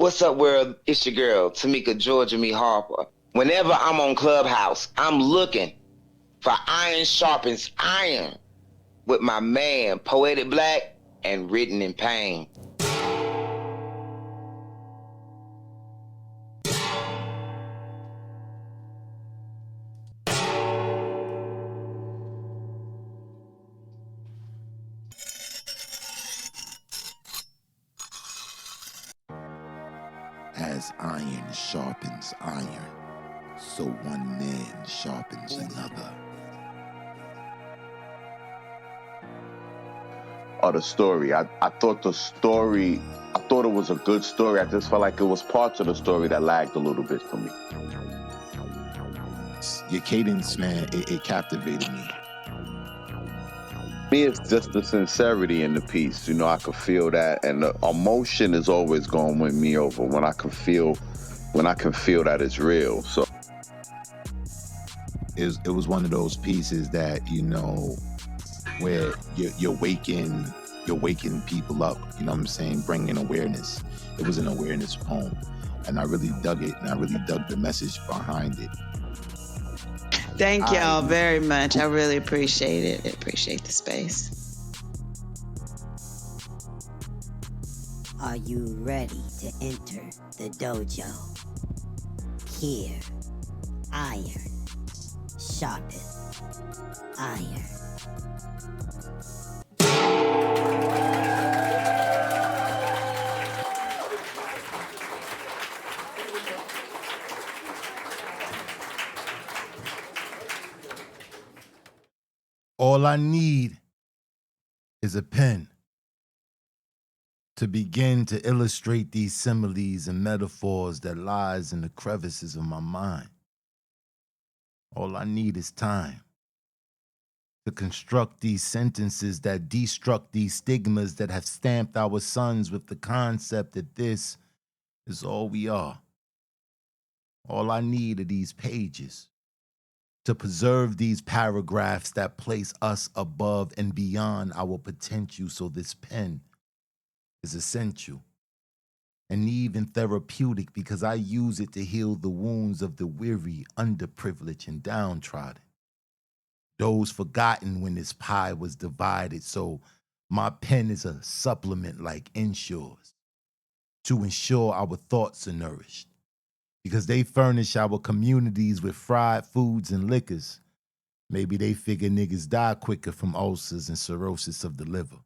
What's up, world? It's your girl, Tamika Georgia Me Harper. Whenever I'm on Clubhouse, I'm looking for Iron Sharpens Iron with my man, Poetic Black and Written in Pain. As iron sharpens iron, so one man sharpens another. The story. I thought the story, I thought it was a good story. I just felt like it was parts of the story that lagged a little bit for me. Your cadence, man, it captivated me. Me, it's just the sincerity in the piece. You know, I could feel that, and the emotion is always going to win me over when I can feel that it's real. So it was one of those pieces that, you know, where you're waking people up, you know what I'm saying, bringing awareness. It was an awareness poem, and I really dug it, and I really dug the message behind it. Thank y'all very much. I really appreciate it. I appreciate the space. Are you ready to enter the dojo? Here, iron, Sharpeth, iron. All I need is a pen to begin to illustrate these similes and metaphors that lies in the crevices of my mind. All I need is time to construct these sentences that destruct these stigmas that have stamped our sons with the concept that this is all we are. All I need are these pages to preserve these paragraphs that place us above and beyond our potential, so this pen is essential and even therapeutic because I use it to heal the wounds of the weary, underprivileged, and downtrodden. Those forgotten when this pie was divided, so my pen is a supplement like Insure's to ensure our thoughts are nourished, because they furnish our communities with fried foods and liquors. Maybe they figure niggas die quicker from ulcers and cirrhosis of the liver.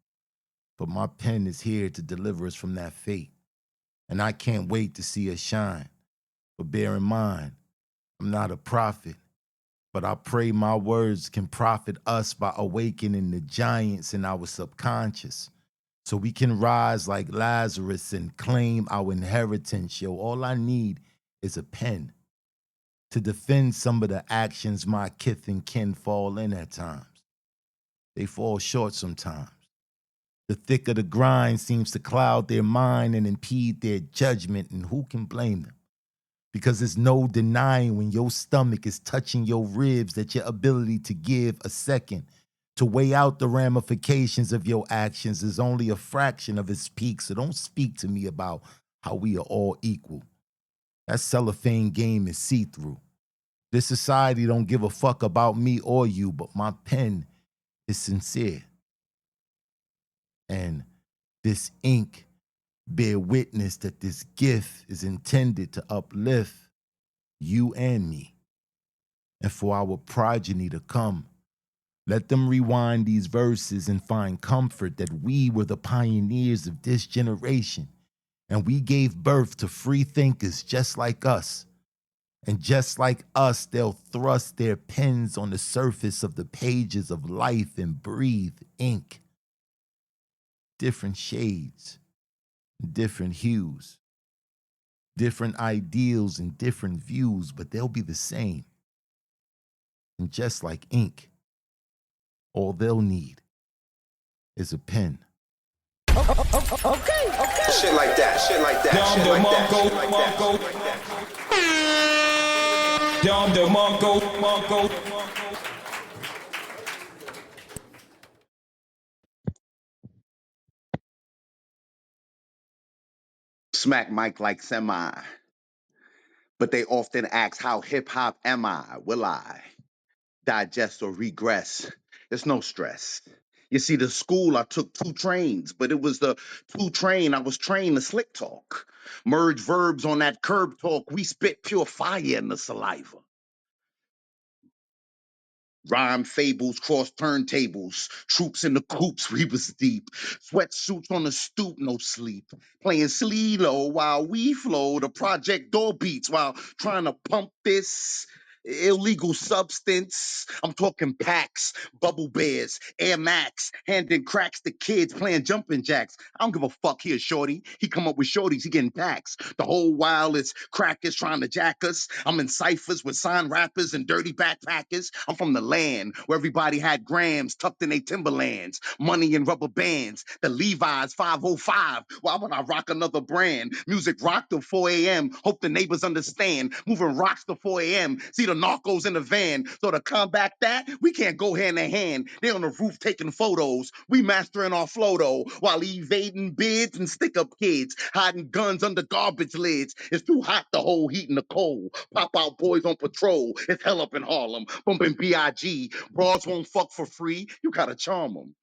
But my pen is here to deliver us from that fate, and I can't wait to see us shine. But bear in mind, I'm not a prophet, but I pray my words can profit us by awakening the giants in our subconscious, so we can rise like Lazarus and claim our inheritance. Yo, all I need is a pen to defend some of the actions my kith and kin fall in at times. They fall short sometimes. The thicker the grind seems to cloud their mind and impede their judgment, and who can blame them? Because there's no denying when your stomach is touching your ribs that your ability to give a second to weigh out the ramifications of your actions is only a fraction of its peak. So don't speak to me about how we are all equal. That cellophane game is see-through. This society don't give a fuck about me or you, but my pen is sincere. And this ink bear witness that this gift is intended to uplift you and me, and for our progeny to come. Let them rewind these verses and find comfort that we were the pioneers of this generation, and we gave birth to free thinkers just like us. And just like us, they'll thrust their pens on the surface of the pages of life and breathe ink. Different shades, different hues, different ideals and different views, but they'll be the same. And just like ink, all they'll need is a pen. Okay. Shit like that, shit like that, shit like that, shit like that. Dom de Mongo. Smack mic like semi. But they often ask, how hip hop am I? Will I digest or regress? It's no stress. You see, the school I took 2 trains, but it was the 2 train I was trained to slick talk. Merge verbs on that curb talk. We spit pure fire in the saliva. Rhyme fables, cross turntables, troops in the coops, we was deep. Sweatsuits on the stoop, no sleep. Playing Sleelo while we flow, the project door beats while trying to pump this illegal substance. I'm talking packs, bubble bears, Air Max, handing cracks to kids playing jumping jacks. I don't give a fuck, he a shorty. He come up with shorties, he getting packs. The whole while it's crackers trying to jack us. I'm in ciphers with signed rappers and dirty backpackers. I'm from the land where everybody had grams tucked in their Timberlands, money in rubber bands, the Levi's 505. Why would I rock another brand? Music rock till 4 a.m. Hope the neighbors understand. Moving rocks till 4 a.m. See the narcos in the van. So to combat that, we can't go hand in hand. They on the roof taking photos. We mastering our flow though, while evading bids and stick-up kids, hiding guns under garbage lids. It's too hot to hold heat in the cold. Pop out boys on patrol. It's hell up in Harlem. Bumping B.I.G. Broads won't fuck for free. You gotta charm them.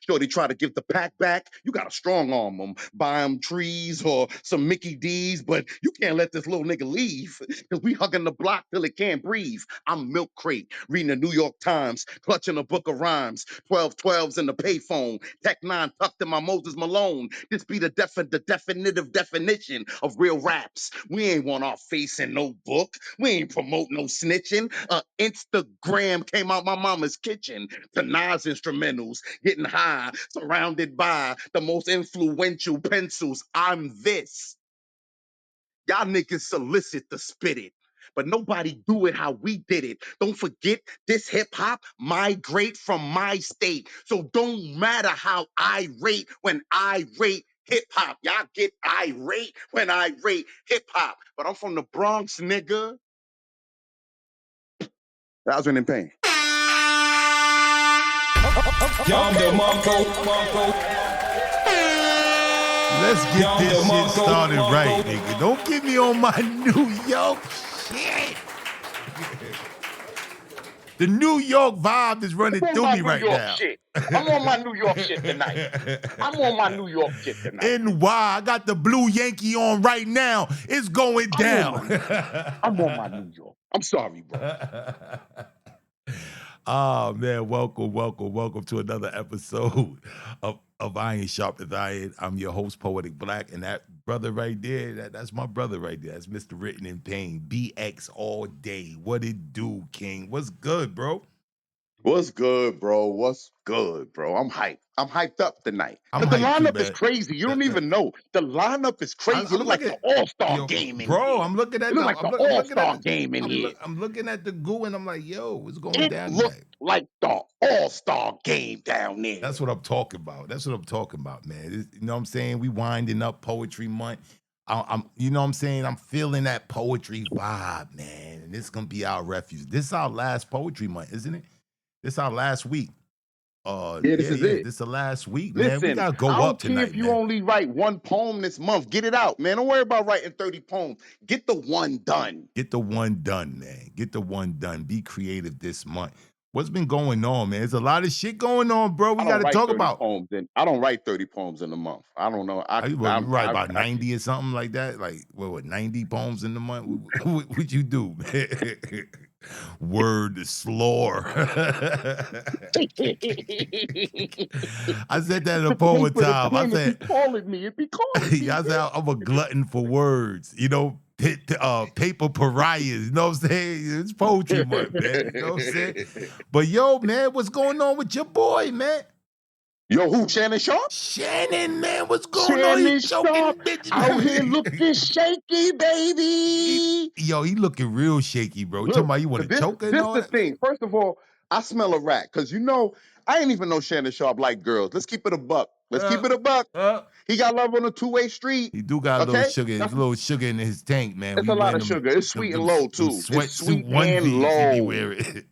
Shorty try to give the pack back, you gotta strong arm them. Buy them trees or some Mickey D's, but you can't let this little nigga leave, because we hugging the block till it can't breathe. I'm Milk Crate, reading the New York Times, clutching a book of rhymes, 1212s in the payphone, Tech 9 tucked in my Moses Malone. This be the definitive definition of real raps. We ain't want our face in no book. We ain't promote no snitching. Instagram came out my mama's kitchen to Nas instrumentals, getting high, surrounded by the most influential pencils. I'm this. Y'all niggas solicit to spit it, but nobody do it how we did it. Don't forget, this hip hop migrate from my state. So don't matter how I rate when I rate hip hop. Y'all get irate when I rate hip hop. But I'm from the Bronx, nigga. That was in pain. Let's get this shit started right, nigga. Don't get me on my New York shit. The New York vibe is running through me right now. I'm on my New York shit tonight. NY, I got the blue Yankee on right now. It's going down. I'm on my New York. I'm sorry, bro. Oh, man, welcome to another episode of Iron Sharpeth Iron. I'm your host, Poetic Black, and that brother right there, that's my brother right there. That's Mr. Written in Pain, BX all day. What it do, King? What's good, bro? What's good, bro? I'm hyped. I'm hyped up tonight. Because the lineup is crazy. You don't even know. The lineup is crazy. It looks like the All-Star game in here. Bro, I'm looking at the All-Star game in here. I'm looking at the goo and I'm like, yo, what's going down It looked like the All-Star game down there. That's what I'm talking about. Man. You know what I'm saying? We winding up Poetry Month. I'm you know what I'm saying? I'm feeling that poetry vibe, man. And this is going to be our refuge. This is our last Poetry Month, isn't it? This is our last week. This is it. This is the last week, man. Listen, we gotta go up tonight. I don't care if you only write one poem this month. Get it out, man. Don't worry about writing 30 poems. Get the one done. Get the one done, man. Get the one done. Be creative this month. What's been going on, man? There's a lot of shit going on, bro. We gotta talk about. I don't write 30 poems in a month. I don't know. You write about 90 or something like that? Like, what 90 poems in a month? What you do, man? Word slore. I said that in a poem time. I said, calling me. I said, I'm a glutton for words. You know, paper pariahs. You know what I'm saying? It's poetry month, man. You know what I'm saying? But yo, man, what's going on with your boy, man? Yo, who? Shannon Sharp? Shannon, man, what's going on? He's Sharp out here looking shaky, baby. He looking real shaky, bro. Talking about you want to choke and all that? This the thing. First of all, I smell a rat. Because, I ain't even know Shannon Sharp like girls. Let's keep it a buck. He got love on a two-way street. He do got a little sugar in his tank, man. It's a lot of sugar. It's sweet and low, too. It's sweet and low. He be wearing.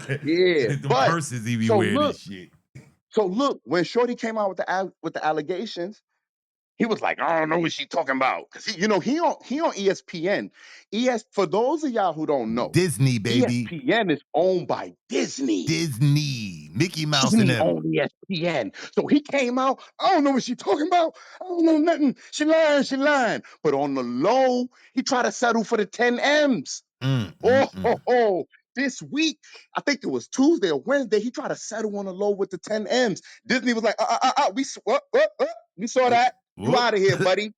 Yeah. The purses he be wearing and shit. So look, when Shorty came out with the allegations, He was like, I don't know what she's talking about. Cause he on ESPN. For those of y'all who don't know, Disney, baby. ESPN is owned by Disney. Disney. Mickey Mouse and Disney them. owned ESPN. So he came out, I don't know what she's talking about. I don't know nothing. She lying. But on the low, he tried to settle for the 10 M's. This week, I think it was Tuesday or Wednesday, he tried to settle on the low with the 10 M's. Disney was like, we saw that. You out of here, buddy.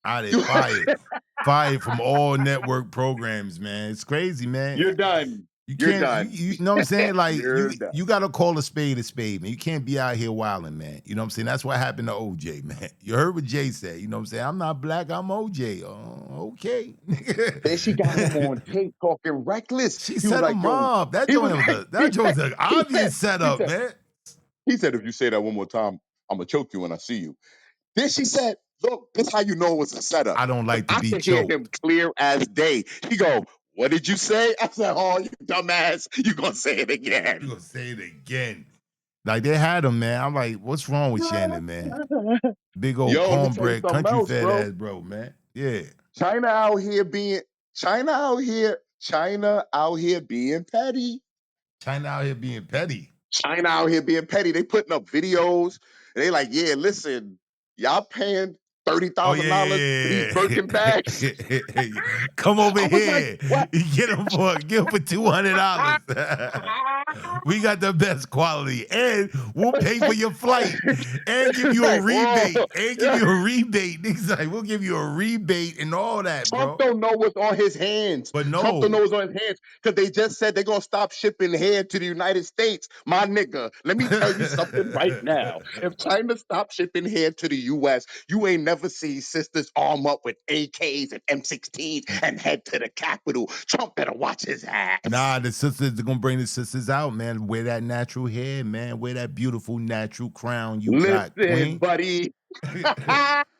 Out of fired. Fired from all network programs, man. It's crazy, man. You're done. You're done. You know what I'm saying? Like, you got to call a spade, man. You can't be out here wilding, man. You know what I'm saying? That's what happened to OJ, man. You heard what Jay said. You know what I'm saying? I'm not black, I'm OJ. Oh, okay. Then she got him on tape talking reckless. She set him up. That was an obvious setup, man. He said, if you say that one more time, I'm going to choke you when I see you. Then she said, look, this is how you know it's a setup. I don't like to be choked. I can hear him clear as day. He go, what did you say? I said, oh, you dumbass. You going to say it again. You going to say it again. Like, they had him, man. I'm like, what's wrong with Shannon, man? Big old cornbread, country fed ass bro, man. Yeah. China out here being petty. China out here being petty. They putting up videos. And they like, yeah, listen, y'all paying $30,000 for these Birkin bags. Come over here. Like, give them for $200. We got the best quality, and we'll pay for your flight, and give you a rebate, Niggas like, we'll give you a rebate and all that, Trump don't know what's on his hands. But no. Trump don't know what's on his hands because they just said they're going to stop shipping hair to the United States. My nigga, let me tell you something right now. If China stops shipping hair to the U.S., you ain't never see sisters arm up with AKs and M16s and head to the Capitol. Trump better watch his ass. Nah, the sisters are going to bring the sisters out, man. Wear that natural hair, man. Wear that beautiful natural crown you got, queen. Buddy.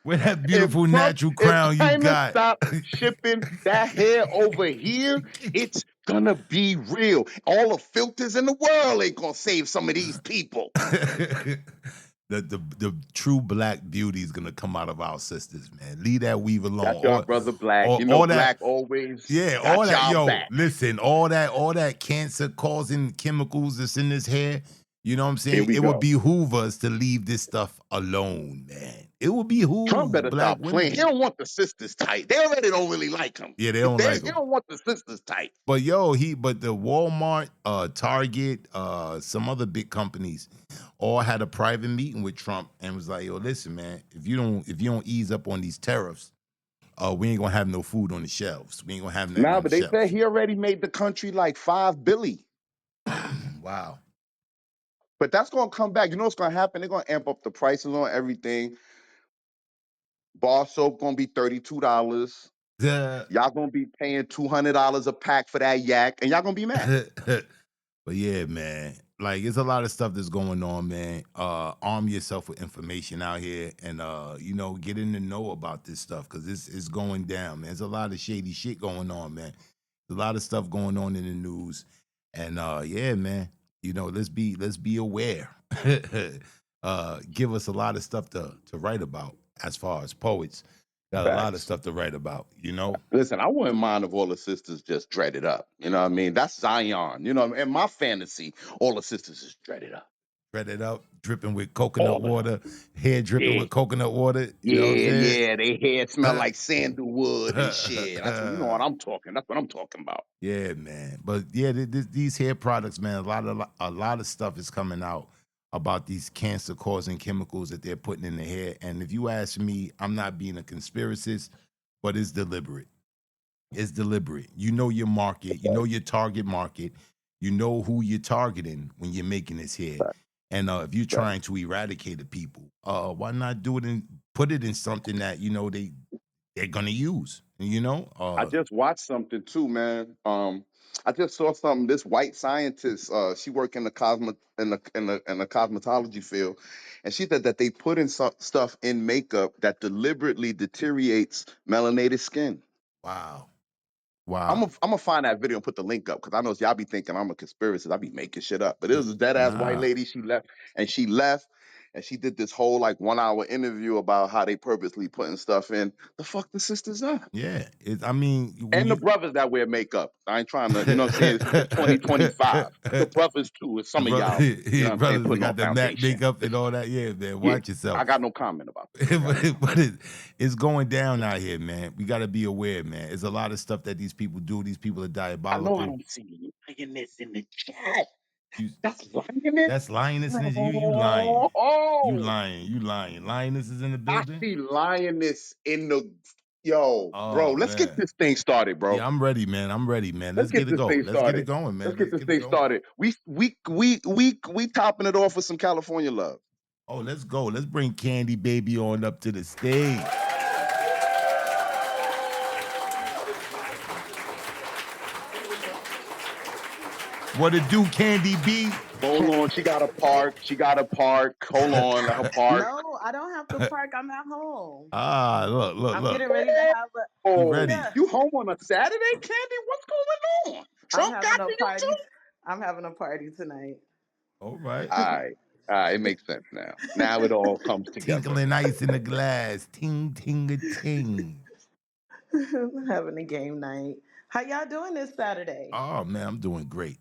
Wear that beautiful natural crown you got. Stop shipping that hair over here. It's gonna be real. All the filters in the world ain't gonna save some of these people. The true black beauty is gonna come out of our sisters, man. Leave that weave alone. That's your brother Black. You know, Black always. Yeah, all that. Yo, listen, all that cancer causing chemicals that's in this hair. You know what I'm saying? It would behoove us to leave this stuff alone, man. It would behoove Trump better black stop women. playing. He don't want the sisters tight. They already don't really like him. Yeah, they don't like him. They don't want the sisters tight. But but the Walmart, Target, some other big companies all had a private meeting with Trump and was like, yo, listen, man, if you don't ease up on these tariffs, we ain't gonna have no food on the shelves. We ain't gonna have nothing on the shelves. But they said he already made the country like $5 billion. Wow. But that's gonna come back. You know what's gonna happen? They're gonna amp up the prices on everything. Bar soap gonna be $32. Y'all gonna be paying $200 a pack for that yak, and y'all gonna be mad. But yeah, man, like it's a lot of stuff that's going on, man. Arm yourself with information out here, and get in the know about this stuff because it's going down, man. There's a lot of shady shit going on, man. There's a lot of stuff going on in the news, and yeah, man. Let's be aware. Give us a lot of stuff to write about as far as poets. Got a lot of stuff to write about, Listen, I wouldn't mind if all the sisters just dreaded up. You know what I mean? That's Zion. In my fantasy, all the sisters is dreaded up. Dreaded up, dripping with coconut water, hair dripping with coconut water. You know what I'm saying? Yeah, they hair smell like sandalwood and shit. You know what I'm talking. That's what I'm talking about. Yeah, man. But yeah, these hair products, man, a lot of stuff is coming out about these cancer-causing chemicals that they're putting in the hair. And if you ask me, I'm not being a conspiracist, but it's deliberate. It's deliberate. You know your market. You know your target market. You know who you're targeting when you're making this hair. And if you're trying to eradicate the people, why not do it and put it in something that they're gonna use? I just watched something too, man. I just saw something. This white scientist, she worked in the cosmetology field, and she said that they put in stuff in makeup that deliberately deteriorates melanated skin. Wow. I'm gonna find that video and put the link up because I know y'all be thinking I'm a conspiracist. I be making shit up, but it was a dead ass white lady. She left, and she did this whole like 1 hour interview about how they purposely putting stuff in. The fuck the sisters are. Yeah, I mean, when And the you brothers that wear makeup. I ain't trying to, you know what I'm saying? It's 2025. The brothers too. It's some of brother, y'all, you know what I'm saying, brothers that putting on got the matte foundation. makeup and all that. Yeah, man, Yeah. watch yourself. I got no comment about that. but it's going down out here, man. We got to be aware, man. There's a lot of stuff that these people do. These people are I diabolical. know I don't see lioness in the chat. You, That's lioness? that's lioness. You lying. You lying. You lying. Lioness is in the I building. see lioness in the bro. Oh, Let's get man. this thing started, bro. Yeah, I'm ready, man. I'm ready, man. Let's Let's get get it this going. thing Let's get it started. going, man. Let's get Let's this get it thing going. started. We topping it off with some California love. Oh, let's go. Let's bring Candy Baby on up to the stage. What it do, Candy B? Hold on, she got to park. Hold on, let her park. No, I don't have to park. I'm at home. Look. I'm getting ready to have a. Oh, ready. Yeah. you home on a Saturday, Candy? What's going on? Trump I'm got having a you party. too? I'm having a party tonight. All right. All right. It makes sense now. Now it all comes together. Tinkling ice in the glass. Ting, ting, a ting. I'm having a game night. How y'all doing this Saturday? Oh, man, I'm doing great.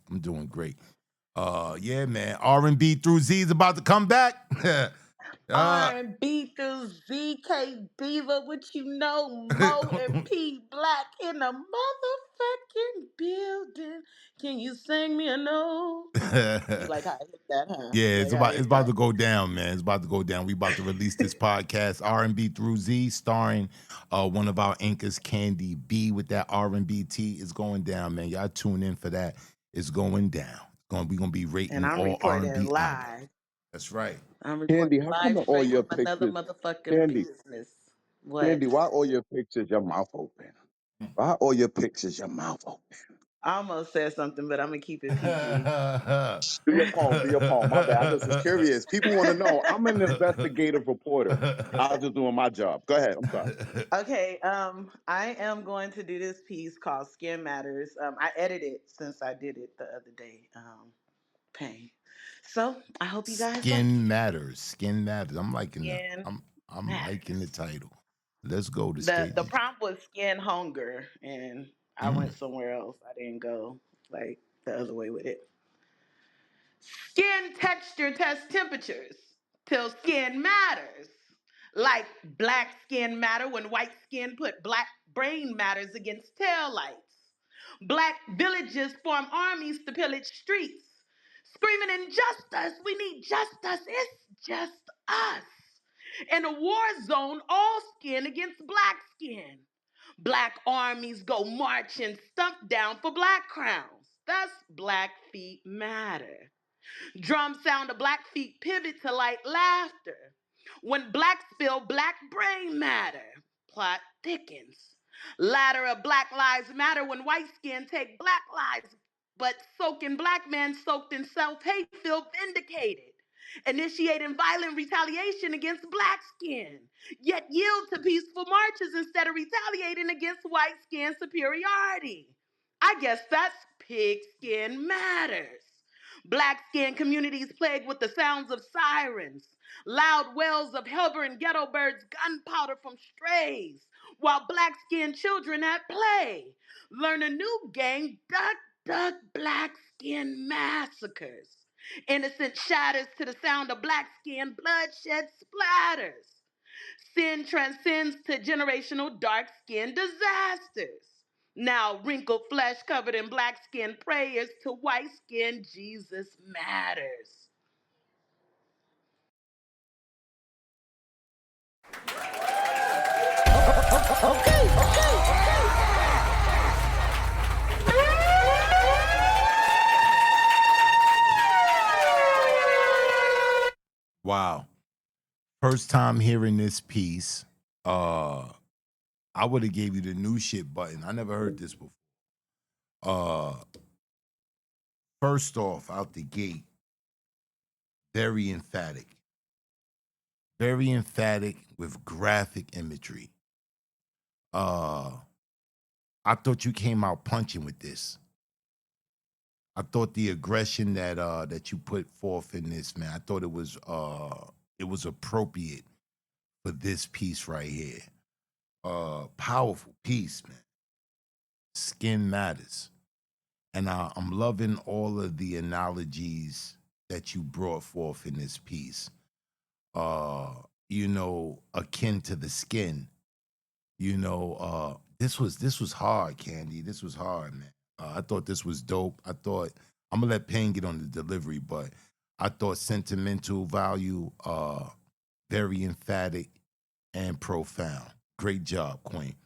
Yeah, man. R&B through Z is about to come back. R&B through ZK Diva, what you know, Mo and P Black in the motherfucking building. Can you sing me a note? You like how I hit that, huh? Yeah, Like how I it's hit about that? to go down, man. It's about to go down. We about to release this podcast, R&B through Z, starring one of our anchors, Candy B, with that R&B T. It's going down, man. Y'all tune in for that. It's going down. We're gonna be rating And I'm all recording R&B albums. live. That's right. I'm Candy, recording how come live all straight your from another pictures, motherfucking Candy, business. What? Candy, why all your pictures your mouth open? Why all your pictures your mouth open? I almost said something, but I'm gonna keep it PG. Do your poem. My bad. I just was curious. People want to know. I'm an investigative reporter. I was just doing my job. Go ahead. I'm sorry. Okay, I am going to do this piece called Skin Matters. I edited since I did it the other day. Pain. So I hope you guys like Skin it. matters. Skin matters. I'm liking the Skin I'm liking the Matters. title. Let's go. The The stage. prompt was skin hunger, and I went somewhere else. I didn't go like the other way with it. Skin texture test temperatures till skin matters. Like black skin matter when white skin put black brain matters against taillights. Black villages form armies to pillage streets. Screaming injustice, we need justice, it's just us. In a war zone, all skin against black skin. Black armies go march and stump down for black crowns. Thus, black feet matter. Drum sound of black feet pivot to light laughter. When blacks spill, black brain matter. Plot thickens. Ladder of black lives matter when white skin take black lives, but soaking black men soaked in self-hate feel vindicated. Initiating violent retaliation against black skin, yet yield to peaceful marches instead of retaliating against white skin superiority. I guess that's pig skin matters. Black skinned communities plagued with the sounds of sirens, loud wails of hovering ghetto birds, gunpowder from strays, while black skinned children at play learn a new game, duck, duck, black skin massacres. Innocent shatters to the sound of black skin, bloodshed splatters. Sin transcends to generational dark skin disasters. Now, wrinkled flesh covered in black skin prayers to white skin, Jesus matters. Wow. First time hearing this piece, I would have gave you the new shit button. I never heard this before. First off, out the gate, very emphatic. Very emphatic with graphic imagery. I thought you came out punching with this. I thought the aggression that you put forth in this, man, I thought it was it was appropriate for this piece right here. Powerful piece, man. Skin matters. And I'm loving all of the analogies that you brought forth in this piece. You know, akin to the skin. You know, this was hard, Candy. This was hard, man. I thought this was dope. I thought I'm gonna let Payne get on the delivery, but I thought sentimental value, very emphatic and profound. Great job, Queen.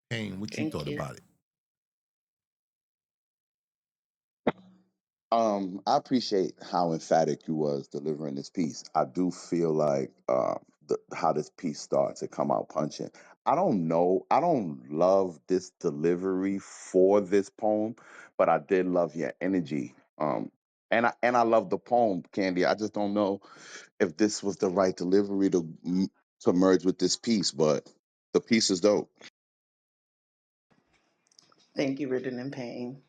Payne, what you Thank thought you. about it? I appreciate how emphatic you was delivering this piece. I do feel like how this piece starts, it come out punching. I don't know. I don't love this delivery for this poem, but I did love your energy. And I love the poem, Candy. I just don't know if this was the right delivery to merge with this piece, but the piece is dope. Thank you, Written in Pain.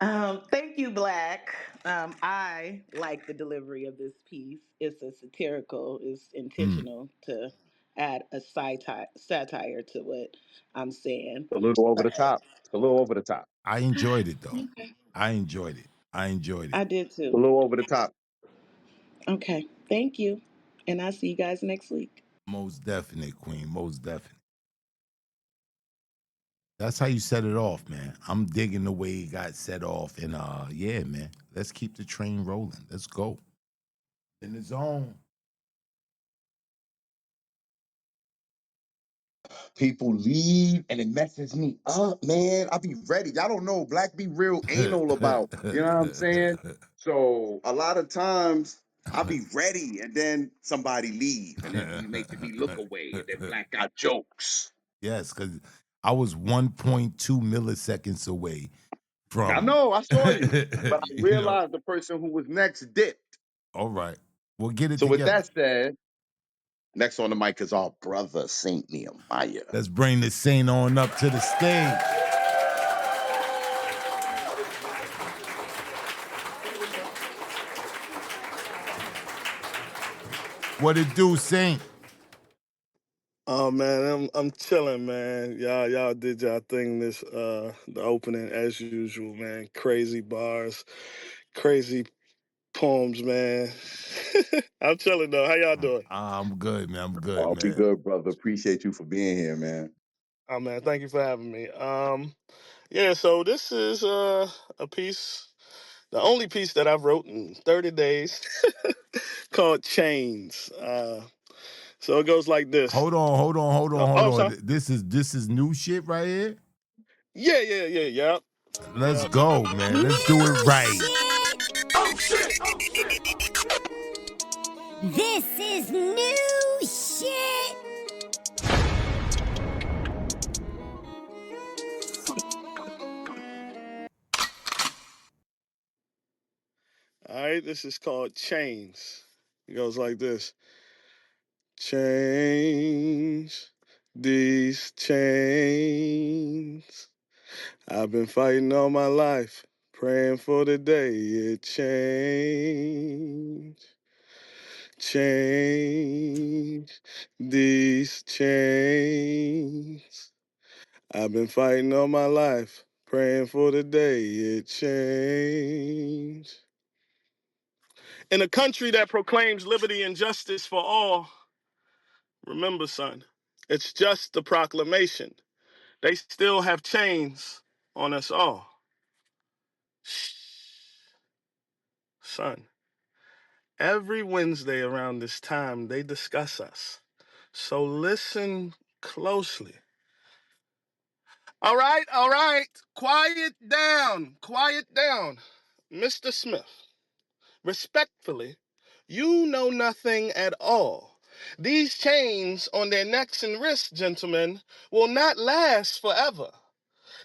Thank you, Black. I like the delivery of this piece. It's a satirical, it's Mm, intentional to add a satire to what I'm saying. A little over the top. A little over the top. I enjoyed it though. I enjoyed it. I enjoyed it. I did A too. little over the top. Okay. Thank you. And I'll see you guys next week. Most definite, Queen. Most definite. That's how you set it off, man. I'm digging the way it got set off. And yeah, man. Let's keep the train rolling. Let's go. In the zone. People leave and it messes me up, man. I be ready. Y'all don't know. Black be real anal about, you know what I'm saying? So a lot of times I be ready and then somebody leave and then be making me look away. And then Black got jokes. Yes, because I was 1.2 milliseconds away I from, know, I saw you. But I you know, realized the person who was next dipped. all right. We'll get it So with together. that said, next on the mic is our brother Saint Nehemiah. Let's bring the saint on up to the stage. What it do, Saint? Oh man, I'm chilling, man. Y'all did y'all thing this the opening as usual, man. Crazy bars, crazy poems, man. I'm chilling though. How y'all doing? I'm good, man. I'm good, Oh, be man. good, brother. Appreciate you for being here, man. Oh man, thank you for having me. Yeah, so this is a piece, the only piece that I've wrote in 30 days called Chains. So it goes like this. Hold on, hold on, hold on, hold Oh, I'm sorry. on. This is new shit right here. Yeah. Let's Yeah. go, man. New Let's do it right. shit! This is new shit! All right, this is called Chains. It goes like this. Change these chains. I've been fighting all my life, praying for the day it change. Change these chains. I've been fighting all my life, praying for the day it change. In a country that proclaims liberty and justice for all, remember, son, it's just a proclamation. They still have chains on us all. Shh, son, every Wednesday around this time, they discuss us. So listen closely. All right. Quiet down. Mr. Smith, respectfully, you know nothing at all. These chains on their necks and wrists, gentlemen, will not last forever.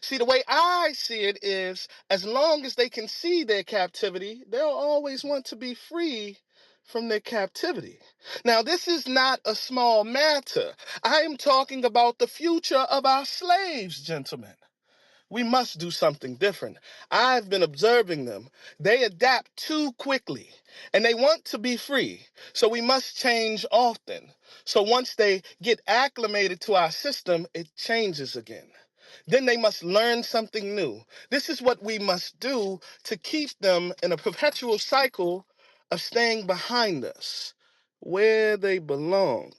See, the way I see it is, as long as they can see their captivity, they'll always want to be free from their captivity. Now, this is not a small matter. I am talking about the future of our slaves, gentlemen. We must do something different. I've been observing them. They adapt too quickly, and they want to be free. So we must change often. So once they get acclimated to our system, it changes again. Then they must learn something new. This is what we must do to keep them in a perpetual cycle of staying behind us, where they belong.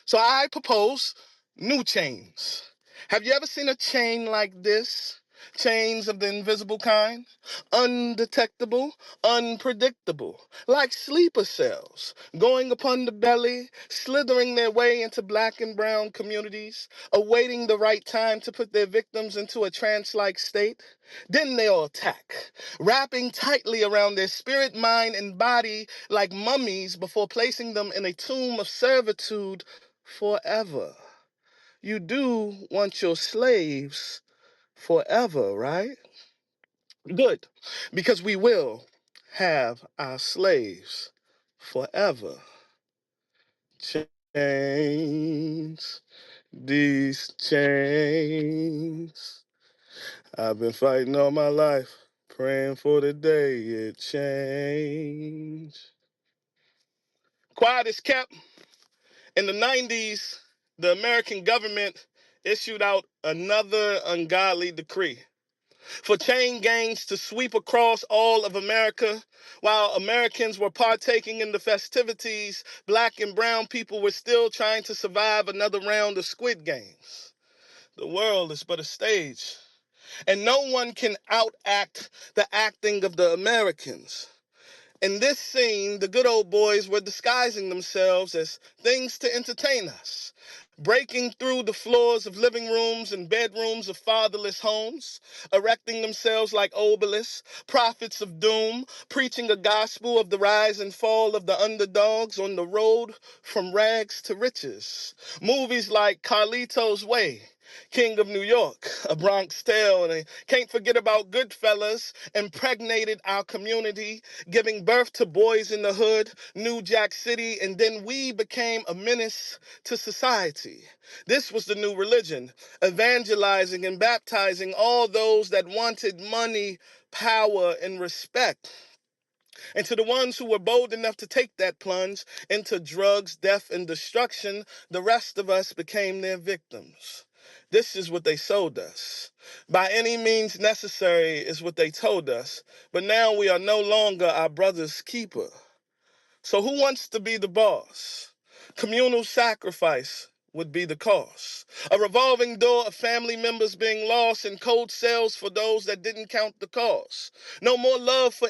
So I propose new chains. Have you ever seen a chain like this? Chains of the invisible kind? Undetectable, unpredictable, like sleeper cells, going upon the belly, slithering their way into black and brown communities, awaiting the right time to put their victims into a trance-like state. Then they'll attack, wrapping tightly around their spirit, mind, and body like mummies before placing them in a tomb of servitude forever. You do want your slaves forever, right? Good, because we will have our slaves forever. Chains, these chains. I've been fighting all my life, praying for the day it change. Quiet is kept. In the 90s, the American government issued out another ungodly decree for chain gangs to sweep across all of America. While Americans were partaking in the festivities, black and brown people were still trying to survive another round of Squid Games. The world is but a stage, and no one can outact the acting of the Americans. In this scene, the good old boys were disguising themselves as things to entertain us, breaking through the floors of living rooms and bedrooms of fatherless homes, erecting themselves like obelisks, prophets of doom, preaching a gospel of the rise and fall of the underdogs on the road from rags to riches. Movies like Carlito's Way, King of New York, A Bronx Tale, and I can't forget about Goodfellas, impregnated our community, giving birth to Boys in the Hood, New Jack City, and then we became a menace to society. This was the new religion, evangelizing and baptizing all those that wanted money, power, and respect. And to the ones who were bold enough to take that plunge into drugs, death, and destruction, the rest of us became their victims. This is what they sold us. By any means necessary is what they told us, but now we are no longer our brother's keeper. So who wants to be the boss? Communal sacrifice would be the cost. A revolving door of family members being lost and cold cells for those that didn't count the cost. No more love for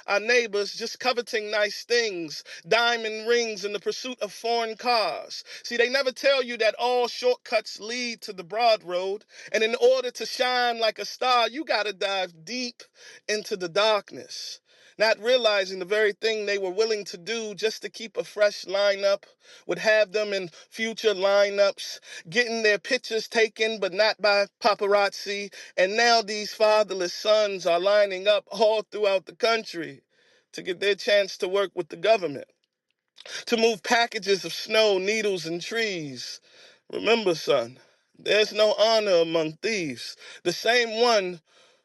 our neighbors, just coveting nice things, diamond rings in the pursuit of foreign cars. See, they never tell you that all shortcuts lead to the broad road, and in order to shine like a star, you gotta dive deep into the darkness, not realizing the very thing they were willing to do just to keep a fresh lineup would have them in future lineups, getting their pictures taken, but not by paparazzi. And now these fatherless sons are lining up all throughout the country to get their chance to work with the government, to move packages of snow, needles, and trees. Remember, son, there's no honor among thieves. The same one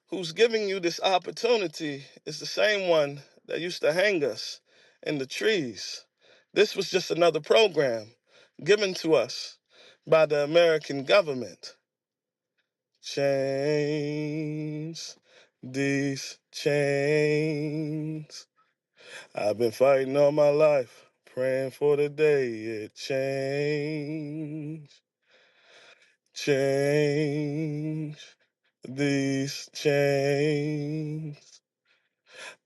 who's giving you this opportunity is the same one that used to hang us in the trees. This was just another program given to us by the American government. Chains, these chains. I've been fighting all my life, praying for the day it change. Change, these chains.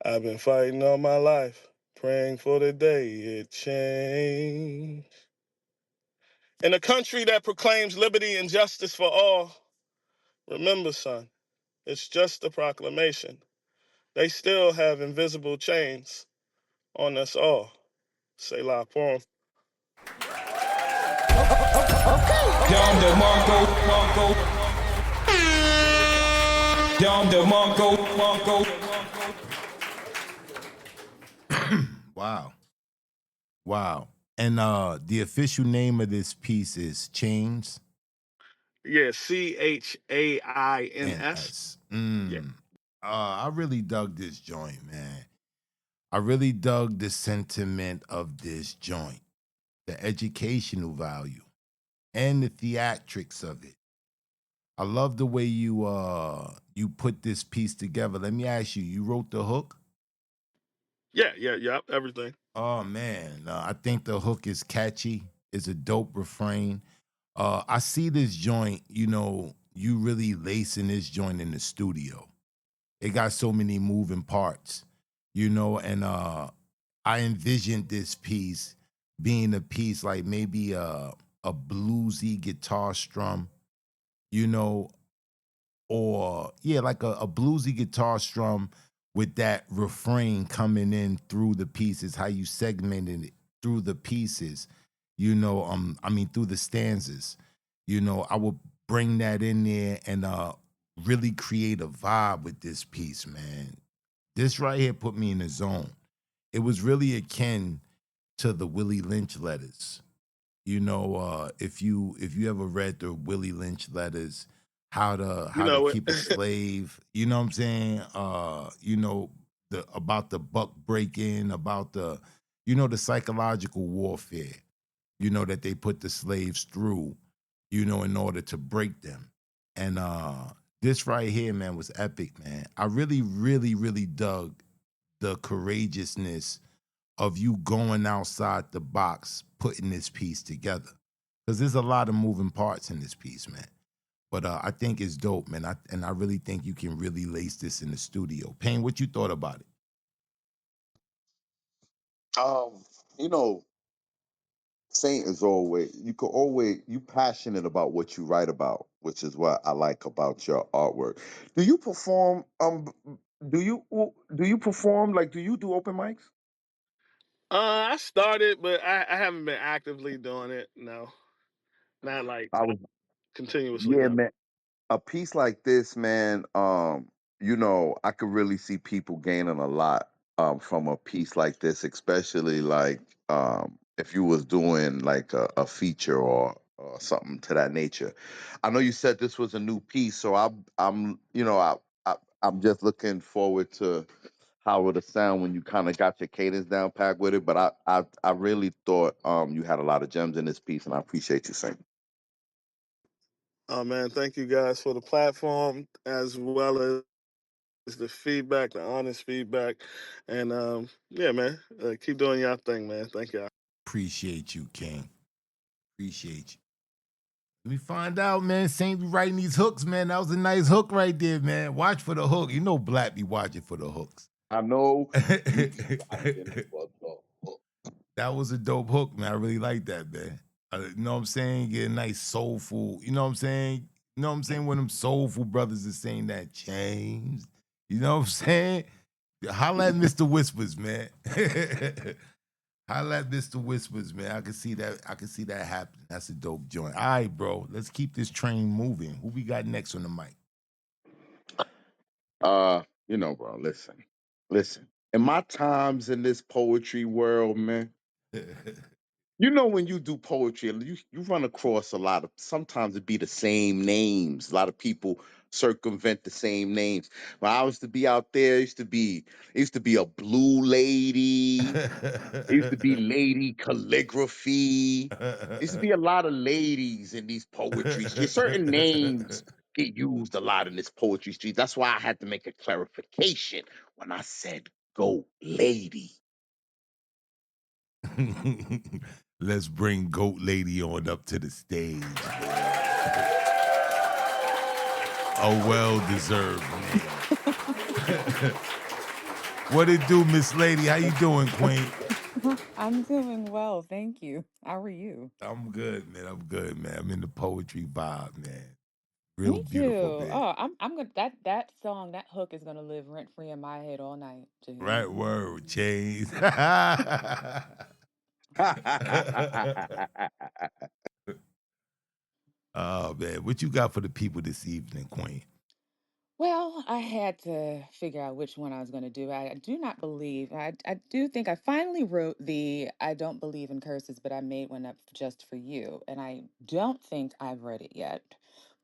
I've been fighting all my life, praying for the day it change. In a country that proclaims liberty and justice for all, remember, son, it's just a proclamation. They still have invisible chains on us all. Selah, poem. Dom DeMarco, Dom DeMarco. Wow. Wow. And the official name of this piece is Chains. Yeah, CHAINS. NS. Yeah. I really dug this joint, man. I really dug the sentiment of this joint, the educational value, and the theatrics of it. I love the way you put this piece together. Let me ask you, you wrote the hook? Yeah, everything. Oh man, I think the hook is catchy. It's a dope refrain. I see this joint, you really lacing this joint in the studio. It got so many moving parts, and I envisioned this piece being a piece like maybe a bluesy guitar strum, you know, or yeah, like a bluesy guitar strum with that refrain coming in through the pieces, how you segmented it through the pieces, I mean through the stanzas. I would bring that in there and really create a vibe with this piece, man. This right here put me in the zone. It was really akin to the Willie Lynch letters. If you ever read the Willie Lynch letters, You how to know it. keep a slave, you know what I'm saying? The about the buck breaking, about the psychological warfare, that they put the slaves through, in order to break them. And this right here, man, was epic, man. I really, really, really dug the courageousness of you going outside the box, putting this piece together. Because there's a lot of moving parts in this piece, man. But I think it's dope, man. I really think you can really lace this in the studio. Payne, what you thought about it? Um, you know, Saint is always you passionate about what you write about, which is what I like about your artwork. Do you perform? Do you perform? Like, do you do open mics? I started, but I haven't been actively doing it. No, not like I was, continuously. yeah, No. man. A piece like this, man, I could really see people gaining a lot from a piece like this, especially like if you was doing like a feature or something to that nature. I know you said this was a new piece, so I'm I'm just looking forward to how it'll sound when you kind of got your cadence down packed with it. But I really thought you had a lot of gems in this piece, and I appreciate you saying. Oh man, thank you guys for the platform as well as the feedback, the honest feedback, and yeah, man, keep doing your thing, man. Thank y'all. Appreciate you, King. Appreciate you. Let me find out, man. Saint be writing these hooks, man. That was a nice hook right there, man. Watch for the hook. You know Black be watching for the hooks. I know you be watching for the. That was a dope hook, man. I really like that, man. You know what I'm saying? Get a nice soulful, you know what I'm saying? You know what I'm saying? When them soulful brothers is saying that change, you know what I'm saying? Holla at Mr. Whispers, man. Holla at Mr. Whispers, man. I can see that. I can see that happening. That's a dope joint. All right, bro. Let's keep this train moving. Who we got next on the mic? Bro, listen. In my times in this poetry world, man, when you do poetry, you run across a lot of sometimes it be the same names. A lot of people circumvent the same names. When I used to be out there, it used to be a blue lady. It used to be lady calligraphy. There used to be a lot of ladies in these poetry streets. Certain names get used a lot in this poetry street. That's why I had to make a clarification when I said go lady. Let's bring Goat Lady on up to the stage, man. A well-deserved man. What it do, Miss Lady? How you doing, Queen? I'm doing well, thank you. How are you? I'm good, man. I'm good, man. I'm in the poetry vibe, man. Real Me beautiful, too. man. I'm gonna that song, that hook is gonna live rent free in my head all night to hear Right it. word, Chains. Oh man, what you got for the people this evening, Queen? Well, I had to figure out which one I was gonna do. I do not believe. I do think I finally wrote the I don't believe in curses, but I made one up just for you, and I don't think I've read it yet.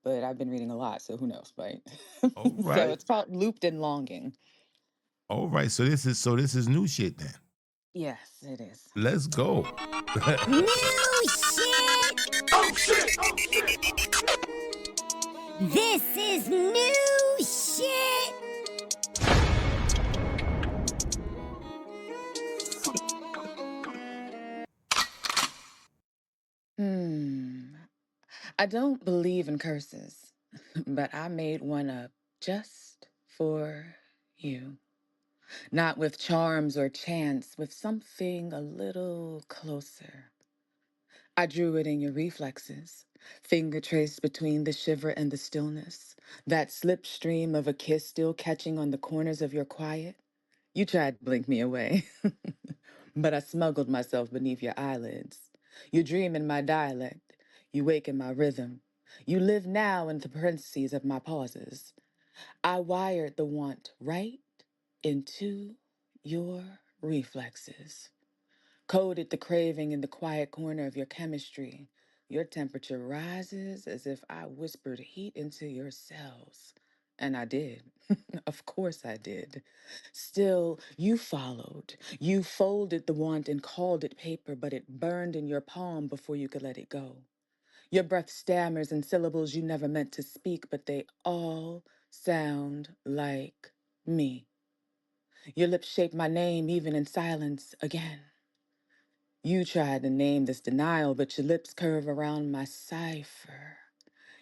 but I've been reading a lot, so who knows, right? All So right. it's called Looped in Longing. All right. So this is new shit then. Yes, it is. Let's go. New shit. This is new shit. Hmm. I don't believe in curses, but I made one up just for you. Not with charms or chants, with something a little closer. I drew it in your reflexes, finger traced between the shiver and the stillness, that slipstream of a kiss still catching on the corners of your quiet. You tried to blink me away, but I smuggled myself beneath your eyelids. You dream in my dialect, you wake in my rhythm. You live now in the parentheses of my pauses. I wired the want right into your reflexes. Coded the craving in the quiet corner of your chemistry. Your temperature rises as if I whispered heat into your cells. And I did. Of course I did. Still, you followed. You folded the want and called it paper, but it burned in your palm before you could let it go. Your breath stammers in syllables you never meant to speak, but they all sound like me. Your lips shape my name even in silence again. You tried to name this denial, but your lips curve around my cipher.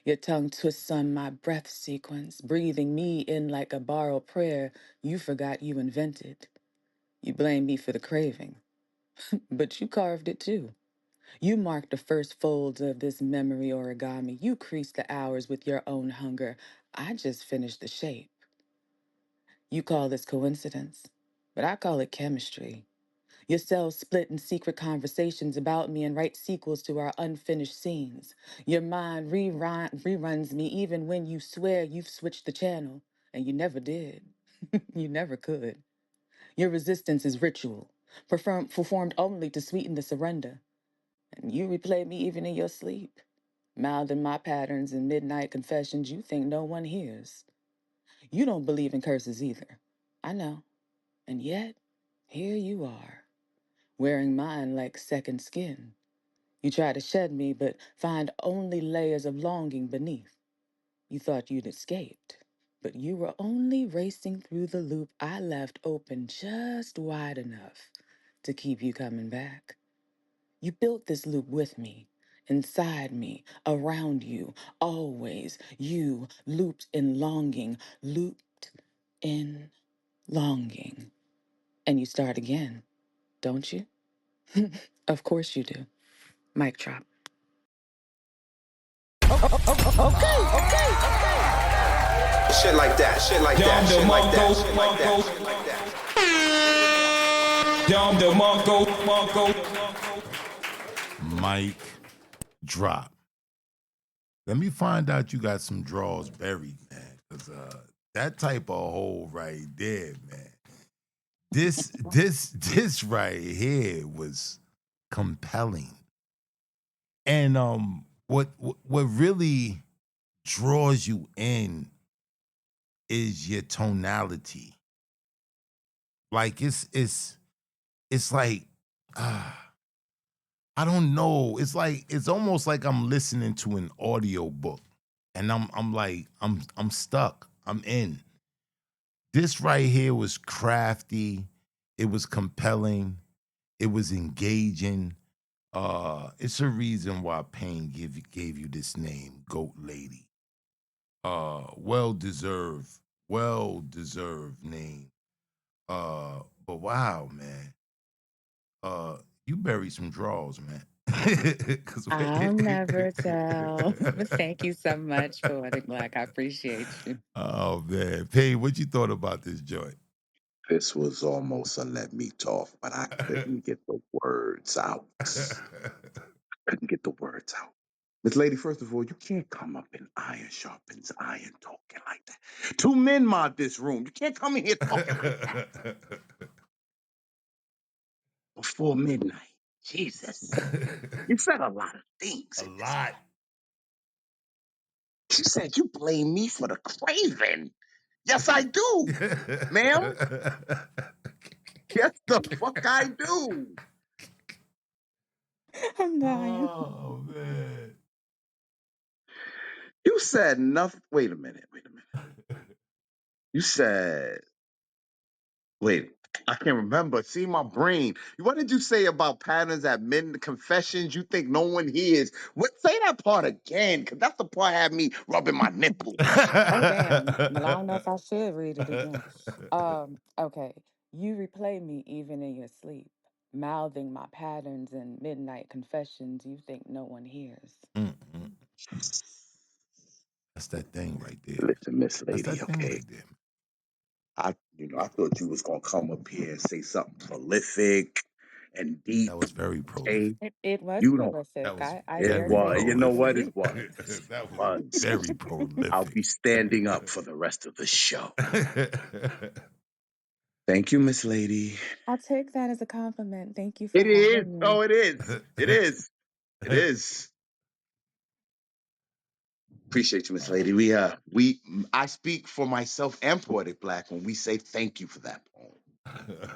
Your tongue twists on my breath sequence, breathing me in like a borrowed prayer you forgot you invented. You blame me for the craving, but you carved it too. You marked the first folds of this memory origami. You creased the hours with your own hunger. I just finished the shape. You call this coincidence, but I call it chemistry. Your cells split in secret conversations about me and write sequels to our unfinished scenes. Your mind reruns me even when you swear you've switched the channel, and you never did. You never could. Your resistance is ritual, performed only to sweeten the surrender. And you replay me even in your sleep, mouthing my patterns and midnight confessions you think no one hears. You don't believe in curses either. I know. And yet, here you are, wearing mine like second skin. You try to shed me, but find only layers of longing beneath. You thought you'd escaped, but you were only racing through the loop I left open just wide enough to keep you coming back. You built this loop with me, inside me, around you, always. You looped in longing, looped in longing. And you start again, don't you? Of course you do. Mic drop. Shit like that, shit like Dom that, shit like that, DeMarco, shit like that, shit like that. Dom DeMarco, Marco. Mic drop. Let me find out you got some draws buried, man. Cause that type of hole right there, man. This right here was compelling. And what really draws you in is your tonality. Like it's like I don't know. It's almost like I'm listening to an audio book, and I'm stuck. I'm in. This right here was crafty. It was compelling. It was engaging. It's a reason why Payne gave you this name, Goat Lady. Well deserved name. But wow, man. You buried some draws, man. 'Cause I'll never tell. But thank you so much for what Black. I appreciate you. oh man, Payne, what you thought about this joint? This was almost a let me talk, but I couldn't get the words out. Couldn't get the words out. Miss Lady, first of all, you can't come up in iron sharpens iron talking like that. Two men mod this room. You can't come in here talking like that before midnight. Jesus. You said a lot of things A in this. lot. She said, you blame me for the craving. Yes, I do, ma'am. Yes, the fuck I do. I'm dying. Oh man. You said nothing. Wait a minute. You said, wait, I can't remember. See my brain. What did you say about patterns at midnight confessions? You think no one hears? What? Say that part again, because that's the part that had me rubbing my nipples. Oh damn. Well, I don't know if I should read it again. Okay. You replay me even in your sleep, mouthing my patterns and midnight confessions you think no one hears. Mm-mm. That's that thing right there. Listen, Miss That's Lady, that thing okay. right there. I thought you was gonna come up here and say something prolific and deep. That was very Okay, prolific. It was you don't. prolific. That was I It dare very say was. it You know was. what? prolific. It was. That It was was. very I'll prolific. be standing up for the rest of the show. Thank you, Miss Lady. I'll take that as a compliment. Thank you for It is. having me. Oh, it is. It is. It is. Appreciate you, Miss Lady. I speak for myself and Poetic Black when we say thank you for that poem.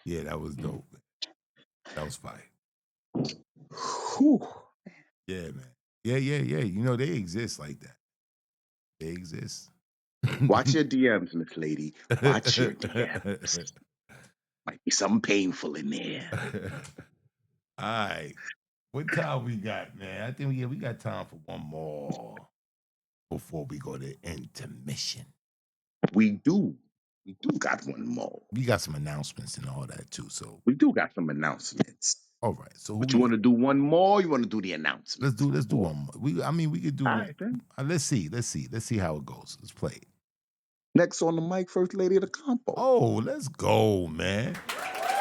Yeah, that was dope. That was fire. Whew. Yeah, man. Yeah. You know, they exist like that. They exist. Watch your DMs, Miss Lady. Watch your DMs. Might be something painful in there. All right. What time we got, man? I think we got time for one more before we go to intermission. We do. We do got one more. We got some announcements and all that too. So, We do got some announcements. all right. So who But we you want got? to do one more? Or you want to do the announcements? Let's do one more. We could do All one. right, then. Let's see how it goes. Let's play it. Next on the mic, First Lady of the Compo. Oh, let's go, man.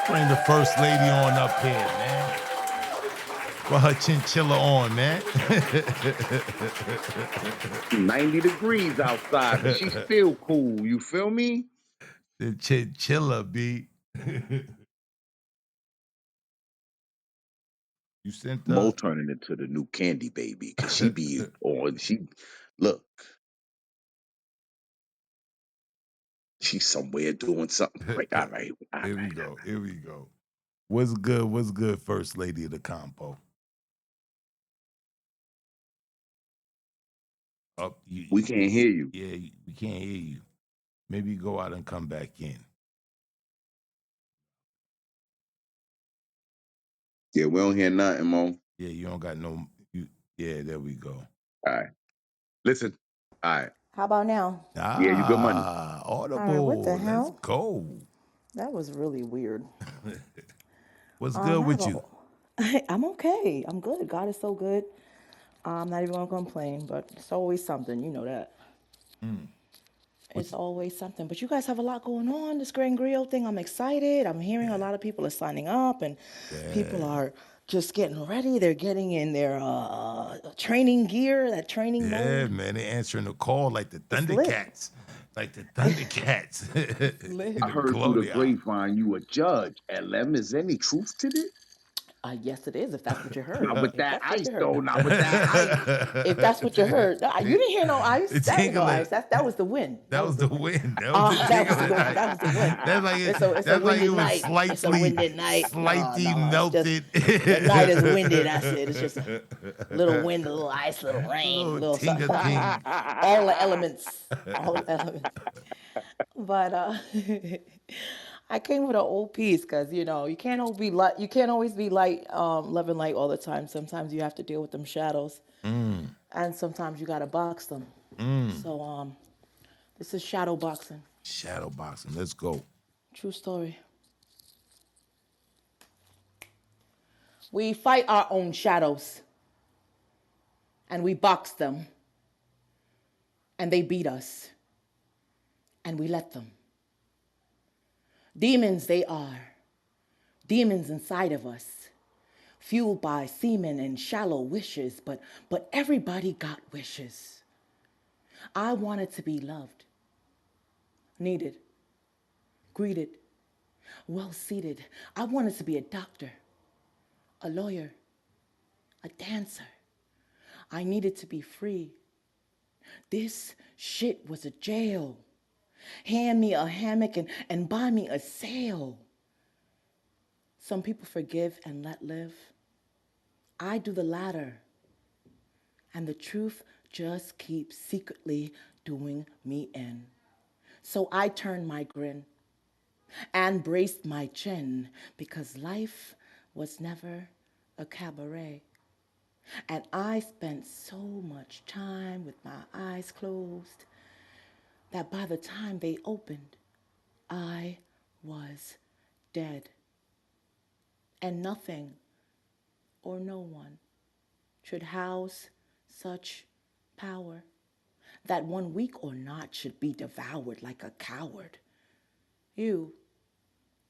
Bring the first lady on up here, man. Put her chinchilla on, man. 90 degrees outside, but she's still cool. You feel me? The chinchilla, B. You sent Mo the. turning into the new Candy Baby because she be on. Look, she's somewhere doing something. Right, all right, all Here we right. go. Here we go. What's good? What's good, first lady of the compo? Up, We can't hear you. Yeah, we can't hear you. Maybe go out and come back in. Yeah, we don't hear nothing, Mo. Yeah, you don't got no. Yeah, there we go. All right, listen. All right, How about now? yeah, you good money. All right, what the Audible. Let's hell? go. That was really weird. What's good I have with a. you? I'm okay. I'm good. God is so good. I'm not even gonna complain, but it's always something. You know that. It's What's always something. But you guys have a lot going on. This Grand Griot thing. I'm excited. I'm hearing a lot of people are signing up, and people yeah, are just getting ready. They're getting in their training gear, that training yeah, mode. man. They answering the call like the It's lit. Thundercats, like the Thundercats. It's lit. I The heard through the Gloria. grapevine you a judge. LM, is any truth to this? Yes, it is. If that's what you heard. Not with If that that's what ice, you heard. though. Not with that ice. If that's what you heard. You didn't hear no ice. That ain't no Tingling. ice. That was the wind. That That was was the the wind. wind. That was the That was the tingling. wind. That was the wind. That's like It's a that's like it windy was night. It's a slightly, windy night. No, slightly no, it's just melted. the night is windy. That's it. It's just a little wind, a little ice, a little A rain, a little little something. tinga ting. All the elements. All the elements. But I came with an old piece because you can't always be light. You can't always be light, love and light all the time. Sometimes you have to deal with them shadows, and sometimes you gotta box them. So this is shadow boxing. Shadow boxing. Let's go. True story. We fight our own shadows, and we box them, and they beat us, and we let them. Demons they are, demons inside of us, fueled by semen and shallow wishes, but everybody got wishes. I wanted to be loved, needed, greeted, well seated. I wanted to be a doctor, a lawyer, a dancer. I needed to be free, This shit was a jail. Hand me a hammock and buy me a sail. Some people forgive and let live. I do the latter. And the truth just keeps secretly doing me in. So I turned my grin and braced my chin because life was never a cabaret. And I spent so much time with my eyes closed that by the time they opened, I was dead. And nothing or no one should house such power that 1 week or not should be devoured like a coward. You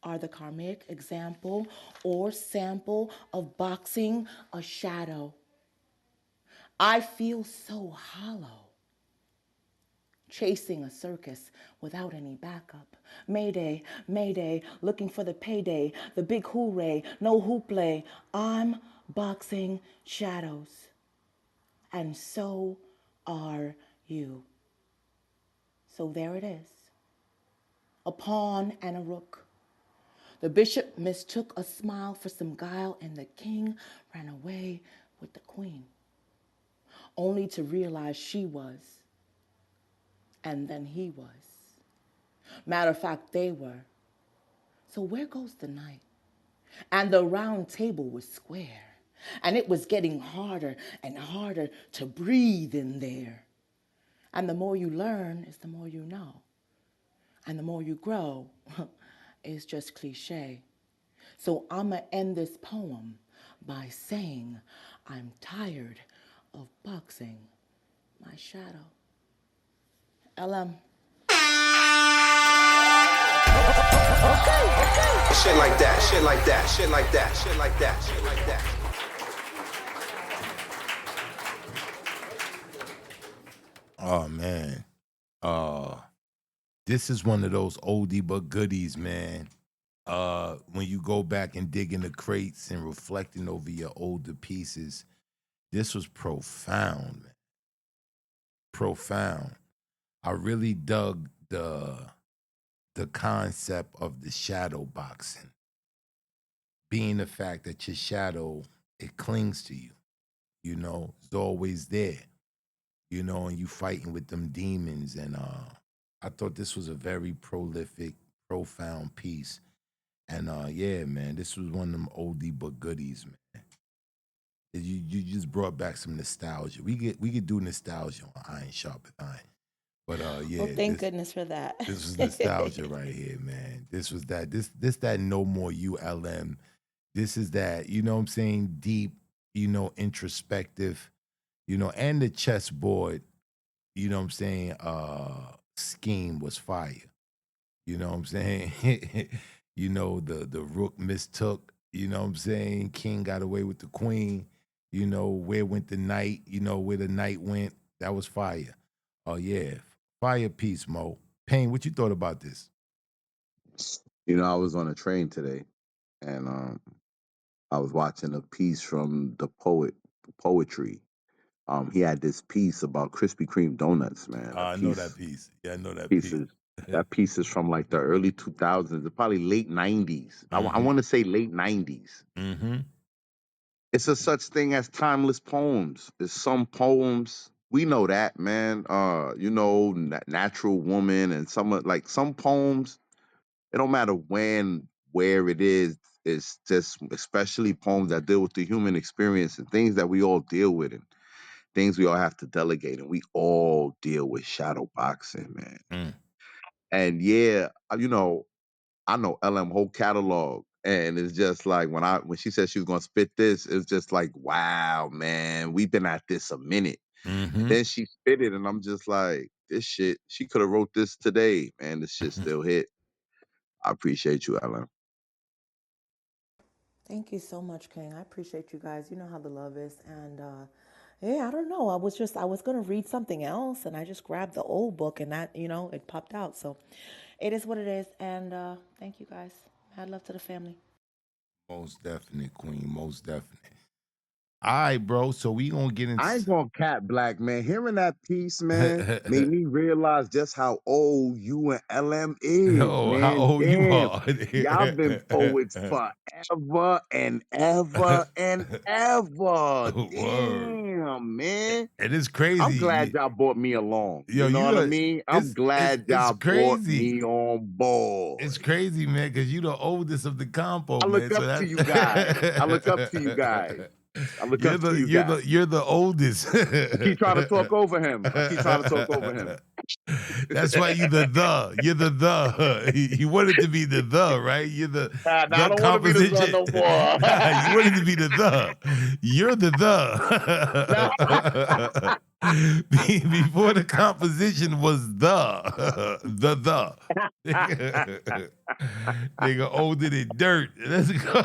are the karmic example or sample of boxing a shadow. I feel so hollow, chasing a circus without any backup. Mayday, mayday, looking for the payday, the big hooray, no hooplay. I'm boxing shadows, and so are you. So there it is, a pawn and a rook. The bishop mistook a smile for some guile, and the king ran away with the queen, only to realize she was, and then he was. Matter of fact, they were. So where goes the night? And the round table was square, and it was getting harder and harder to breathe in there. And the more you learn is the more you know. And the more you grow is just cliche. So I'ma end this poem by saying I'm tired of boxing my shadow. LM. Shit like that, shit like that, shit like that, shit like that, shit like that. Oh man. This is one of those oldie but goodies, man. When you go back and dig in the crates and reflecting over your older pieces, this was profound, man. Profound. I really dug the concept of the shadow boxing, being the fact that your shadow, it clings to you, it's always there, and you fighting with them demons. And I thought this was a very prolific, profound piece. And yeah, man, this was one of them oldie but goodies, man. You just brought back some nostalgia. We could do nostalgia on Iron Sharpeth Iron. But Well, yeah, thank goodness for that. this was nostalgia right here, man. This was that no more ULM. This is that, you know what I'm saying, deep, introspective, and the chessboard, scheme was fire. You know what I'm saying? The rook mistook, what I'm saying? King got away with the queen. Where went the knight? Where the knight went. That was fire. Oh yeah. Fire piece, Mo. Payne, what you thought about this? I was on a train today, and I was watching a piece from the poet poetry. He had this piece about Krispy Kreme donuts, man. I know that piece. Yeah, I know that piece. Pieces that piece is from like the early 2000s, probably late 90s. I Mm-hmm. want to say late 90s. Mm-hmm. It's a such thing as timeless poems. It's some poems we know that, man. Natural Woman, and some poems. It don't matter when, where it is. It's just especially poems that deal with the human experience and things that we all deal with and things we all have to delegate. And we all deal with shadow boxing, man. Mm. And yeah, I know LM whole catalog. And it's just like when she said she was gonna spit this, it's just like, wow, man, we've been at this a minute. And Mm-hmm. then she spit it, and I'm just like, this shit, she could have wrote this today, man. This shit still hit. I appreciate you, LM. Thank you so much, King. I appreciate you guys. You know how the love is. And yeah, I don't know. I was going to read something else and I just grabbed the old book and that, it popped out. So it is what it is. And thank you guys. Mad love to the family. Most definite, Queen. Most definite. All right, bro. So we gonna get into I ain't gonna cap Black, man. Hearing that piece, man, made me realize just how old you and LM is, oh, how man. old you Damn. are. Y'all been poets forever and ever and ever. Word. Damn, man. It is I'm crazy. glad y'all brought me along. Yo, You know what I mean? I'm glad it's y'all brought crazy. me on It's board. crazy, man, because you the oldest of the compo, I look man. So up to you guys. I look up to you guys. I look up to you guys. you're the oldest. I keep trying to talk over him. I keep trying to talk over him. That's why you're the. You wanted to be the, right? You're Nah, I the don't want to be the son composition. no more. You wanted to be the. You're the. Nah. Before the composition was the. Nigga older than dirt. Let's go.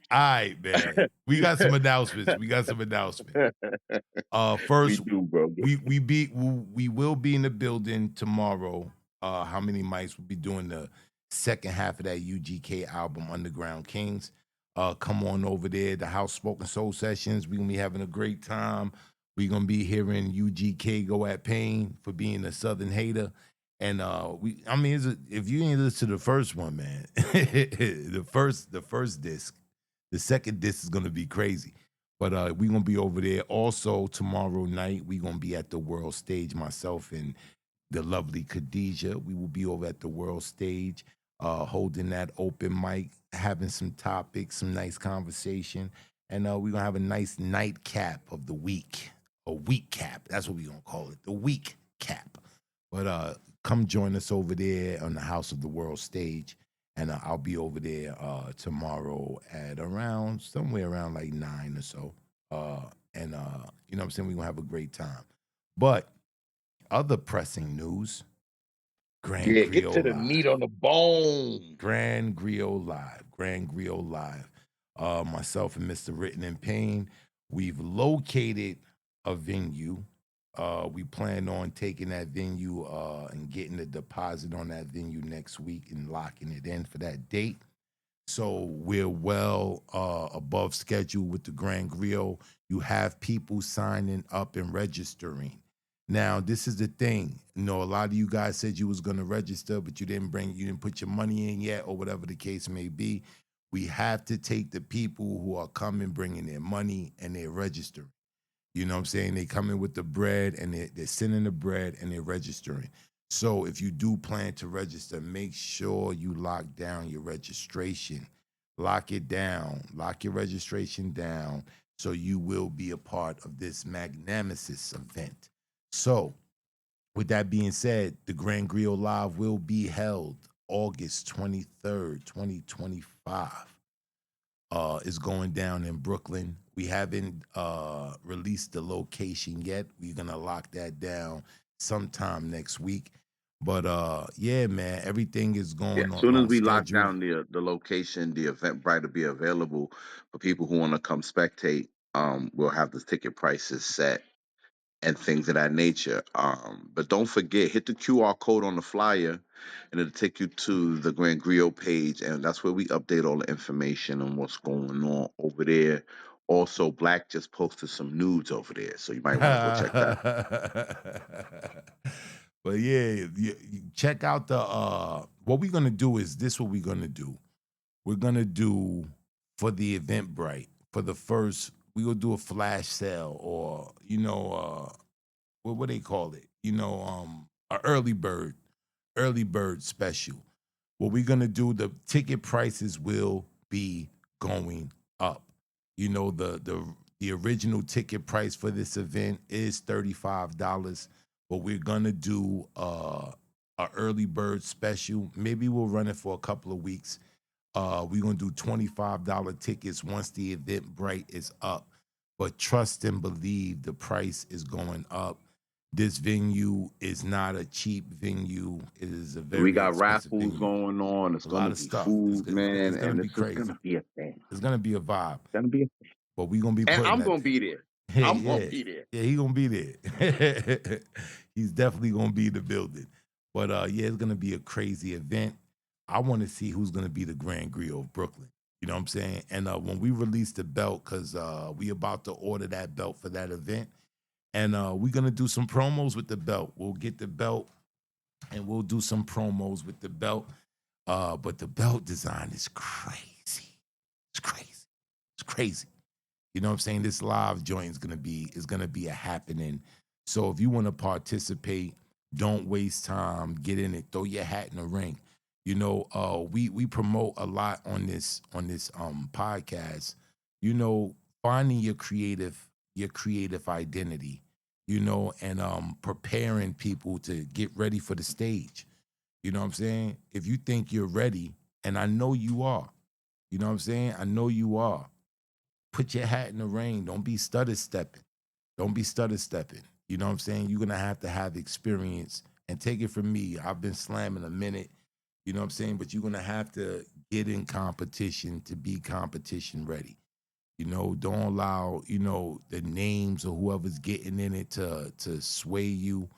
All right, man. We got some announcements. We First, do, bro. we will be in the building tomorrow. How many mics will be doing the second half of that UGK album, Underground Kings? Come on over there, the House Smoking Soul Sessions. We're gonna be having a great time. We're gonna be hearing UGK go at Pain for being a Southern hater. And if you ain't listen to the first one, man, the first disc, the second disc is gonna be crazy. But we're gonna be over there. Also, tomorrow night, we're gonna be at the world stage, myself and the lovely Khadijah. We will be over at the world stage, holding that open mic, having some topics, some nice conversation. And we're gonna have a nice nightcap of the week. A week cap. That's what we're gonna call it. The week cap. But come join us over there on the House of the World stage. And I'll be over there tomorrow at somewhere around like 9 or so. And you know what I'm saying? We're gonna have a great time. But other pressing news, Grand Yeah, get to Griot the Live. meat on the bone. Grand Griot Live. Grand Griot Live. Myself and Mr. Written in Pain, we've located a venue. We plan on taking that venue and getting the deposit on that venue next week and locking it in for that date. So we're well above schedule with the Grand Griot. You have people signing up and registering. Now, this is the thing. You know, a lot of you guys said you was gonna register, but you didn't put your money in yet, or whatever the case may be. We have to take the people who are coming, bringing their money, and they're registering. You know what I'm saying? They come in with the bread and they're sending the bread and they're registering. So if you do plan to register, make sure you lock down your registration. Lock it down. Lock your registration down so you will be a part of this magnanimous event. So with that being said, the Grand Griot Live will be held August 23rd, 2025. Is going down in Brooklyn. We haven't released the location yet. We're gonna lock that down sometime next week. But yeah, man, everything is Yeah, going as soon as on we lock schedule. down the location, the Eventbrite will be available for people who want to come spectate. We'll have the ticket prices set and things of that nature. But don't forget, hit the QR code on the flyer, and it'll take you to the Grand Griot page, and that's where we update all the information on what's going on over there. Also, Black just posted some nudes over there, so you might want to go check that. But yeah, you check out the what we're gonna do is this what we're gonna do. We're gonna do for the Eventbrite, for the first, we will do a flash sale, or what they call it, a early bird special. What we're gonna do, the ticket prices will be going up. You know, the original ticket price for this event is $35, but we're gonna do a early bird special. Maybe we'll run it for a couple of weeks. We're gonna do $25 tickets once the Eventbrite is up. But trust and believe, the price is going up. This venue is not a cheap venue. It is a We very got expensive raffles venue. going on. It's A going lot to of be stuff. food, man, It's gonna and be this is going crazy. to be a thing. It's gonna be a vibe. It's going to be a thing. But we gonna be And putting I'm that going to thing. be there. Hey, I'm going to yeah. be there. Yeah, he gonna be there. He's definitely gonna be in the building. But yeah, it's gonna be a crazy event. I want to see who's gonna be the Grand Griot of Brooklyn. You know what I'm saying? And when we release the belt, because we about to order that belt for that event, and we're going to do some promos with the belt. We'll get the belt, and we'll do some promos with the belt. But the belt design is crazy. It's crazy. It's crazy. You know what I'm saying? This live joint is gonna be a happening. So if you want to participate, don't waste time. Get in it. Throw your hat in the ring. You know, we promote a lot on this podcast. You know, finding your creative identity. You know, and preparing people to get ready for the stage. You know what I'm saying? If you think you're ready, and I know you are. You know what I'm saying? I know you are. Put your hat in the ring. Don't be stutter stepping. Don't be stutter stepping. You know what I'm saying? You're going to have experience. And take it from me. I've been slamming a minute. You know what I'm saying? But you're going to have to get in competition to be competition ready. You know, don't allow, you know, the names or whoever's getting in it to sway you.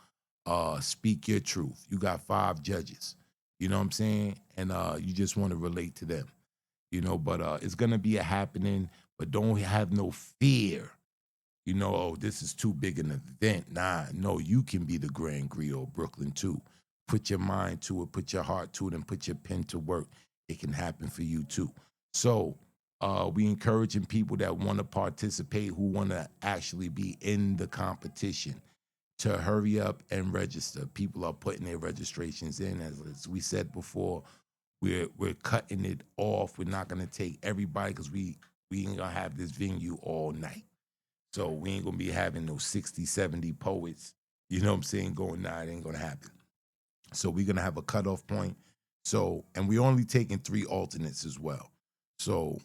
Speak your truth. You got 5 judges. You know what I'm saying? And you just want to relate to them. You know, but it's going to be a happening. But don't have no fear, you know, oh, this is too big an event. Nah, no, you can be the Grand Griot of Brooklyn too. Put your mind to it, put your heart to it, and put your pen to work. It can happen for you too. So we encouraging people that want to participate, who want to actually be in the competition, to hurry up and register. People are putting their registrations in. As we said before, we're cutting it off. We're not going to take everybody because we ain't gonna have this venue all night. So we ain't gonna be having those 60, 70 poets, you know what I'm saying, going, nah, it ain't gonna happen. So we're gonna have a cutoff point. So, and we're only taking 3 alternates as well. So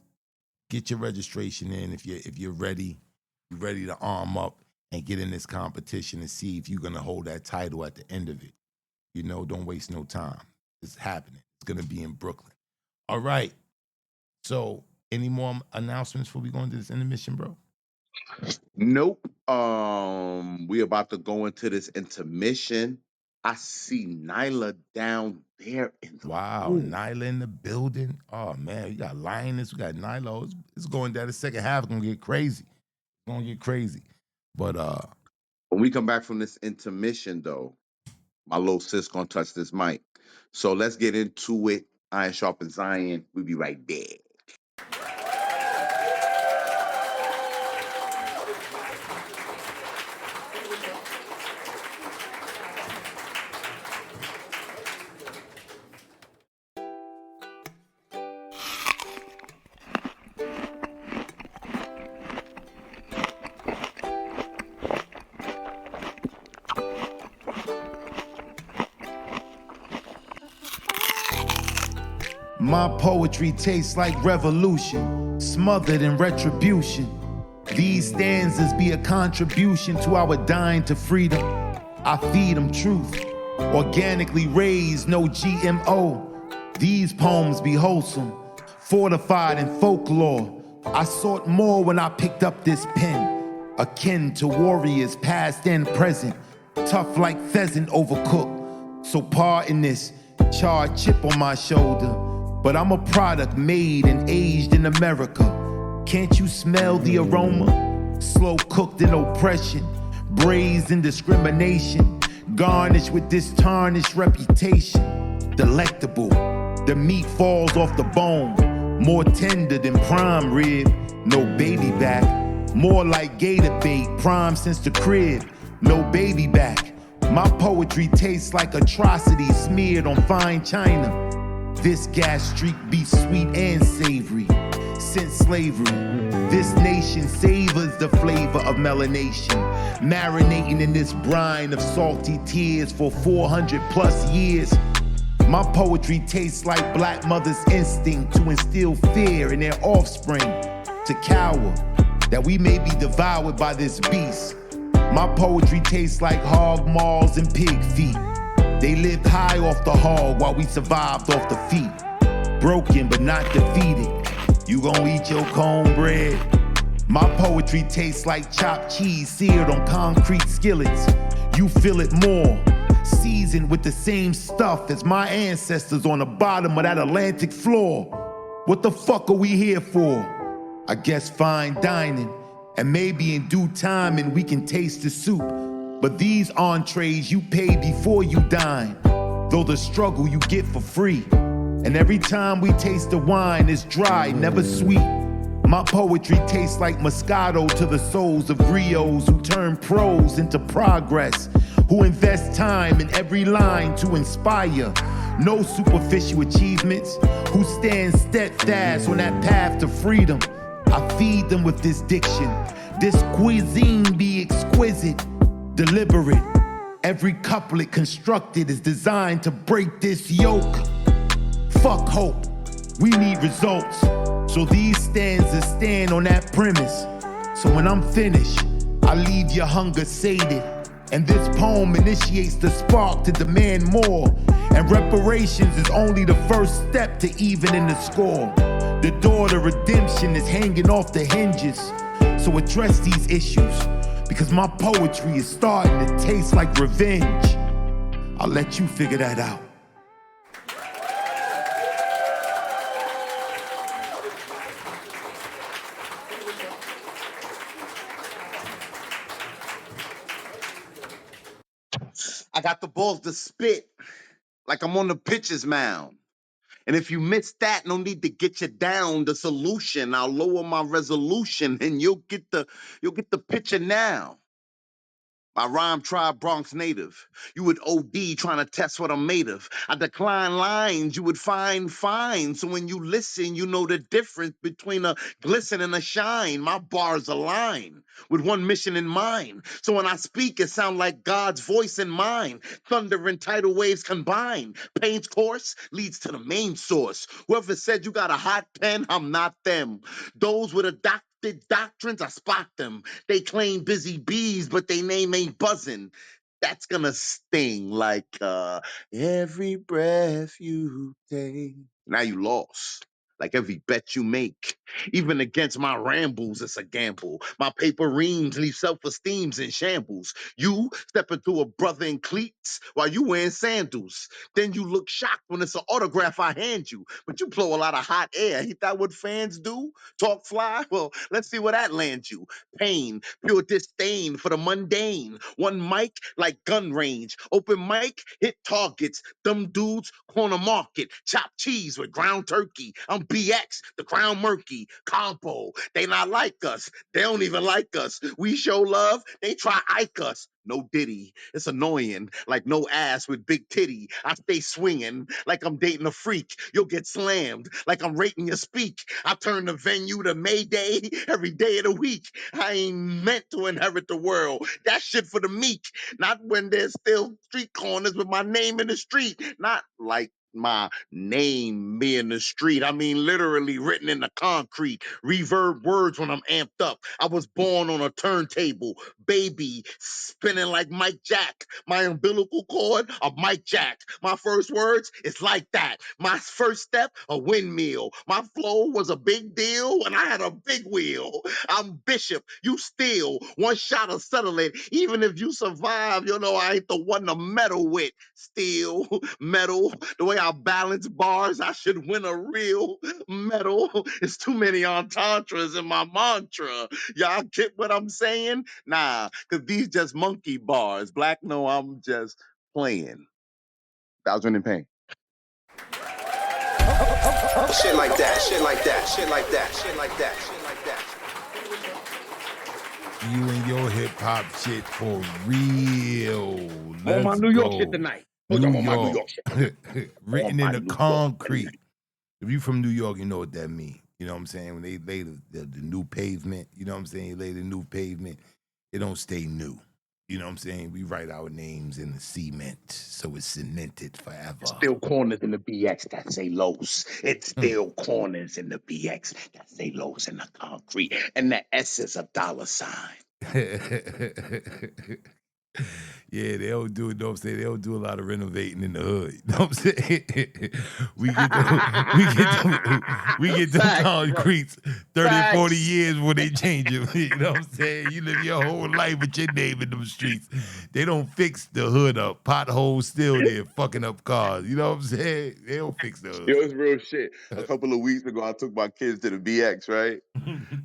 get your registration in if you're ready. You're ready to arm up and get in this competition and see if you're gonna hold that title at the end of it. You know, don't waste no time. It's happening. It's gonna be in Brooklyn. All right. So any more announcements before we go into this intermission, bro? Nope. We about to go into this intermission. I see Nyla down there in the Wow, room. Nyla in the building. Oh man, we got Lioness, we got Nyla. It's going down. The second half gonna get crazy. It's gonna get crazy. But When we come back from this intermission, though, my little sis gonna touch this mic. So let's get into it. Iron Sharp and Zion. We'll be right back. my poetry tastes like revolution, smothered in retribution. These stanzas be a contribution to our dying to freedom. I feed them truth, organically raised, no GMO. These poems be wholesome, fortified in folklore. I sought more when I picked up this pen, akin to warriors past and present, tough like pheasant overcooked. So pardon this charred chip on my shoulder, but I'm a product made and aged in America. Can't you smell the aroma? Slow cooked in oppression, braised in discrimination, garnished with this tarnished reputation. Delectable, the meat falls off the bone, more tender than prime rib, no baby back. More like gator bait, prime since the crib, no baby back. My poetry tastes like atrocity smeared on fine china. This gas streak be sweet and savory. Since slavery, this nation savors the flavor of melanation, marinating in this brine of salty tears for 400 plus years. My poetry tastes like black mothers' instinct to instill fear in their offspring, to cower, that we may be devoured by this beast. My poetry tastes like hog maws and pig feet. They lived high off the hog while we survived off the feet. Broken but not defeated. You gon' eat your cornbread? My poetry tastes like chopped cheese seared on concrete skillets. You feel it more, seasoned with the same stuff as my ancestors on the bottom of that Atlantic floor. What the fuck are we here for? I guess fine dining, and maybe in due time and we can taste the soup. But these entrees you pay before you dine, though the struggle you get for free. And every time we taste the wine, it's dry, never sweet. My poetry tastes like Moscato to the souls of griots who turn prose into progress, who invest time in every line to inspire. No superficial achievements, who stand steadfast on that path to freedom. I feed them with this diction. This cuisine be exquisite, deliberate. Every couplet constructed is designed to break this yoke. Fuck hope, we need results. So these stanzas stand on that premise. So when I'm finished, I leave your hunger sated. And this poem initiates the spark to demand more. And reparations is only the first step to even in the score. The door to redemption is hanging off the hinges. So address these issues, because my poetry is starting to taste like revenge. I'll let you figure that out. I got the balls to spit like I'm on the pitcher's mound. And if you miss that, no need to get you down. The solution, I'll lower my resolution, and you'll get the picture now. My rhyme tribe Bronx native. You would OD trying to test what I'm made of. I decline lines you would find fine. So when you listen, you know the difference between a glisten and a shine. My bars align with one mission in mind. So when I speak, it sounds like God's voice in mine. Thunder and tidal waves combine. Pain's course leads to the main source. Whoever said you got a hot pen, I'm not them. Those with adopted doctrines, I spot them. They claim busy bees, but they name ain't buzzing. That's gonna sting like every breath you take. Now you lost. Like every bet you make. Even against my rambles, it's a gamble. My paper reams leave self-esteems in shambles. You step into a brother in cleats while you wearing sandals. Then you look shocked when it's an autograph I hand you. But you blow a lot of hot air. Ain't that what fans do? Talk fly? Well, let's see where that lands you. Pain, pure disdain for the mundane. One mic like gun range. Open mic, hit targets. Them dudes, corner market. Chopped cheese with ground turkey. I'm BX, the crown murky. Compo, they not like us. They don't even like us. We show love, they try ike us. No diddy. It's annoying. Like no ass with big titty. I stay swinging like I'm dating a freak. You'll get slammed like I'm rating your speak. I turn the venue to Mayday every day of the week. I ain't meant to inherit the world. That shit for the meek. Not when there's still street corners with my name in the street. Not like my name be in the street. I mean, literally written in the concrete. Reverb words when I'm amped up. I was born on a turntable. Baby spinning like Mike Jack. My umbilical cord, a Mike Jack. My first words, it's like that. My first step, a windmill. My flow was a big deal when I had a big wheel. I'm Bishop, you still. One shot will settle it. Even if you survive, you know I ain't the one to meddle with. Still, metal. The way I balance bars, I should win a real medal. It's too many entendres in my mantra. Y'all get what I'm saying? Nah, because these just monkey bars. Black, no, I'm just playing. That was winning pain. Shit like that, shit like that, shit like that, shit like that, shit like that. You and your hip hop shit for real. On my Let's New York go. shit tonight. New On my New York York. shit. Written On in my the New York concrete. tonight. If you from New York, you know what that means. You know what I'm saying? When they lay the new pavement, you know what I'm saying? You lay the new pavement, it don't stay new. You know what I'm saying? We write our names in the cement, so it's cemented forever. Still corners in the BX that say Los. It's still corners in the BX that say Los in the concrete. And the S is a dollar sign. Yeah, they don't do it. Know what I'm saying? They don't do a lot of renovating in the hood. You know what I'm saying? we get them Facts, bro. concretes 30 or 40 Facts. years before they change it. You know what I'm saying? You live your whole life with your name in them streets. They don't fix the hood up. Potholes still there, fucking up cars. You know what I'm saying? They don't fix the Yo, hood. it's real shit. A couple of weeks ago, I took my kids to the BX, right?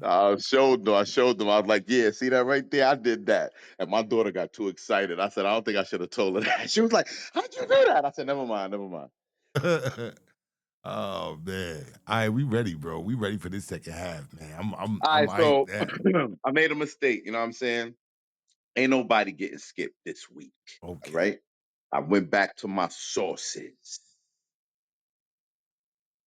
I showed them. I was like, "Yeah, see that right there? I did that." And my daughter got too excited. I said, "I don't think I should have told her that." She was like, "How'd you do that?" I said, "Never mind, never mind." Oh man. All right, we ready, bro. We ready for this second half, man. All I'm right, hyped, so man. I made a mistake. You know what I'm saying? Ain't nobody getting skipped this week. All Okay. right. I went back to my sources.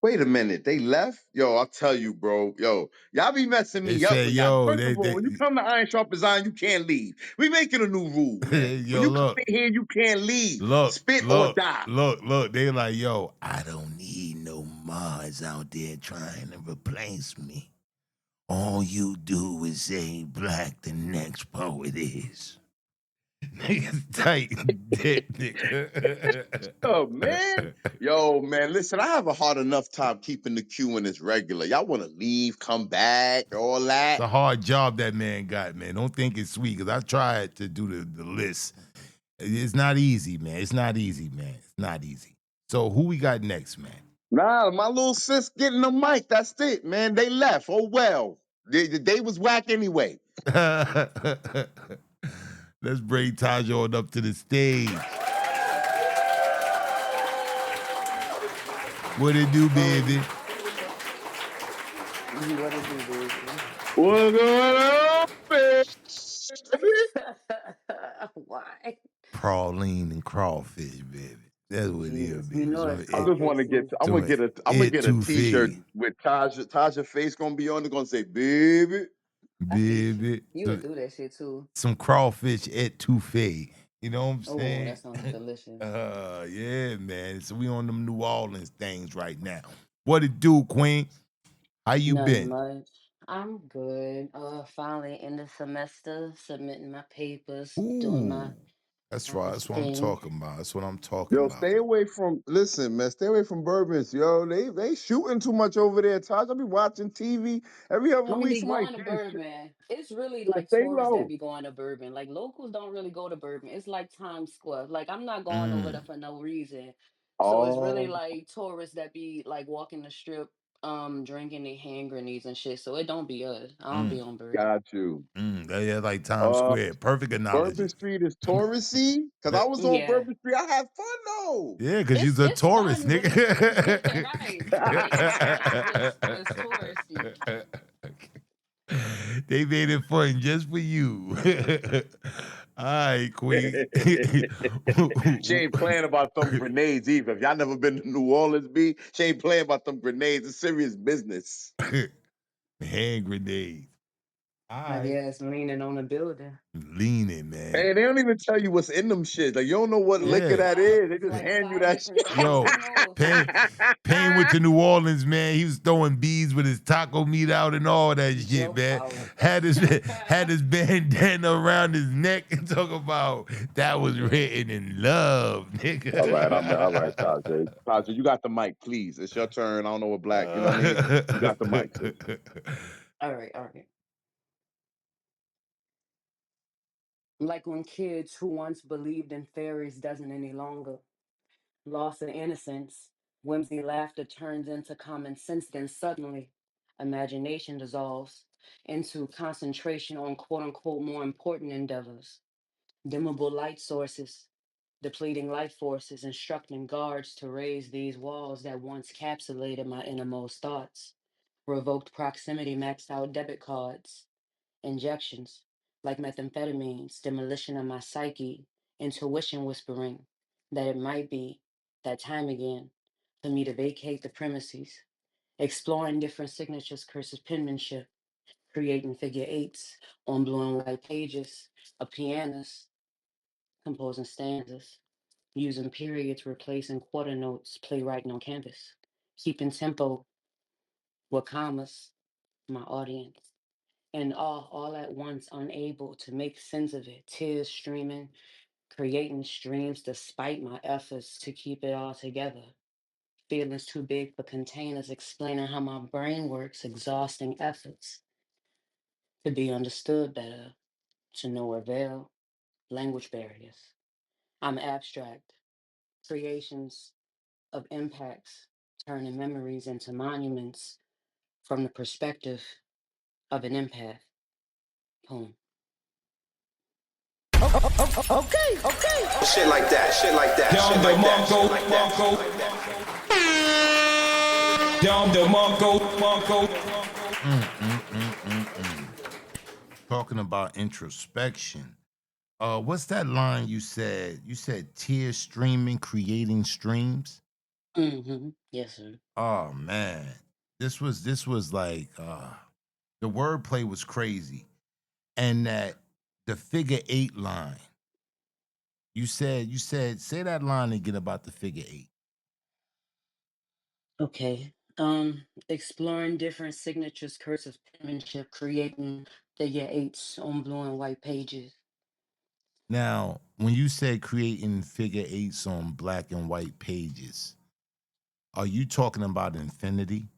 Wait a minute, they left? Yo, I'll tell you, bro. Yo, y'all be messing They me up say, when y'all. yo, First of all, when you come to Iron Sharp Design, you can't leave. We making a new rule, man. When yo, you come look, in here, you can't leave. look, Spit or look, die. look. They like, yo, I don't need no Mars out there trying to replace me. All you do is say black, the next poet is. Niggas tight. Dead nigga. Oh man. Yo, man, listen, I have a hard enough time keeping the queue in this regular. Y'all want to leave, come back, all It's that. a hard job that man got, man. Don't think it's sweet, because I tried to do the list. It's not easy, man. It's not easy, man. It's not easy. So who we got next, man? Nah, my little sis getting the mic. That's it, man. They left. Oh well. They was whack anyway. Let's bring Taj on up to the stage. What it do, baby? What it do, baby? What's going on, baby? Why? Praline and crawfish, baby. That's what it is, Jeez, you baby. know So it's I just want to get. crawfishy. I'm gonna get a. I'm gonna get a T-shirt etouffee, with Taja face gonna be on it. Gonna say, "Baby." I think baby. you would do that shit too. Some crawfish etouffee. You know what I'm Oh, saying? that sounds delicious. Yeah, man. So we on them New Orleans things right now. What it do, Queen? How you Nothing been? much. I'm good. Finally in the semester, submitting my papers, doing Ooh, my that's right. my That's what I'm thing. talking about. That's what I'm talking Yo, about. stay away from. Listen, man, stay away from Bourbons. Yo, they shooting too much over there. Taj, I be watching TV every other I mean, week. they Somebody going to getting shit. Bourbon. It's really Yeah, like stay tourists that low. be going to Bourbon. Like locals don't really go to Bourbon. It's like Times Square. Like I'm not going over there Mm. for no reason. So it's really Oh, like tourists that be like walking the strip, drinking their hand grenades and shit. So it don't be us. I don't Mm. be on Bourbon. got you. Yeah, like Times Uh, Square. Perfect Bourbon analogy. Street is touristy. Cause I was on Yeah, Bourbon Street. I had fun though. Yeah, because you're it's a it's tourist, fun, but nigga. it's right. Like it's fun, but it's touristy. They made it fun just for you. All right, Queen. She ain't playing about them grenades either. If y'all never been to New Orleans, B, she ain't playing about them grenades. It's serious business. Hand grenades. All I right. guess leaning on the building. Leaning, man. And they don't even tell you what's in them shit. Like you don't know what liquor Yeah. that is. They It's just like hand you five that different shit. colors. Yo, Who knows? Payne went to New Orleans, man. He was throwing beads with his taco meat out and all that shit, Joke man. out. Had his bandana around his neck and talk about that was written in love, All right, all right, nigga. Tajay. Tajay, you got the mic, please. It's your turn. I don't know what black. You know what I mean? You got the mic, sis. All right, all right. Like when kids who once believed in fairies doesn't any longer. Loss of innocence, whimsy laughter turns into common sense, then suddenly imagination dissolves into concentration on quote unquote more important endeavors. Dimmable light sources, depleting life forces, instructing guards to raise these walls that once capsulated my innermost thoughts. Revoked proximity maxed out debit cards, injections like methamphetamines, demolition of my psyche, intuition whispering that it might be that time again for me to vacate the premises, exploring different signatures, curses, penmanship, creating figure eights on blue and white pages, a pianist composing stanzas, using periods replacing quarter notes, playwriting on canvas, keeping tempo with commas, my audience and all at once, unable to make sense of it, tears streaming, creating streams despite my efforts to keep it all together. Feelings too big for containers, explaining how my brain works, exhausting efforts to be understood better, to no avail, language barriers. I'm abstract, creations of impacts, turning memories into monuments from the perspective of an empath. Poem. Shit like that, shit like that, Down shit the like that, Mongo, shit like that. down the Mongo. Talking about introspection. What's that line you said? You said tears streaming, creating streams. Mm-hmm. Yes, sir. Oh man, this was like the wordplay was crazy, and that the figure eight line. You said say that line again about the figure eight. Okay. Exploring different signatures, cursive penmanship, creating figure eights on blue and white pages. Now, when you said creating figure eights on black and white pages, are you talking about infinity?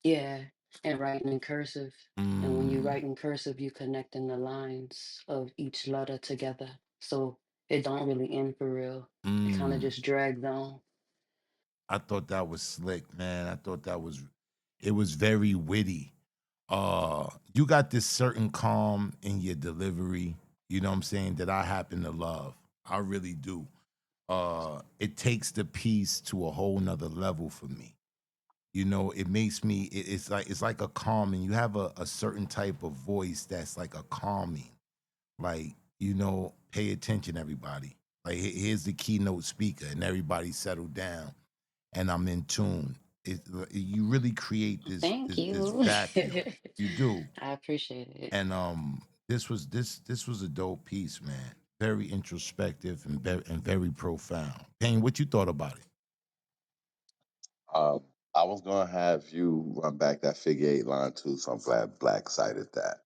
Yeah, and writing in cursive. And when you Mm, write in cursive, you connecting the lines of each letter together. So it don't really end for real. It kind of mm. just drags on. I thought that was slick, man. I thought that was it was very witty. You got this certain calm in your delivery, you know what I'm saying, that I happen to love. I really do. It takes the piece to a whole nother level for me. You know, it makes me it's like a calming. You have a certain type of voice that's like a calming. Like, pay attention, everybody. Like here's the keynote speaker, and everybody settle down and I'm in tune. You really create this Thank this this you. vacuum. You do. I appreciate it. And this was a dope piece, man. Very introspective and very profound. Payne, what you thought about it? Um, I was gonna have you run back that figure eight line too, so I'm glad Black cited that.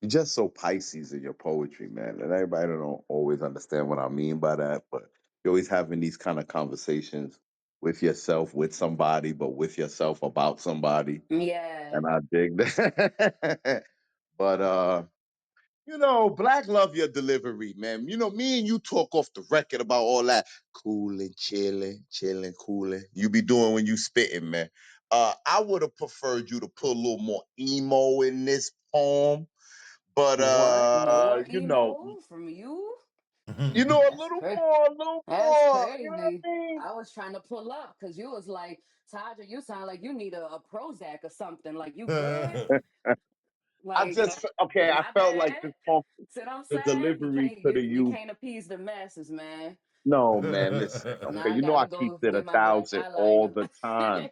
You're just so Pisces in your poetry, man, and everybody don't always understand what I mean by that, but you're always having these kind of conversations with yourself, with somebody, but with yourself about somebody, Yeah. and I dig that. But Black love your delivery, man. Me and you talk off the record about all that cooling, chilling, chilling, cooling. You be doing when you spitting, man. I would have preferred you to put a little more emo in this poem, but What? More emo from you? a That's little crazy. more, a little That's more. You know what crazy. I mean? I was trying to pull up because you was like, Taja, you sound like you need a Prozac or something. Like, you good? I Like, just okay. I my felt like bad. this poem, See what I'm the saying? You delivery can't could have you used. can't appease the masses, man. No, man, listen. Now Okay, I I gotta keep go it a get my black thousand all eyeliner. the time.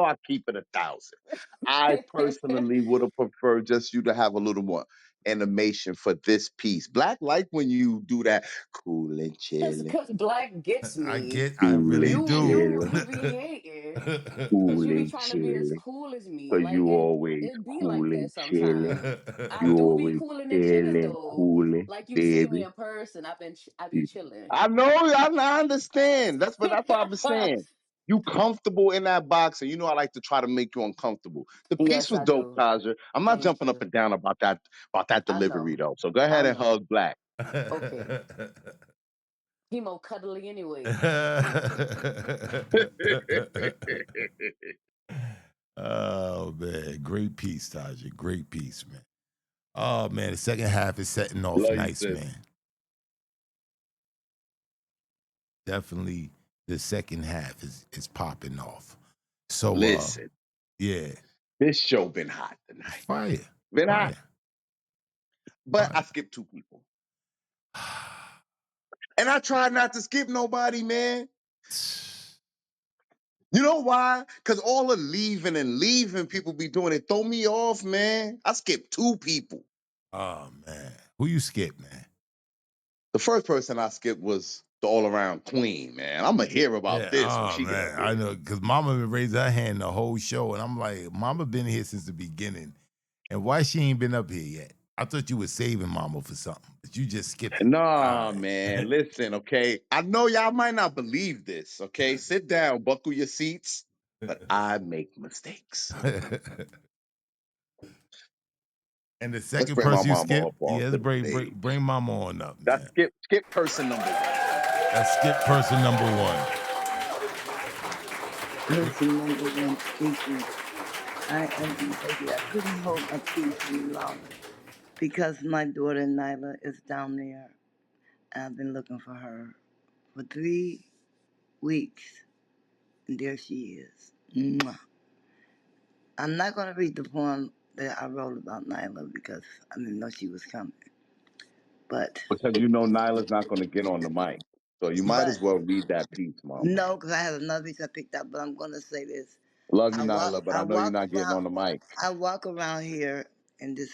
I keep it a thousand. I personally would have preferred just you to have a little more animation for this piece. Black like when you do that cool and chilling, Cause black gets me. I cool really and do. chilling, You be hating. Cause cool you be and trying to be as chilling. cool as me. Cause Like you it always it be like cool that and chilling. sometimes. I You do be always cooling and chilling chilling, though. cooling, Like you see me baby. in person, I be chilling. I know, I understand. That's what I've been saying. You comfortable in that box, and I like to try to make you uncomfortable. The piece Yes, was I dope, do. Taja. I'm not Thank jumping up you. and down about that I delivery know. though. So go ahead I and know. hug Black. Okay. He more cuddly anyway. Oh man, great piece, Taja. Great piece, man. Oh man, the second half is setting off Love you, nice, sis. man. Definitely, the second half is popping off. So, Listen, yeah, this show been hot it's tonight. fire, Been hot, fire, but I fire. skipped two people, and I tried not to skip nobody, man. You know why? Because all the leaving people be doing it. Throw me off, man. I skipped two people. Oh man, who you skip, man? The first person I skipped was the all around queen, man. I'm going to hear about Yeah, this when oh she get up man, I here. know because Mama been raising her hand the whole show, and I'm like, Mama been here since the beginning, and why she ain't been up here yet? I thought you were saving Mama for something, but you just skipped it. Nah, All man. right. Listen, okay. I know y'all might not believe this, okay? Sit down, buckle your seats, but I make mistakes. And the Let's second bring my person you mama skip, up off yeah, to the bring stage. Mama on up, That's man. skip person number one. That's skip person number one. Person number one speaking. I am the baby. I couldn't hold my peace any longer because my daughter Nyla is down there. I've been looking for her for 3 weeks, and there she is. Mwah. I'm not going to read the poem that I wrote about Nyla because I didn't know she was coming. But, Because you know Nyla's not going to get on the mic. So you might but as well read that piece, mama. no, because I have another piece I picked up. But I'm going to say this: Love you, I walk, Nyla, but I I know you're walk not getting around, on the mic. I walk around here in this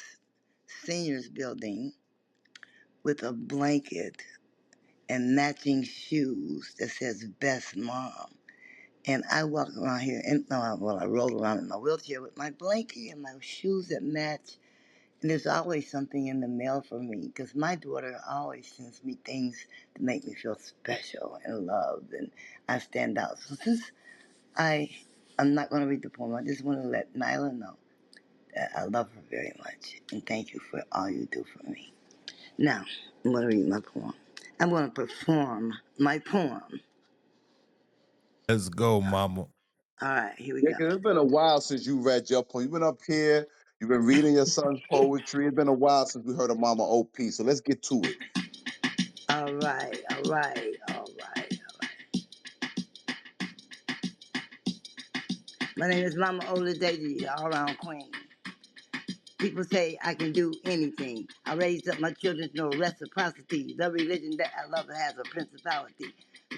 seniors building with a blanket and matching shoes that says "Best Mom." And I walk around here, and well, I roll around in my wheelchair with my blanket and my shoes that match. And there's always something in the mail for me because my daughter always sends me things to make me feel special and loved, and I stand out. So since I'm not going to read the poem, I just want to let Nyla know that I love her very much and thank you for all you do for me. Now, I'm going to read my poem. I'm going to perform my poem. Let's go, Mama. All right, here we Yeah, go. because it's been a while since you read your poem. You've been up here, you've been reading your son's poetry. It's been a while since we heard a Mama OP. So let's get to it. All right, all right, all right. My name is Mama Ola Daisy, all around queen. People say I can do anything. I raised up my children to know reciprocity. The religion that I love has a principality.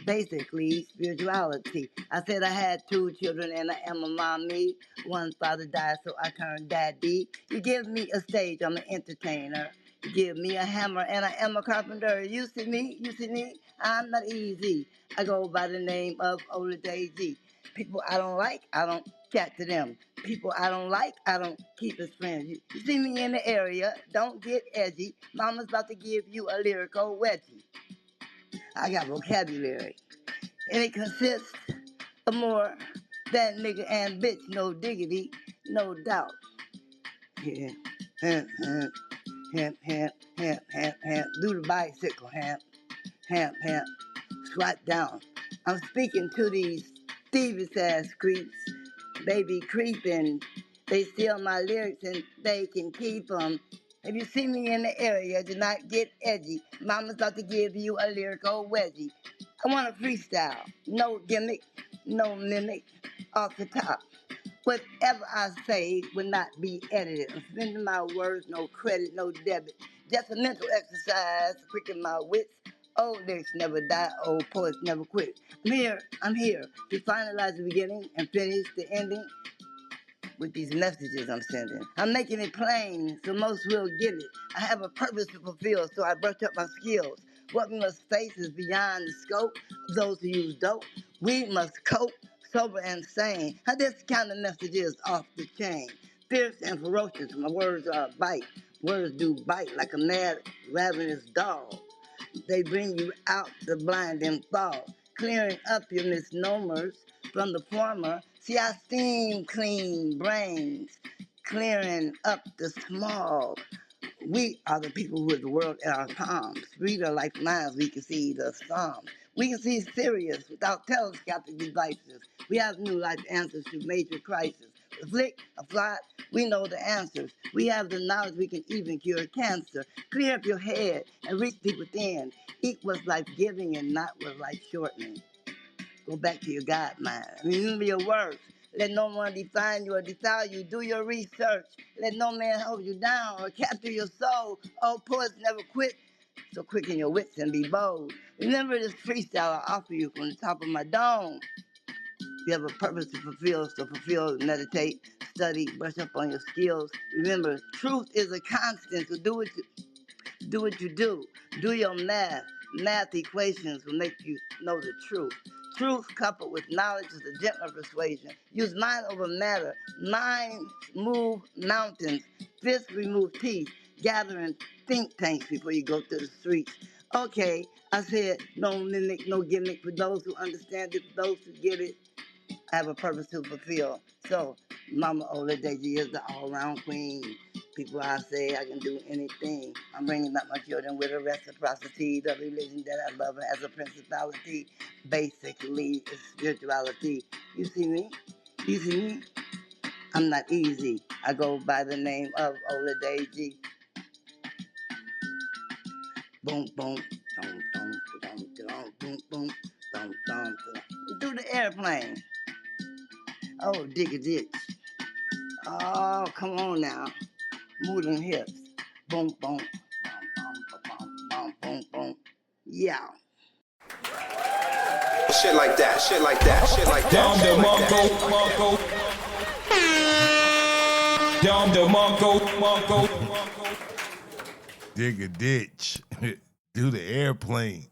Basically, spirituality. I said I had 2 children and I am a mommy. One father died, so I turned daddy. You give me a stage, I'm an entertainer. You give me a hammer and I am a carpenter. You see me, I'm not easy. I go by the name of Ola Daisy. People I don't like, I don't chat to them. People I don't like, I don't keep as friends. You see me in the area, don't get edgy. Mama's about to give you a lyrical wedgie. I got vocabulary, and it consists of more than nigga and bitch, no diggity, no doubt. Yeah, hemp, hemp, hemp, hemp, hemp, hemp, hemp. Do the bicycle, hemp, hemp, hemp. Squat down. I'm speaking to these thievish ass creeps, baby creeping. They steal my lyrics and they can keep them. If you see me in the area, do not get edgy. Mama's about to give you a lyrical wedgie. I want a freestyle, no gimmick, no mimic, off the top. Whatever I say will not be edited. I'm spending my words, no credit, no debit. Just a mental exercise, quicking my wits. Old lyrics never die, old poets never quit. I'm here to finalize the beginning and finish the ending with these messages I'm sending. I'm making it plain so most will get it. I have a purpose to fulfill, so I brush up my skills. What we must face is beyond the scope of those who use dope. We must cope, sober and sane. How this kind of message is off the chain. Fierce and ferocious, my words are a bite. Words do bite like a mad, ravenous dog. They bring you out the blind and fall, clearing up your misnomers from the former. See, I steam clean brains, clearing up the smog. We are the people who have the world in our palms. Read our like minds, we can see the Psalms. We can see Sirius without telescopic devices. We have new life answers to major crises. A flick, a flight, we know the answers. We have the knowledge we can even cure cancer. Clear up your head and reach deep within. Eat what's life giving and not what's life shortening. Go back to your God mind. Remember your words. Let no one define you or defile you. Do your research. Let no man hold you down or capture your soul. Old poets never quit. So quicken your wits and be bold. Remember this freestyle I offer you from the top of my dome. You have a purpose to fulfill, so fulfill, meditate, study, brush up on your skills. Remember, truth is a constant, so do what you do. Do your math. Math equations will make you know the truth. Truth coupled with knowledge is a gentler persuasion. Use mind over matter. Mind move mountains. Fists remove teeth. gathering think tanks before you go to the streets. Okay, I said no mimic, no gimmick for those who understand it, for those who get it. I have a purpose to fulfill. So, Mama Ola Deji is the all-round queen. People, I say I can do anything. I'm bringing up my children with a reciprocity. The religion that I love has a principality. Basically, it's spirituality. You see me? You see me? I'm not easy. I go by the name of Ola Deji. Boom, boom, dum, dum, dum, dum, boom, boom, dum, dum, dum. Do the airplane. Oh, dig a ditch. Oh, come on now. Move them hips. Boom, boom, boom, boom, boom, boom, boom. Yeah. Shit like that, shit like that, shit like that, Down the shit like Mongo, that. Mongo. Down the Mongo, Mongo. Dig a ditch. Do the airplane.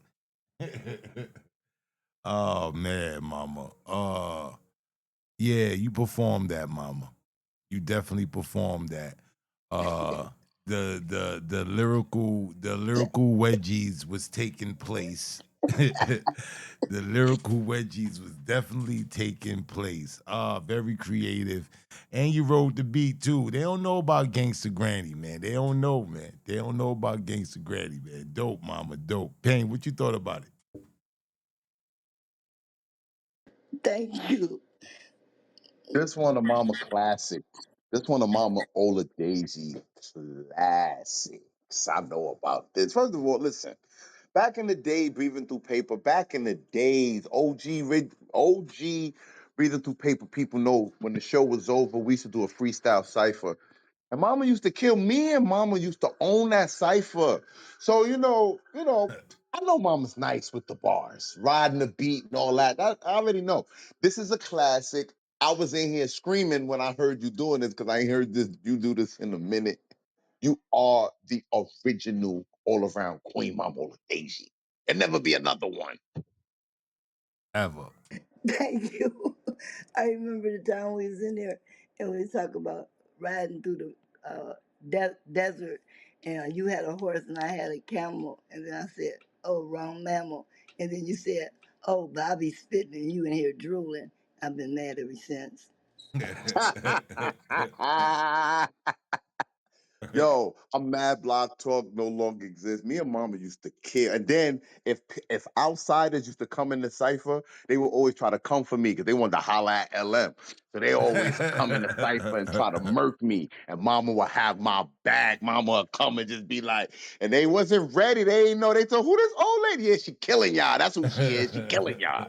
Oh man, mama. Yeah, you performed that, mama. You definitely performed that. The lyrical wedgies was taking place. The lyrical wedgies was definitely taking place. Very creative. And you wrote the beat too. They don't know about Gangster Granny, man. They don't know, man. They don't know about Gangster Granny, man. Dope, mama, dope. Payne, what you thought about it? Thank you. This one of Mama classics. This one of Mama Ola Daisy classics. I know about this. First of all, listen. Back in the day, breathing through paper. Back in the days, OG breathing through paper. People know when the show was over, we used to do a freestyle cipher. And Mama used to kill me, and Mama used to own that cipher. So I know Mama's nice with the bars, riding the beat and all that. I already know. This is a classic. I was in here screaming when I heard you doing this because I ain't heard this. You do this in a minute. You are the original all-around Queen Mama Daisy. There'll never be another one. Ever. Thank you. I remember the time we was in there and we was talking about riding through the desert, and you had a horse and I had a camel, and then I said, "Oh, wrong mammal," and then you said, "Oh, Bobby spitting," and you in here drooling. I've been mad ever since. Yo, I'm mad block talk no longer exists. Me and Mama used to kill. And then if outsiders used to come in the cipher, they would always try to come for me because they wanted to holler at LM. So they always come in the cipher and try to murk me. And Mama would have my back. Mama would come and just be like, and they wasn't ready. They didn't know. They told, who this old lady is? She killing y'all. That's who she is. She killing y'all.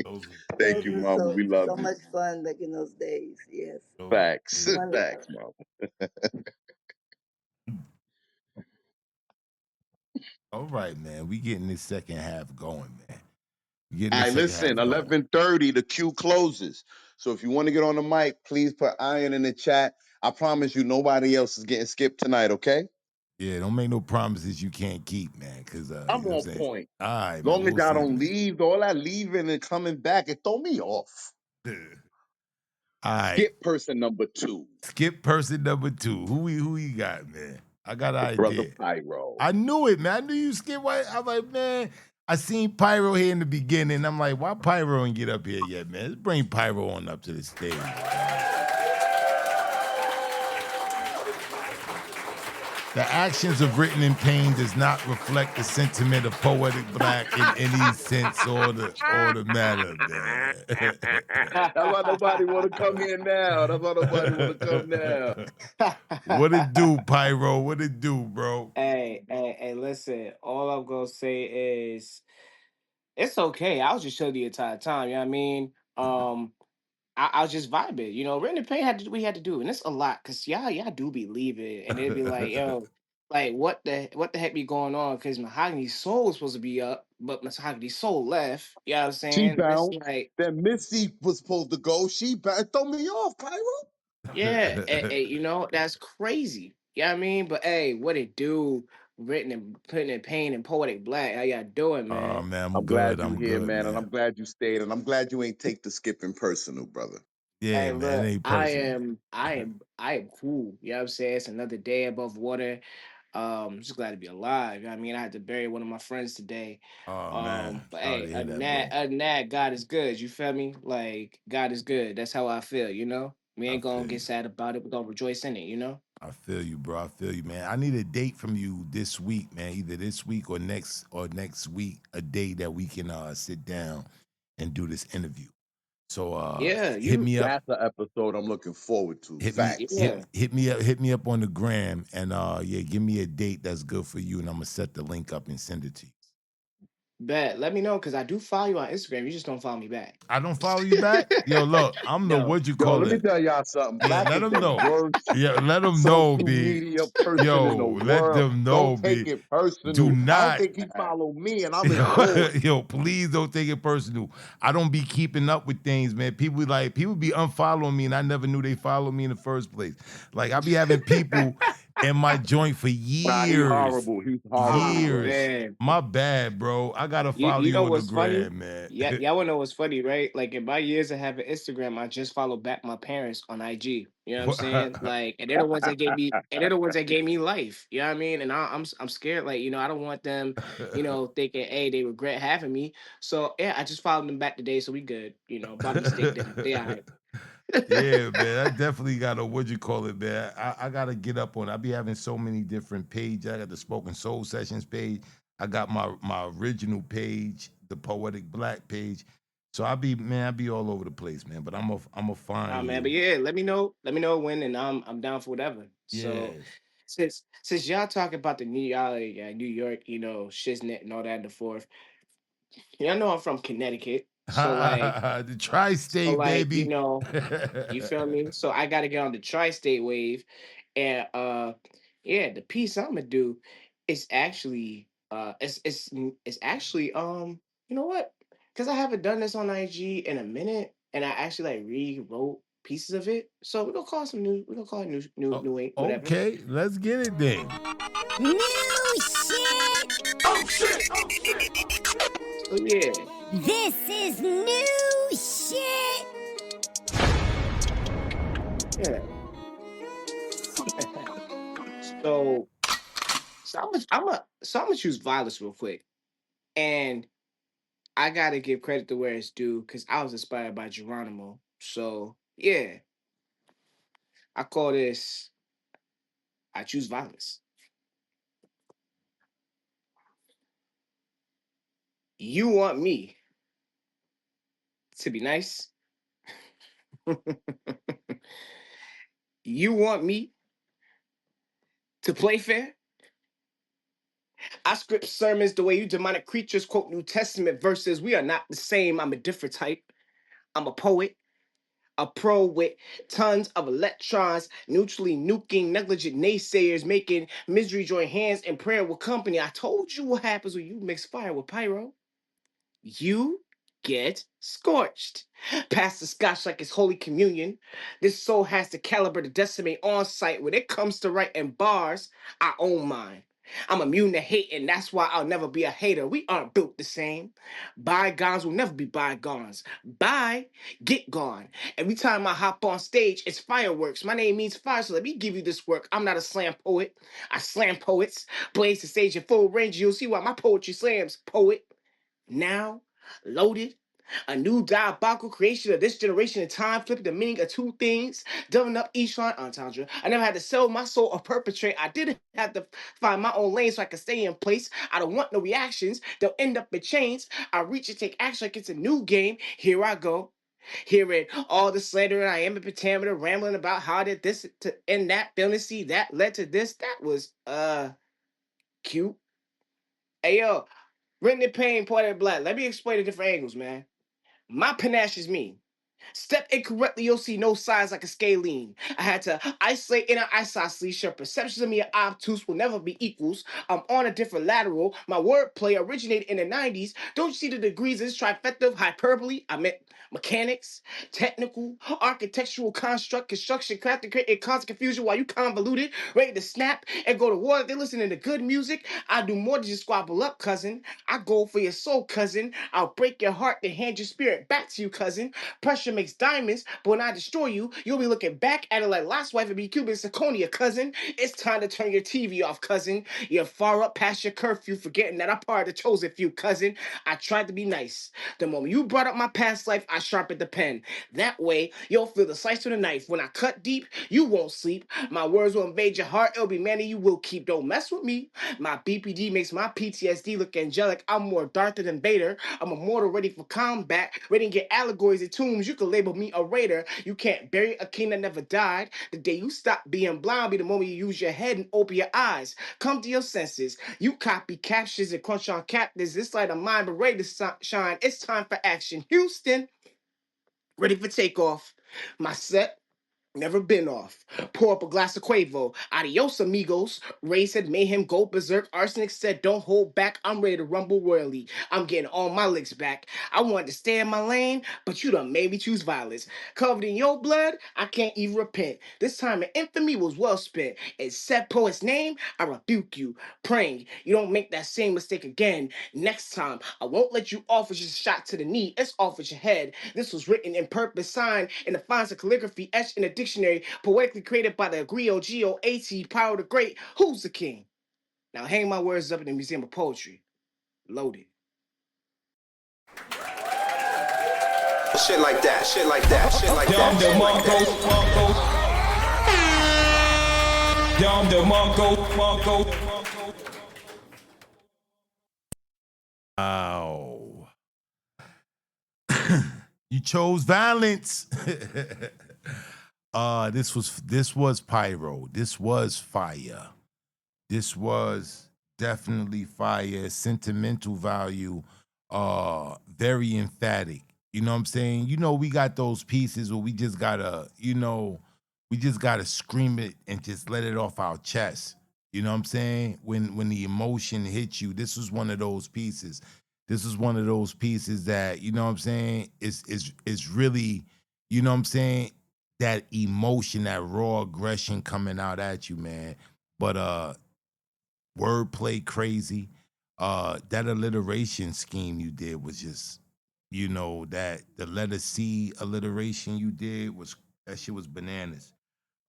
Those, Thank Those you, were Mama. so We love so you. much fun back in those days. Yes, Facts. wonderful. Facts, Mama. all right, man. We getting this second half going, man. We getting All this right, second listen, half going. 11:30, the queue closes. So if you want to get on the mic, please put iron in the chat. I promise you nobody else is getting skipped tonight, okay? Yeah, don't make no promises you can't keep, man. Cause I'm you know what I'm on saying. point. All right, man. Long as We'll y'all see, don't man. leave, all that leaving and coming back, it throw me off. All right. Skip person number 2, Skip person number 2. Who we got, man? I got an the brother idea. Pyro. I knew it, man. I knew you skip. I'm like, man. I seen Pyro here in the beginning. I'm like, why Pyro ain't get up here yet, man? Let's bring Pyro on up to the stage. The actions of written in pain does not reflect the sentiment of poetic black in any sense or the matter, That's why nobody want to come here now. That's why nobody want to come now. man. What it do, Pyro? What it do, bro? Hey, listen, all I'm gonna say is it's okay. I was just chilling the entire time, you know what I mean? I was just vibing, written in pain we had to do, and it's a lot because y'all do be leaving, and it'd be like, yo, like what the heck be going on? Because Mahogany Soul was supposed to be up, but Mahogany Soul left. You know what I'm She saying? It's bounced. like, Then Missy was supposed to go. She bounced. Throw me off, Pyro. yeah, that's crazy. You know what I mean? But hey, what it do? Written and putting in pain and poetic black. How y'all doing, Oh man? man, I'm I'm good. glad you I'm here, good, man, and man. I'm glad you stayed, and I'm glad you ain't take the skipping personal, brother. Yeah, Hey, man, it look, ain't I personal. am, I am, I am cool. You know what I'm saying? It's another day above water. Just glad to be alive. You know what I mean? I had to bury one of my friends today. Oh man, But sorry hey, to hear that, bro. other than that, God is good. You feel me? Like God is good. That's how I feel. You know, we I ain't gonna feel get you. sad about it. We're gonna rejoice in it. You know? I feel you, bro. I feel you, man. I need a date from you this week, man. Either this week or next week, a day that we can sit down and do this interview. So Yeah, hit you, me up, That's the episode I'm looking forward to. hit me, Facts. hit yeah. hit me up on the gram and yeah, give me a date that's good for you and I'm gonna set the link up and send it to you. Bet. Let me know because I do follow you on Instagram. You just don't follow me back. I don't follow you back? Yo, look, I'm the No. what you Yo, call let me it. tell y'all something. Yeah, Black let is them the know. worst Yeah, let them know, social B. media person in the Yo, let world. them know, Don't take B. it Do personal. I don't not think he follow me, and I'm his boy. Yo, please don't take it personal. I don't be keeping up with things, man. People be unfollowing me, and I never knew they followed me in the first place. Like I be having people in my joint for Nah, he's years, horrible. He's horrible, Ah, bro. years. man. My bad, bro. I gotta follow You you know on the what's funny? gram, man. Yeah, y'all wanna know what's funny, right? Like in my years of having Instagram, I just follow back my parents on IG. You know what I'm saying? Like, and they're the ones that gave me, and they're the ones that gave me life. You know what I mean? And I'm scared. Like, I don't want them, thinking, hey, they regret having me. So yeah, I just followed them back today, so we good. Bought them a steak dinner. They all right. Yeah, man. I definitely got a what you call it, man. I gotta get up on it. I be having so many different pages. I got the Spoken Soul Sessions page. I got my original page, the Poetic Black page. So I be all over the place, man. But I'm a Oh find man, but you. yeah, let me know. Let me know when, and I'm down for whatever. So Yes. since y'all talk about the New York, shiznit and all that and the forth. Yeah, I know I'm from Connecticut, The tri-state, baby. you feel me? So I got to get on the tri-state wave, and yeah, the piece I'm gonna do is actually it's actually you know what? Because I haven't done this on IG in a minute, and I actually like rewrote pieces of it. So we're gonna call it Oh, new ink, whatever. okay, let's get it then. New shit. So yeah, This is new shit. yeah. So I'm gonna choose violence real quick. And I gotta give credit to where it's due because I was inspired by Geronimo. So yeah, I call this I choose violence. You want me to be nice? You want me to play fair? I script sermons the way you demonic creatures quote New Testament verses. We are not the same. I'm a different type. I'm a poet. A pro with tons of electrons, neutrally nuking negligent naysayers, making misery join hands in prayer with company. I told you what happens when you mix fire with pyro. You get scorched. Pass the scotch like it's Holy Communion. This soul has the caliber to decimate on sight. When it comes to writing bars, I own mine. I'm immune to hate, and that's why I'll never be a hater. We aren't built the same. Bygones will never be bygones. Bye, get gone. Every time I hop on stage, it's fireworks. My name means fire, so let me give you this work. I'm not a slam poet. I slam poets. Blaze the stage in full range. You'll see why my poetry slams, poet. Now, loaded, a new diabolical creation of this generation in time, flipping the meaning of two things, doubling up each line entendre. I never had to sell my soul or perpetrate. I didn't have to find my own lane so I could stay in place. I don't want no reactions. They'll end up in chains. I reach and take action like it's a new game. Here I go. Hearing all the slander and I am a pentameter rambling about how did this to end that feeling. See that led to this. That was cute. Hey yo, written in pain, pointed black. Let me explain the different angles, man. My panache is me. Step incorrectly, you'll see no signs like a scalene. I had to isolate inner isosceles. Perceptions of me are obtuse will never be equals. I'm on a different lateral. My wordplay originated in the 90s. Don't you see the degrees of this trifecta of hyperbole? I meant mechanics, technical, architectural construct, construction, craft, and create constant confusion while you convoluted, ready to snap and go to war. They're listening to good music. I do more than just squabble up, cousin. I go for your soul, cousin. I'll break your heart to hand your spirit back to you, cousin. Pressure destruction makes diamonds, but when I destroy you, you'll be looking back at it like Lot's wife and be Cuban zirconia, cousin. It's time to turn your TV off, cousin. You're far up past your curfew, forgetting that I'm part of the chosen few, cousin. I tried to be nice. The moment you brought up my past life, I sharpened the pen. That way, you'll feel the slice of the knife. When I cut deep, you won't sleep. My words will invade your heart. It'll be many you will keep. Don't mess with me. My BPD makes my PTSD look angelic. I'm more Darther than Vader. I'm immortal, ready for combat. Ready to get allegories and tombs. You can label me a raider. You can't bury a king that never died. The day you stop being blind be the moment you use your head and open your eyes. Come to your senses. You copy captions and crunch on captives. This light of mine, but ready to shine. It's time for action. Houston, ready for takeoff. My set never been off. Pour up a glass of Quavo. Adios, amigos. Ray said mayhem go berserk. Arsenic said don't hold back. I'm ready to rumble royally. I'm getting all my licks back. I wanted to stay in my lane, but you done made me choose violence. Covered in your blood, I can't even repent. This time in infamy was well spent. It said poet's name, I rebuke you. Praying you don't make that same mistake again. Next time, I won't let you off with just a shot to the knee. It's off with your head. This was written in purpose, signed in the fonts of calligraphy, etched in a dictionary, poetically created by the Griot G-O-A-T, power the great. Who's the king? Now hang my words up in the Museum of Poetry. Loaded. Shit like that, shit like that, shit like that. Dom the Shit like that. Mongo, Dom the Mongo. Wow. You chose violence. This was pyro. This was fire. This was definitely fire. Sentimental value. Very emphatic. You know what I'm saying? You know, we got those pieces where we just gotta, we just gotta scream it and just let it off our chest. You know what I'm saying? When the emotion hits you, this was one of those pieces. This is one of those pieces that, you know what I'm saying, is really, you know what I'm saying, that emotion, that raw aggression coming out at you, man. But wordplay crazy. That alliteration scheme you did was just, that the letter C alliteration you did was, that shit was bananas.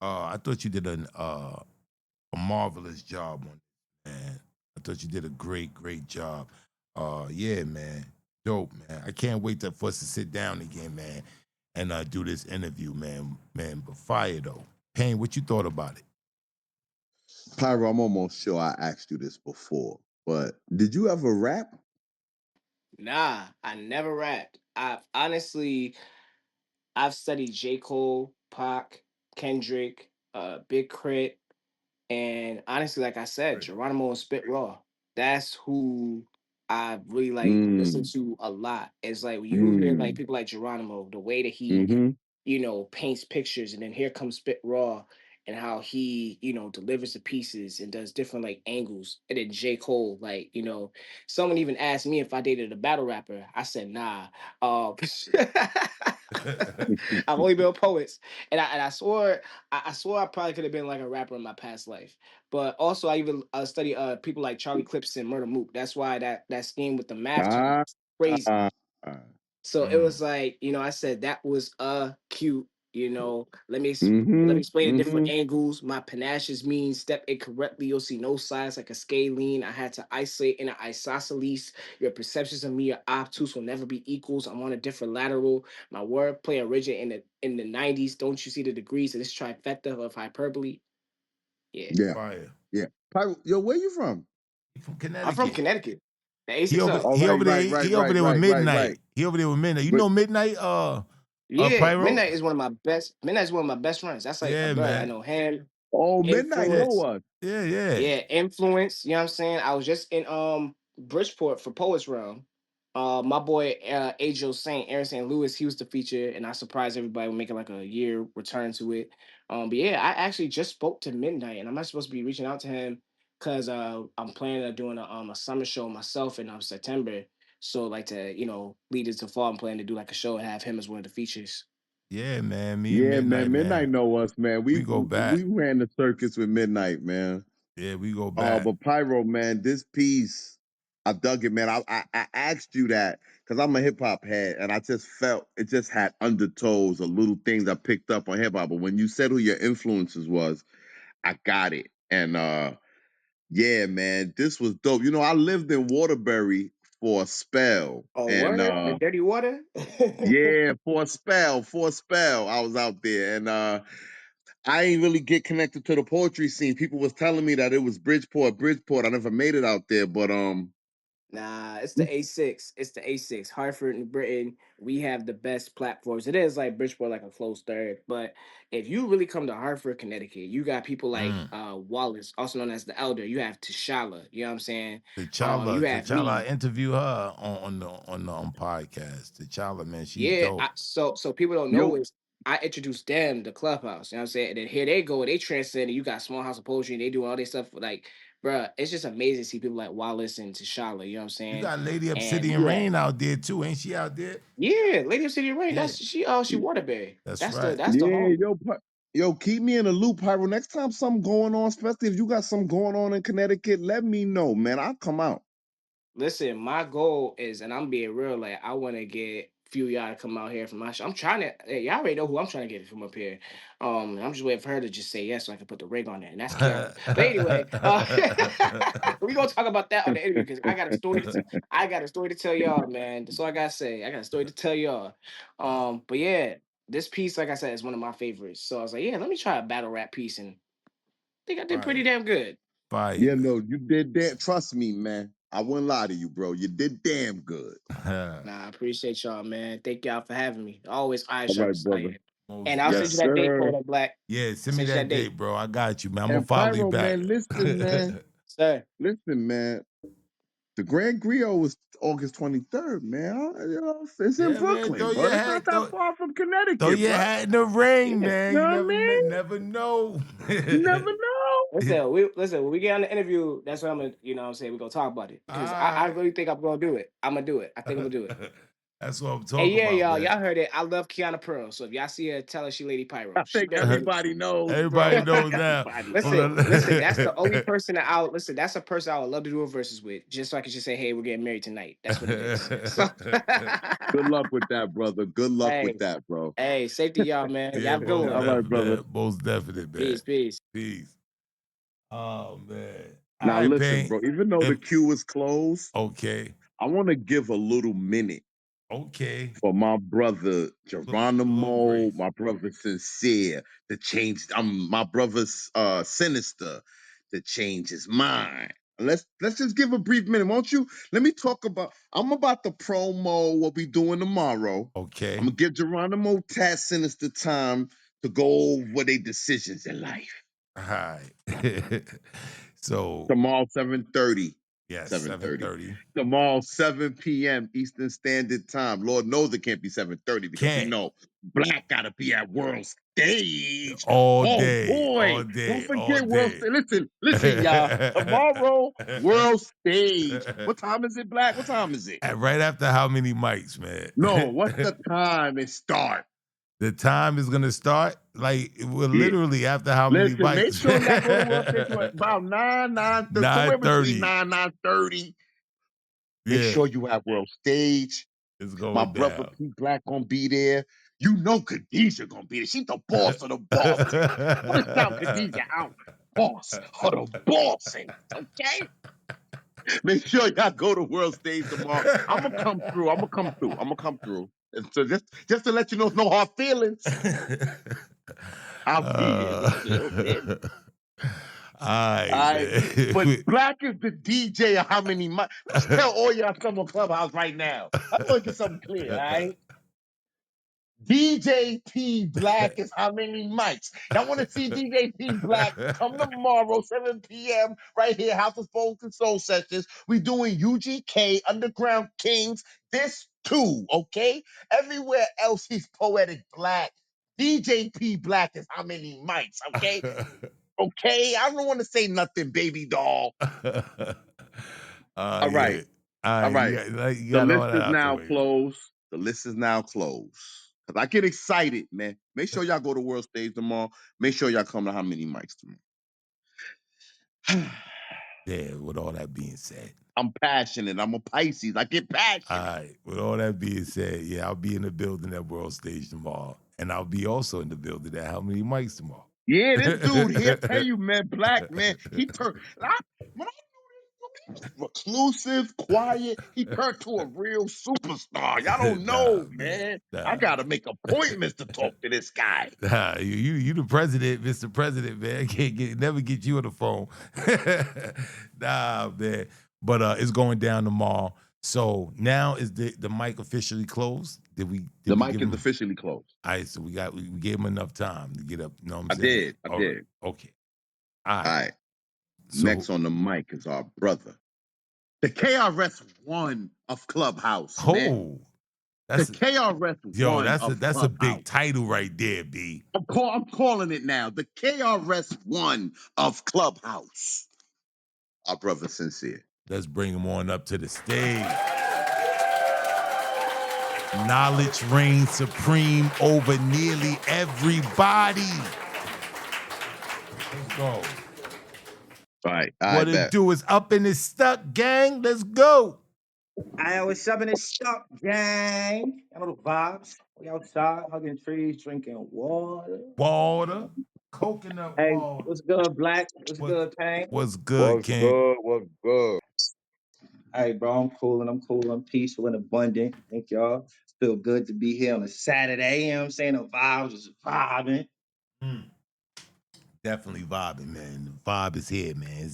I thought you did a marvelous job on it, man. I thought you did a great job. Yeah, man. Dope, man. I can't wait for us to sit down again, man, and do this interview, man. Man, but fire though. Payne, what you thought about it? Pyro, I'm almost sure I asked you this before, but did you ever rap? Nah, I never rapped. I've studied J. Cole, Pac, Kendrick, Big Crit, and honestly, like I said, Right. Geronimo and Spit Raw. That's who I really like listen Mm, to a lot. It's like when you hear like mm, people like Geronimo, the way that he, mm-hmm. paints pictures, and then here comes Spit Raw and how he, delivers the pieces and does different like angles. And then J. Cole, like, someone even asked me if I dated a battle rapper. I said nah. Um I've only been with poets. And I swore I swore I probably could have been like a rapper in my past life. But also I even study people like Charlie Clips and Murder Mook. That's why that scheme with the math term Ah, is crazy. ah, So it Mm. was like, I said that was cute. Let me mm-hmm, explain the different mm-hmm. angles. My panaches mean step it correctly. You'll see no sides like a scalene. I had to isolate in an isosceles. Your perceptions of me are obtuse will never be equals. I'm on a different lateral. My wordplay originated in the 90s. Don't you see the degrees of this trifecta of hyperbole? Yeah. Yeah, Fire. yeah. Pyro, yo, where you from? He from I'm from Connecticut. Connecticut. The He over A6R. All he right, over there. right, He, right, he over right, there with right, right, Midnight. right. He over there with Midnight. You But know Midnight. Yeah, Pyro. Midnight is one of my best friends. That's like a Yeah, brother. I man. know him. oh, Midnight Yeah, know Influence. us. yeah. Yeah, influence. You know what I'm saying? I was just in Bridgeport for Poets Realm. My boy Ajo Saint, Aaron St. Louis, he was the feature, and I surprised everybody with making like a year return to it. But yeah, I actually just spoke to Midnight, and I'm not supposed to be reaching out to him because I'm planning on doing a summer show myself in September. So like to lead into fall, I'm planning to do like a show and have him as one of the features. Yeah, man. Me and Yeah, man. Midnight, Midnight man. know us, man. We go back. We ran the circus with Midnight, man. Yeah, we go back. But Pyro, man, this piece. I dug it, man. I asked you that because I'm a hip hop head, and I just felt it just had undertones or little things I picked up on hip hop. But when you said who your influences was, I got it. And yeah, man, this was dope. I lived in Waterbury for a spell, Oh, and word? The dirty water? yeah, for a spell, I was out there, and I ain't really get connected to the poetry scene. People was telling me that it was Bridgeport. I never made it out there, but Nah, it's the A6. It's the A6. Hartford and Britain, we have the best platforms. It is like Bridgeport, like a close third. But if you really come to Hartford, Connecticut, you got people like Wallace, also known as the Elder. You have Tishala. You know what I'm saying? You have T'Challa, I me. interview her on podcast. T'Challa, man, she's Yeah. dope. So people don't know yo, is I introduced them to Clubhouse. You know what I'm saying? And then here they go, they transcend, and you got Small House of Poetry, and they doing all this stuff. Like, bruh, it's just amazing to see people like Wallace and Tishala. You know what I'm You saying? got Lady And Obsidian you have Rain out there too, ain't she out there? Yeah, Lady of City Rain. Yeah, That's she Waterbury. that's That's right. the yeah, home. yo, keep me in the loop, Pyro. Next time something going on, especially if you got something going on in Connecticut, let me know, man. I'll come out. Listen, my goal is, and I'm being real, like I want to get few y'all to come out here from my show. I'm trying to. Y'all already know who I'm trying to get from up here. I'm just waiting for her to just say yes so I can put the rig on there, and that's Kiara. But anyway, we gonna talk about that on the interview because I got a story. I got a story to tell y'all, man. That's all I gotta say. I got a story to tell y'all. But yeah, this piece, like I said, is one of my favorites. So I was like, yeah, let me try a battle rap piece, and I think I did pretty Fire, damn good. Yeah, fire. no, you did that. Trust me, man. I wouldn't lie to you, bro. You did damn good. Nah, I appreciate y'all, man. Thank y'all for having me. Always iron All right, sharpens brother. iron. And Most I'll send Yes, you that definitely. date, sir. Kodak Black. Yeah, I'll send me send you that that date. date, bro. I got you, man. I'm gonna And follow you Pyro, back. man, listen, man. Sir. Listen, man. The Grand Griot is August 23rd, man. It's in Yeah, man. Brooklyn, bro. It's not that far from Throw Connecticut, your bro. hat in the ring, Yeah. man. You know You what I mean? never know. You never know. Listen, when we get on the interview, that's what I'm gonna, you know what I'm saying, we're gonna talk about it. All Because I right. really think I'm gonna do it. I'm gonna do it. I think I'm gonna do it. That's what I'm And talking yeah, about, y'all, man. y'all heard it. I love Kiana Pearl. So if y'all see her, tell her she Lady Pyro. I She think definitely is. everybody knows, bro. Everybody I think knows now. everybody From knows. Listen, that's the only the- person that I listen, that's a person I would love to do a versus with, just so I can just say, hey, we're getting married tonight. That's what it is. So Good luck with that, brother. Good luck with hey, that, bro. hey, safety y'all, man. Y'all Yeah, have a good most All one. right, definite, brother. man. Most definite, man. Peace, peace. Peace. Oh man. All Now right, listen, Pain. bro. Even though the If queue is closed, okay, I want to give a little minute okay. for my brother A little Geronimo, grace. my brother Sincere to change. My brother's Sinister to change his mind. Let's just give a brief minute, won't you? Let me talk about. I'm about to promo what we doing tomorrow. I'm Okay. gonna give Geronimo Tat Sinister time to go over their decisions in life. All right. So Tomorrow, 7:30. yes, 7:30. 7:30. Tomorrow, 7 p.m. Eastern Standard Time. Lord knows it can't be 7:30 because we Can't know Black gotta be at World Stage. all Oh day, boy. all Don't day, all forget World day. Stage. Listen, y'all. Tomorrow, World Stage. What time is it, Black? What time is it? And right after how many mics, No, man? what's the time it start? The time is gonna start like we're Yeah. literally after how many Listen, make mics? sure y'all go to World Stage about 9, Nine somewhere between thirty. 9:30. Make Yeah, sure you have World Stage. it's My going brother down. P Black gonna be there. You know Khadijah gonna be there. She's the boss of the bosses. Put a shout Khadijah out. Boss of the bossing. Okay? Make sure y'all go to World Stage tomorrow. I'm gonna come through. I'm gonna come through. And so just to let you know, no hard feelings. I'll be there with you. Okay? All right, All right. But man. Black is the DJ of how many months. Let's tell all y'all come on Clubhouse right now. I just want to get something clear, all right? DJ P Black is how many mics? Y'all want to see DJ P Black? Come tomorrow, 7 p.m. right here, House of Folk and Soul Sessions. We doing UGK, Underground Kings, this too, okay? Everywhere else, he's Poetic Black. DJ P Black is how many mics, okay? Okay? I don't want to say nothing, baby doll. All right. Yeah. All right, All right. you The got list all that is out the now way, man. closed. The list is now closed. Cause I get excited, man. Make sure y'all go to World Stage tomorrow. Make sure y'all come to how many mics tomorrow. Yeah. Yeah, with all that being said. I'm passionate. I'm a Pisces. I get All passionate. right, with all that being said, yeah, I'll be in the building at World Stage tomorrow. And I'll be also in the building at How Many Mics tomorrow. Yeah, this dude, he'll tell you, man, black man. When I knew this, he was reclusive, quiet. He turned to a real superstar. Y'all don't know, man. I gotta make appointments to talk to this guy. Nah, you the president, Mr. President, man. Never get you on the phone. Nah, man. But it's going down tomorrow. So now is the mic officially closed? Did we The we mic give is him? officially closed. All right, so we gave him enough time to get up. You know what I'm I saying? did. I All right. did. Okay. All All right. right. So Next on the mic is our brother, the KRS-One of Clubhouse, man. The that's KRS-One of that's a big Clubhouse. title right there, B. I'm calling it now. The KRS-One of Clubhouse. Our brother Sincere. Let's bring him on up to the stage. Knowledge reigns supreme over nearly everybody. Let's go. All right. What it do is up and it's stuck, gang. Let's go. I was up in the stuck, gang. I know the vibes. We outside, hugging trees, drinking water. Water. Coconut Hey, water. what's good, Black? What's good, Pain? What's good, King? What's good? Hey, bro, I'm cool, I'm peaceful and abundant. Thank y'all. Feel good to be here on a Saturday. You know what I'm saying? The vibes is vibing. Definitely vibing, man. The vibe is here, man.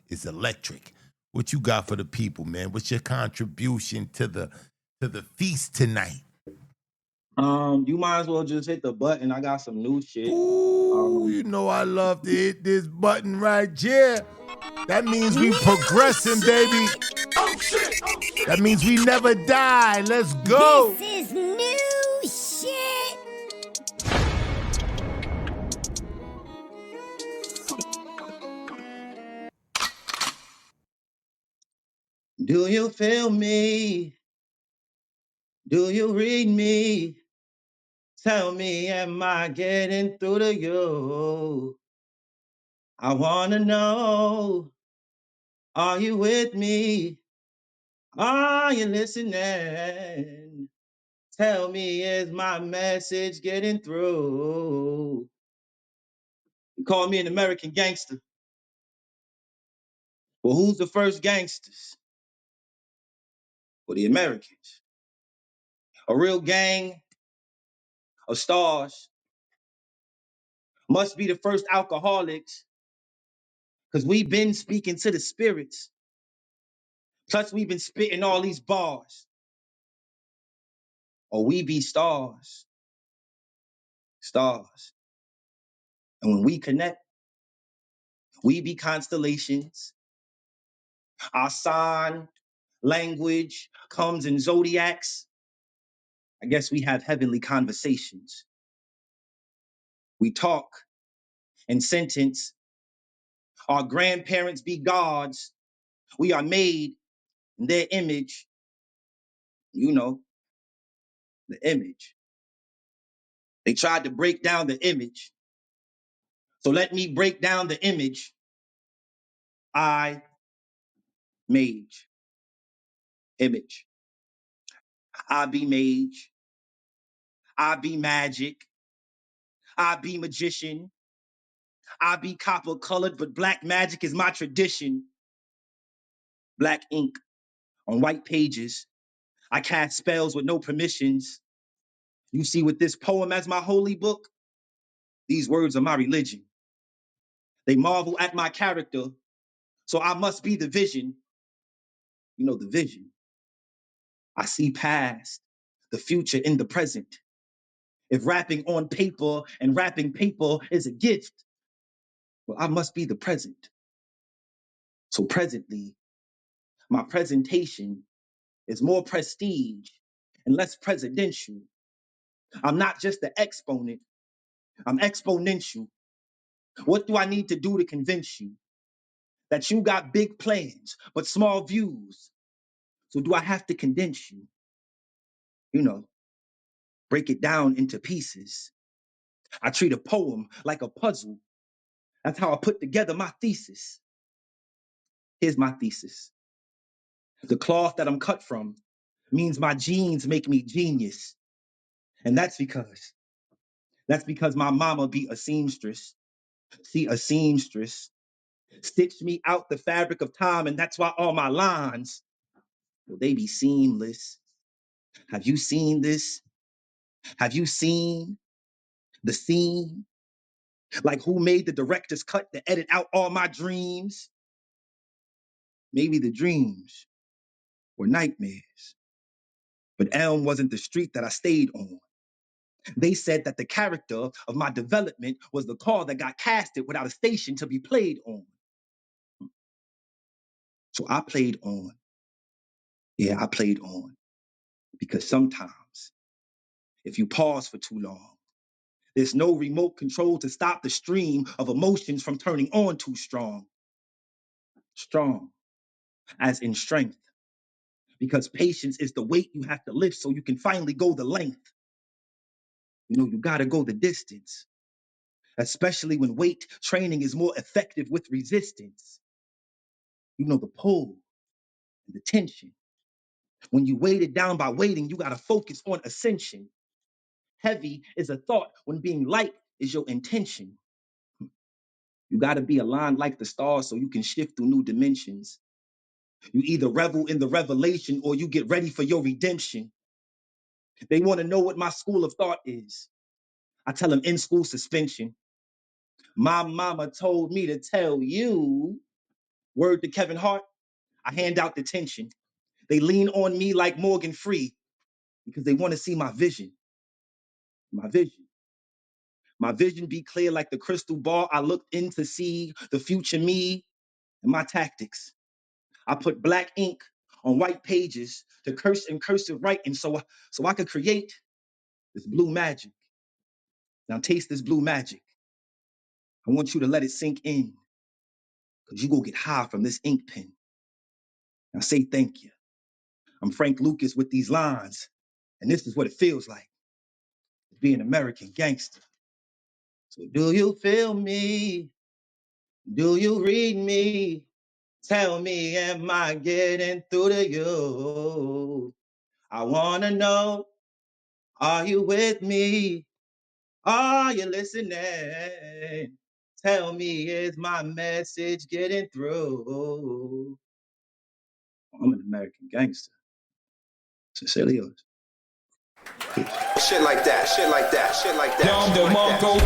It's electric. What you got for the people, man? What's your contribution to the feast tonight? You might as well just hit the button. I got some new shit. Ooh, you know I love to hit this button right here. That means we progressing, baby. Oh shit! That means we never die. Let's go. This is new shit. Do you feel me? Do you read me? Tell me, am I getting through to you? I wanna know, are you with me? Are you listening? Tell me, is my message getting through? You call me an American gangster. Well, who's the first gangsters? Well, the Americans. A real gang of stars must be the first alcoholics, because we've been speaking to the spirits. Plus, we've been spitting all these bars. Or we be stars. Stars. And when we connect, we be constellations. Our sign, language comes in zodiacs. I guess we have heavenly conversations. We talk and sentence. Our grandparents be gods. We are made in their image. You know, the image. They tried to break down the image. So let me break down the image I made. Image. I be mage. I be magic. I be magician. I be copper colored, but black magic is my tradition. Black ink on white pages. I cast spells with no permissions. You see, with this poem as my holy book, these words are my religion. They marvel at my character, so I must be the vision. You know, the vision. I see past, the future in the present. If rapping on paper and rapping paper is a gift, well, I must be the present. So presently, my presentation is more prestige and less presidential. I'm not just the exponent, I'm exponential. What do I need to do to convince you that you got big plans but small views? So do I have to condense you? You know, break it down into pieces. I treat a poem like a puzzle. That's how I put together my thesis. Here's my thesis. The cloth that I'm cut from means my genes make me genius. And that's because my mama be a seamstress. See, a seamstress stitched me out the fabric of time, and that's why all my lines, well, they be seamless. Have you seen this? Have you seen the scene? Like who made the director's cut to edit out all my dreams? Maybe the dreams were nightmares. But Elm wasn't the street that I stayed on. They said that the character of my development was the car that got casted without a station to be played on. So I played on. Yeah, I played on. Because sometimes, if you pause for too long, there's no remote control to stop the stream of emotions from turning on too strong. Strong, as in strength. Because patience is the weight you have to lift so you can finally go the length. You know, you gotta go the distance, especially when weight training is more effective with resistance. You know, the pull and the tension. When you weight it down by waiting, you gotta focus on ascension. Heavy is a thought when being light is your intention. You gotta be aligned like the stars so you can shift through new dimensions. You either revel in the revelation or you get ready for your redemption. They wanna know what my school of thought is. I tell them in school suspension. My mama told me to tell you, word to Kevin Hart, I hand out detention. They lean on me like Morgan Free because they want to see my vision. My vision. My vision be clear like the crystal ball I looked in to see the future me and my tactics. I put black ink on white pages to curse in cursive writing so I could create this blue magic. Now taste this blue magic. I want you to let it sink in because you go get high from this ink pen. Now say thank you. I'm Frank Lucas with these lines, and this is what it feels like to be an American gangster. So do you feel me? Do you read me? Tell me, am I getting through to you? I wanna know, are you with me? Are you listening? Tell me, is my message getting through? I'm an American gangster. Sincerely yours. Peace. Shit like that, shit like that, shit like that. Dom the Mongo,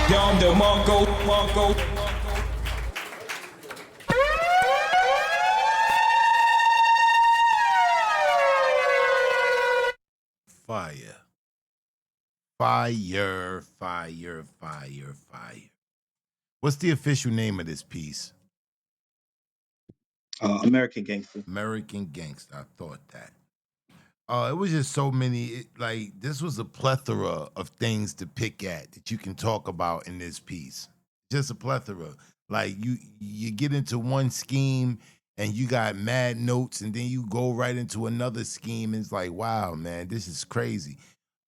Dom the Mongo. Fire. Fire, fire, fire, fire. What's the official name of this piece? American gangster. American Gangster. I thought that. It was just so many. Like this was a plethora of things to pick at that you can talk about in this piece. Just a plethora. Like you get into one scheme and you got mad notes, and then you go right into another scheme, and it's like, wow, man, this is crazy.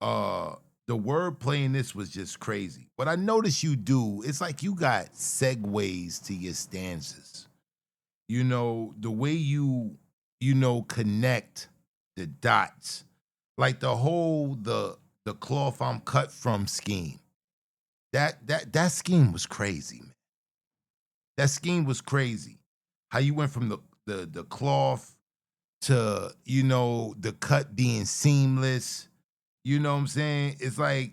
The wordplay in this was just crazy. What I noticed you do, it's like you got segues to your stanzas. You know, the way you connect the dots. Like the whole the cloth I'm cut from scheme. That scheme was crazy, man. That scheme was crazy. How you went from the cloth to, the cut being seamless. You know what I'm saying? It's like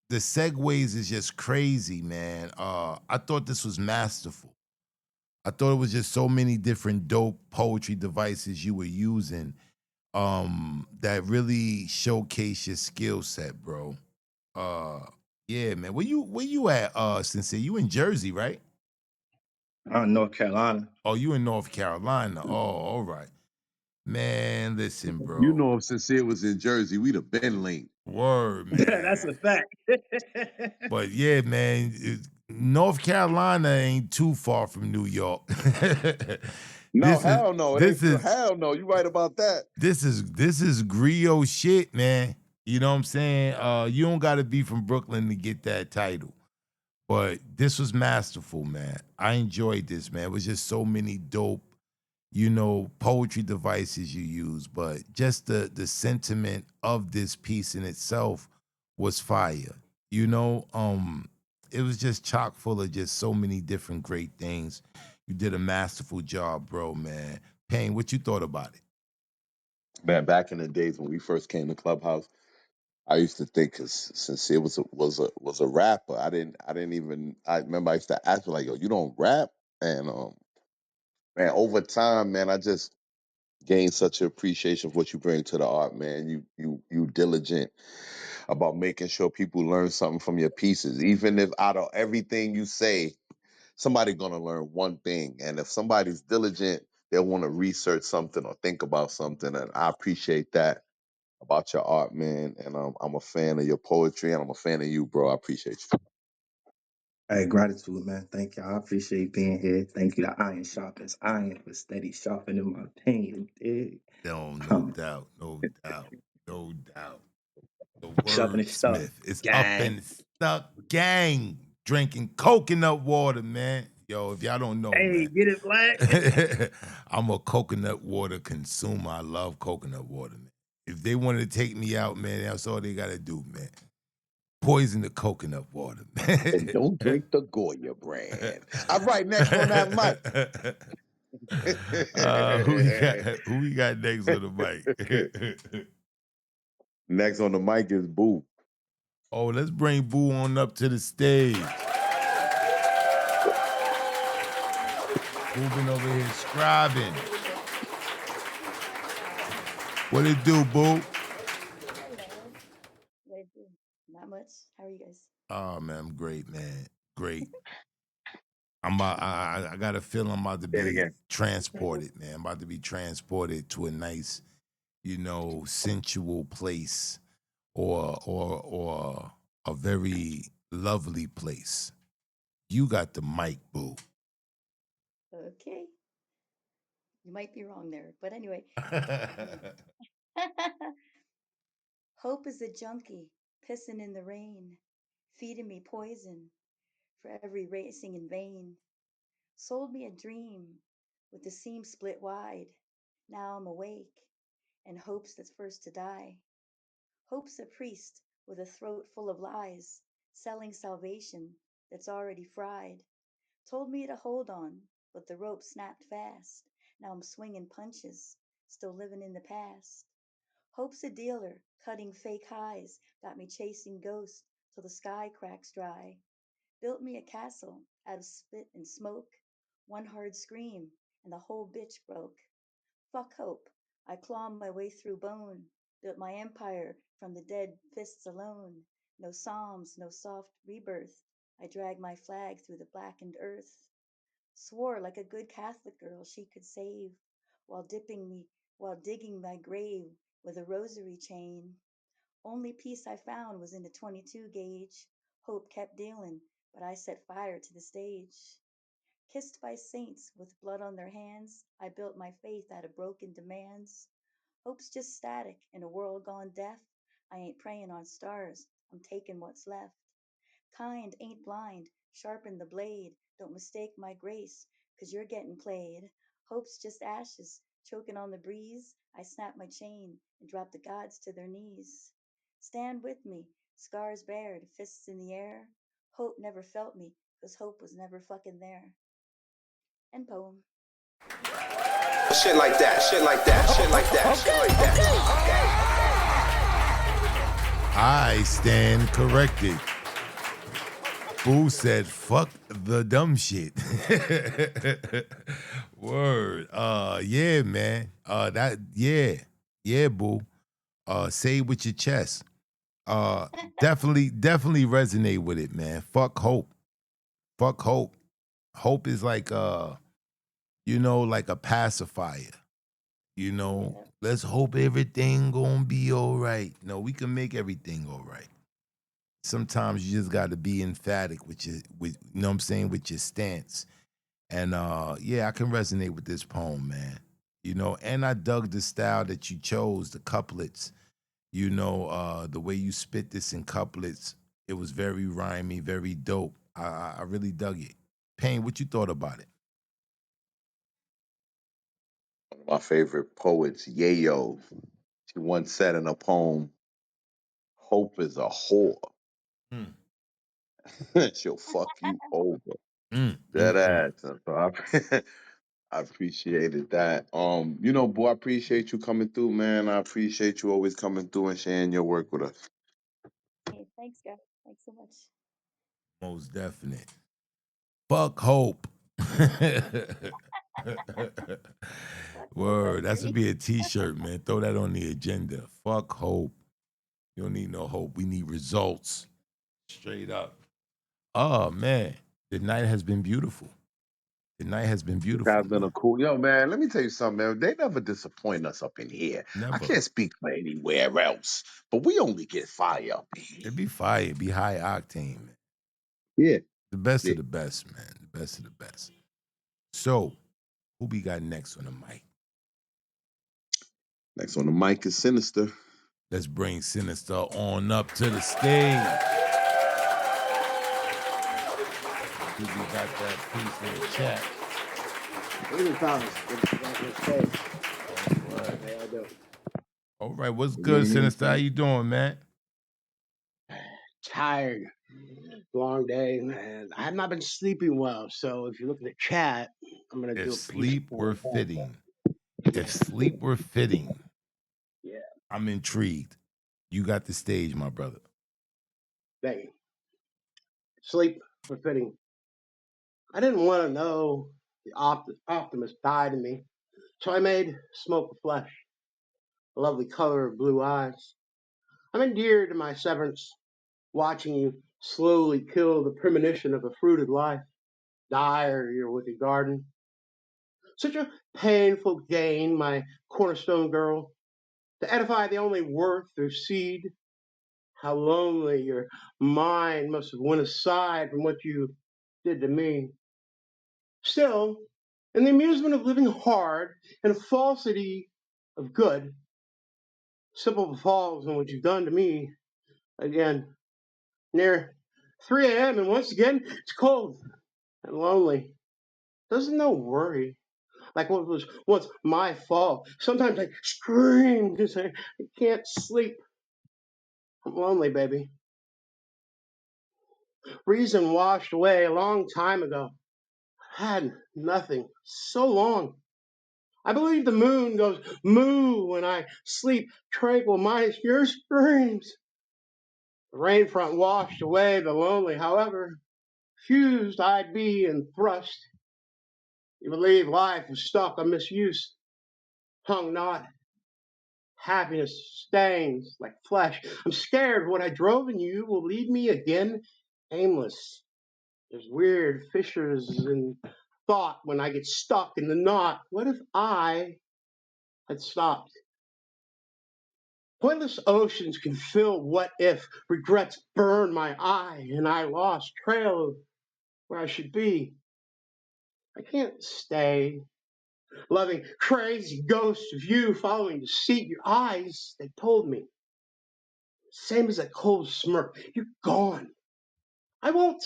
the segues is just crazy, man. I thought this was masterful. I thought it was just so many different dope poetry devices you were using that really showcase your skill set, bro. Yeah, man. Where you at, Sincere? You in Jersey, right? North Carolina. Oh, you in North Carolina. Oh, all right. Man, listen, You bro. know if Sincere was in Jersey, we'd have been linked. Word, That's man. a fact. But yeah, man, North Carolina ain't too far from New York. No, this is hell no. It this ain't is hell no. You right about that. this is griot shit, man. You know what I'm saying? You don't gotta be from Brooklyn to get that title. But this was masterful, man. I enjoyed this, man. It was just so many dope, poetry devices you use, but just the sentiment of this piece in itself was fire. You know, it was just chock full of just so many different great things. You did a masterful job, bro, man. Payne, what you thought about it? Man, back in the days when we first came to Clubhouse, I used to think, cause since it was a rapper, I didn't even. I remember I used to ask her like, "Yo, you don't rap?" And man, over time, man, I just gained such an appreciation for what you bring to the art, man. You diligent about making sure people learn something from your pieces, even if out of everything you say, somebody gonna learn one thing, and if somebody's diligent, they'll want to research something or think about something, and I appreciate that about your art, man. And I'm a fan of your poetry, and I'm a fan of you, bro. I appreciate you. Hey, gratitude, man. Thank y'all. I appreciate being here. Thank you to Iron Sharpeth Iron for steady sharpening my pain. Dig? No doubt, no doubt, no doubt. The Sharpening stuff. wordsmith is up Gang. in the gang drinking coconut water, man. Yo, if y'all don't know, Hey, man, get it, Black. I'm a coconut water consumer. I love coconut water, man. If they wanted to take me out, man, that's all they gotta do, man. Poison the coconut water, And man. don't drink the Goya brand. All right, next on that mic. Who we got next on the mic? Next on the mic is Boo. Oh, let's bring Boo on up to the stage. Boo been over here scribing. What it do, Boo? Hello. What I do? Not much. How are you guys? Oh man, I'm great, man. Great. I got a feeling I'm about to Say it be again. transported, man. I'm about to be transported to a nice, sensual place or a very lovely place. You got the mic, Boo. Okay. You might be wrong there, but anyway. Hope is a junkie, pissing in the rain, feeding me poison for every racing in vain. Sold me a dream with the seam split wide. Now I'm awake, and hope's the first to die. Hope's a priest with a throat full of lies, selling salvation that's already fried. Told me to hold on, but the rope snapped fast. Now I'm swinging punches, still living in the past. Hope's a dealer, cutting fake highs, got me chasing ghosts till the sky cracks dry. Built me a castle out of spit and smoke. One hard scream, and the whole bitch broke. Fuck hope. I claw my way through bone. Built my empire from the dead fists alone. No psalms, no soft rebirth. I drag my flag through the blackened earth. Swore like a good Catholic girl she could save while digging my grave with a rosary chain. Only peace I found was in the 22 gauge. Hope kept dealing, but I set fire to the stage. Kissed by saints with blood on their hands, I built my faith out of broken demands. Hope's just static in a world gone deaf. I ain't praying on stars, I'm taking what's left. Kind ain't blind, sharpen the blade. Don't mistake my grace, 'cause you're getting played. Hope's just ashes, choking on the breeze. I snap my chain and drop the gods to their knees. Stand with me, scars bared, fists in the air. Hope never felt me, 'cause hope was never fucking there. End poem. Shit like that, shit like that, shit like that, shit like that. I stand corrected. Boo said, fuck the dumb shit. Word. Yeah, man. Yeah, Boo. Say it with your chest. Definitely resonate with it, man. Fuck hope. Fuck hope. Hope is like like a pacifier. Yeah. Let's hope everything gonna be all right. No, we can make everything all right. Sometimes you just got to be emphatic with you know what I'm saying, with your stance. And yeah, I can resonate with this poem, man. And I dug the style that you chose, the couplets. The way you spit this in couplets, it was very rhymey, very dope. I really dug it. Payne, what you thought about it? One of my favorite poets, Yayo, she once said in a poem, "Hope is a whore. Mm, She'll fuck you over." mm, Dead mm. ass. So I appreciated that. Boy, I appreciate you coming through, man. I appreciate you always coming through and sharing your work with us. Hey, thanks, guys. Thanks so much. Most definite. Fuck hope. Fuck hope, I Word. That should agree. be a t-shirt, man. Throw that on the agenda. Fuck hope. You don't need no hope. We need results. Straight up. Oh man. The night has been beautiful. The night has been This beautiful, has been man. a cool, man. Let me tell you something, man. They never disappoint us up in here. I Never. can't speak for anywhere else, but we only get fire up in here. It'd be fire. It'd be high octane, man. Yeah, The best yeah. of the best, man. The best of the best. So, who we got next on the mic? Next on the mic is Sinister. Let's bring Sinister on up to the stage. We got that piece in the chat. Evening, fellas. Good to be back on stage. All right. How y'all doing? All right. What's good, Sinister? How Mhm. you doing, man? Tired. Long day, and I have not been sleeping well. So if you look at the chat, I'm gonna If do a piece sleep for were that. fitting, if Yeah, sleep were fitting, yeah. I'm intrigued. You got the stage, my brother. Thank you. Sleep for fitting. I didn't want to know the optimist died in me, so I made smoke of flesh, a lovely color of blue eyes. I'm endeared to my severance, watching you slowly kill the premonition of a fruited life. Dire your wicked garden. Such a painful gain, my cornerstone girl, to edify the only worth through seed. How lonely your mind must have went aside from what you did to me. Still, in the amusement of living hard and a falsity of good, simple falls on what you've done to me again. Near 3 a.m. and once again it's cold and lonely. Doesn't no worry like what was once my fault. Sometimes I scream because I can't sleep. I'm lonely, baby. Reason washed away a long time ago. Had nothing so long. I believe the moon goes moo when I sleep tranquil minus your screams. The rain front washed away the lonely. However, fused I'd be and thrust. You believe life was stuck on misuse, hung not. Happiness stains like flesh. I'm scared what I drove in you will leave me again aimless. There's weird fissures in thought when I get stuck in the knot. What if I had stopped? Pointless oceans can fill what if. Regrets burn my eye and I lost trail of where I should be. I can't stay. Loving crazy ghosts of you following deceit. Your eyes, they told me. Same as that cold smirk. You're gone. I won't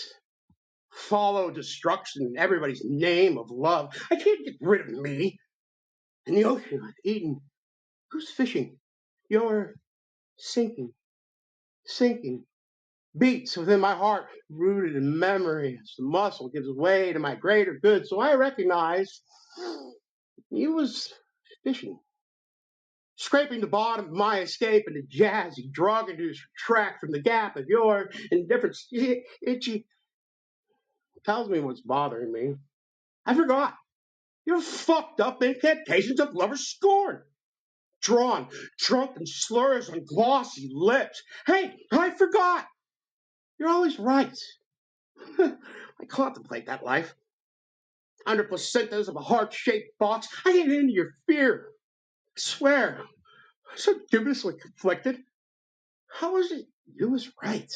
follow destruction in everybody's name of love. I can't get rid of me. In the ocean I've eaten. Who's fishing? You're sinking, sinking. Beats within my heart, rooted in memory as the muscle gives way to my greater good. So I recognize you was fishing. Scraping the bottom of my escape into jazzy, drug-induced track from the gap of your indifference. Itchy tells me what's bothering me. I forgot. You're fucked up incantations of lover's scorn. Drawn, drunken slurs on glossy lips. Hey, I forgot. You're always right. I contemplate that life. Under placentas of a heart-shaped box, I get into your fear. I swear, I'm so dubiously conflicted. How is it you was right?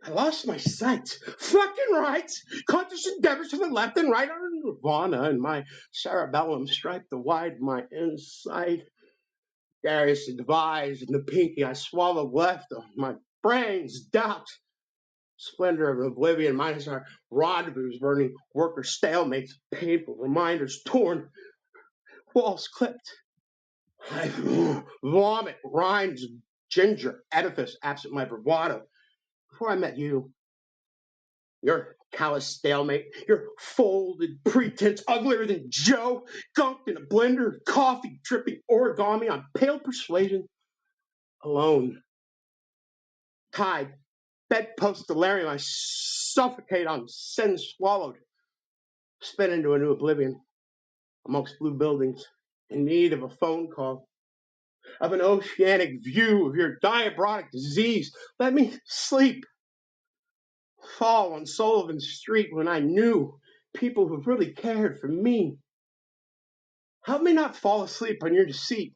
I lost my sight. Fucking right. Conscious endeavors to the left and right are nirvana, and my cerebellum striped the wide of my inside. Darius advised in the pinky I swallowed left of my brain's doubt. Splendor of oblivion, minus our rendezvous burning, worker stalemates, painful reminders torn, walls clipped. I vomit rhymes of ginger, edifice absent my bravado. Before I met you, your callous stalemate, your folded pretense uglier than Joe, gunked in a blender, coffee dripping origami on pale persuasion, alone, tied, bedpost delirium, I suffocate on sin swallowed, spin into a new oblivion amongst blue buildings, in need of a phone call, of an oceanic view of your diabrotic disease. Let me sleep, fall on Sullivan Street when I knew people who really cared for me. Help me not fall asleep on your deceit,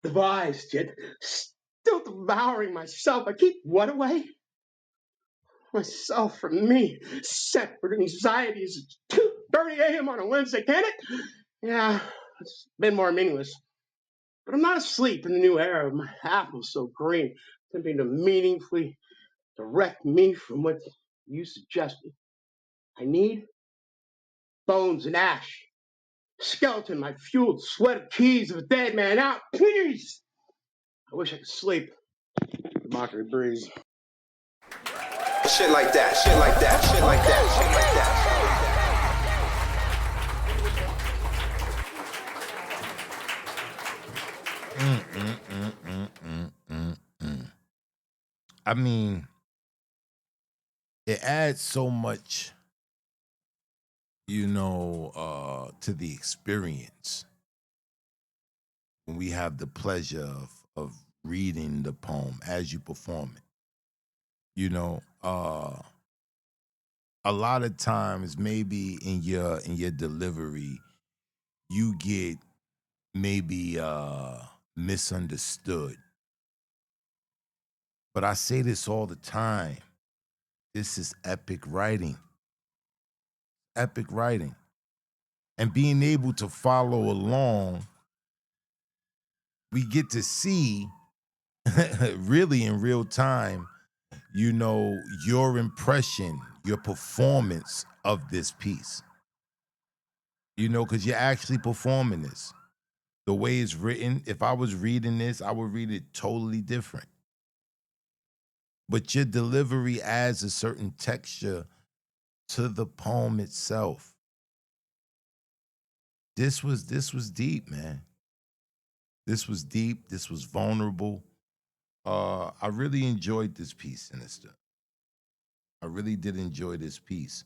devised yet still devouring myself. I keep what away? Myself from me, separate anxieties. 2:30 a.m. on a Wednesday, can it? Yeah, it's been more meaningless. But I'm not asleep in the new era of my apple so green, attempting to meaningfully direct me from what you suggested. I need bones and ash, skeleton, my fueled sweat, keys of a dead man out, please. I wish I could sleep. The mockery breeze. Shit like that, shit like that, shit like that, shit like I mean, it adds so much, to the experience when we have the pleasure of reading the poem as you perform it. A lot of times maybe in your delivery, you get maybe misunderstood. But I say this all the time. This is epic writing. Epic writing. And being able to follow along, we get to see really in real time, your impression, your performance of this piece. Because you're actually performing this. The way it's written, if I was reading this, I would read it totally different. But your delivery adds a certain texture to the poem itself. This was deep, man. This was deep. This was vulnerable. I really enjoyed this piece, Sinister. I really did enjoy this piece.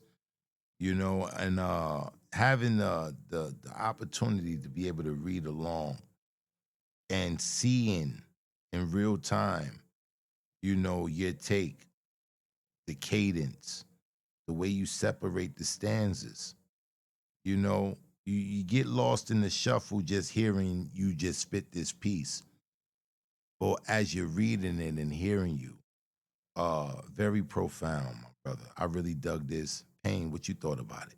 And having the opportunity to be able to read along and seeing in real time, your take, the cadence, the way you separate the stanzas. You get lost in the shuffle just hearing you just spit this piece. Or as you're reading it and hearing you. Very profound, my brother. I really dug this. Payne, what you thought about it?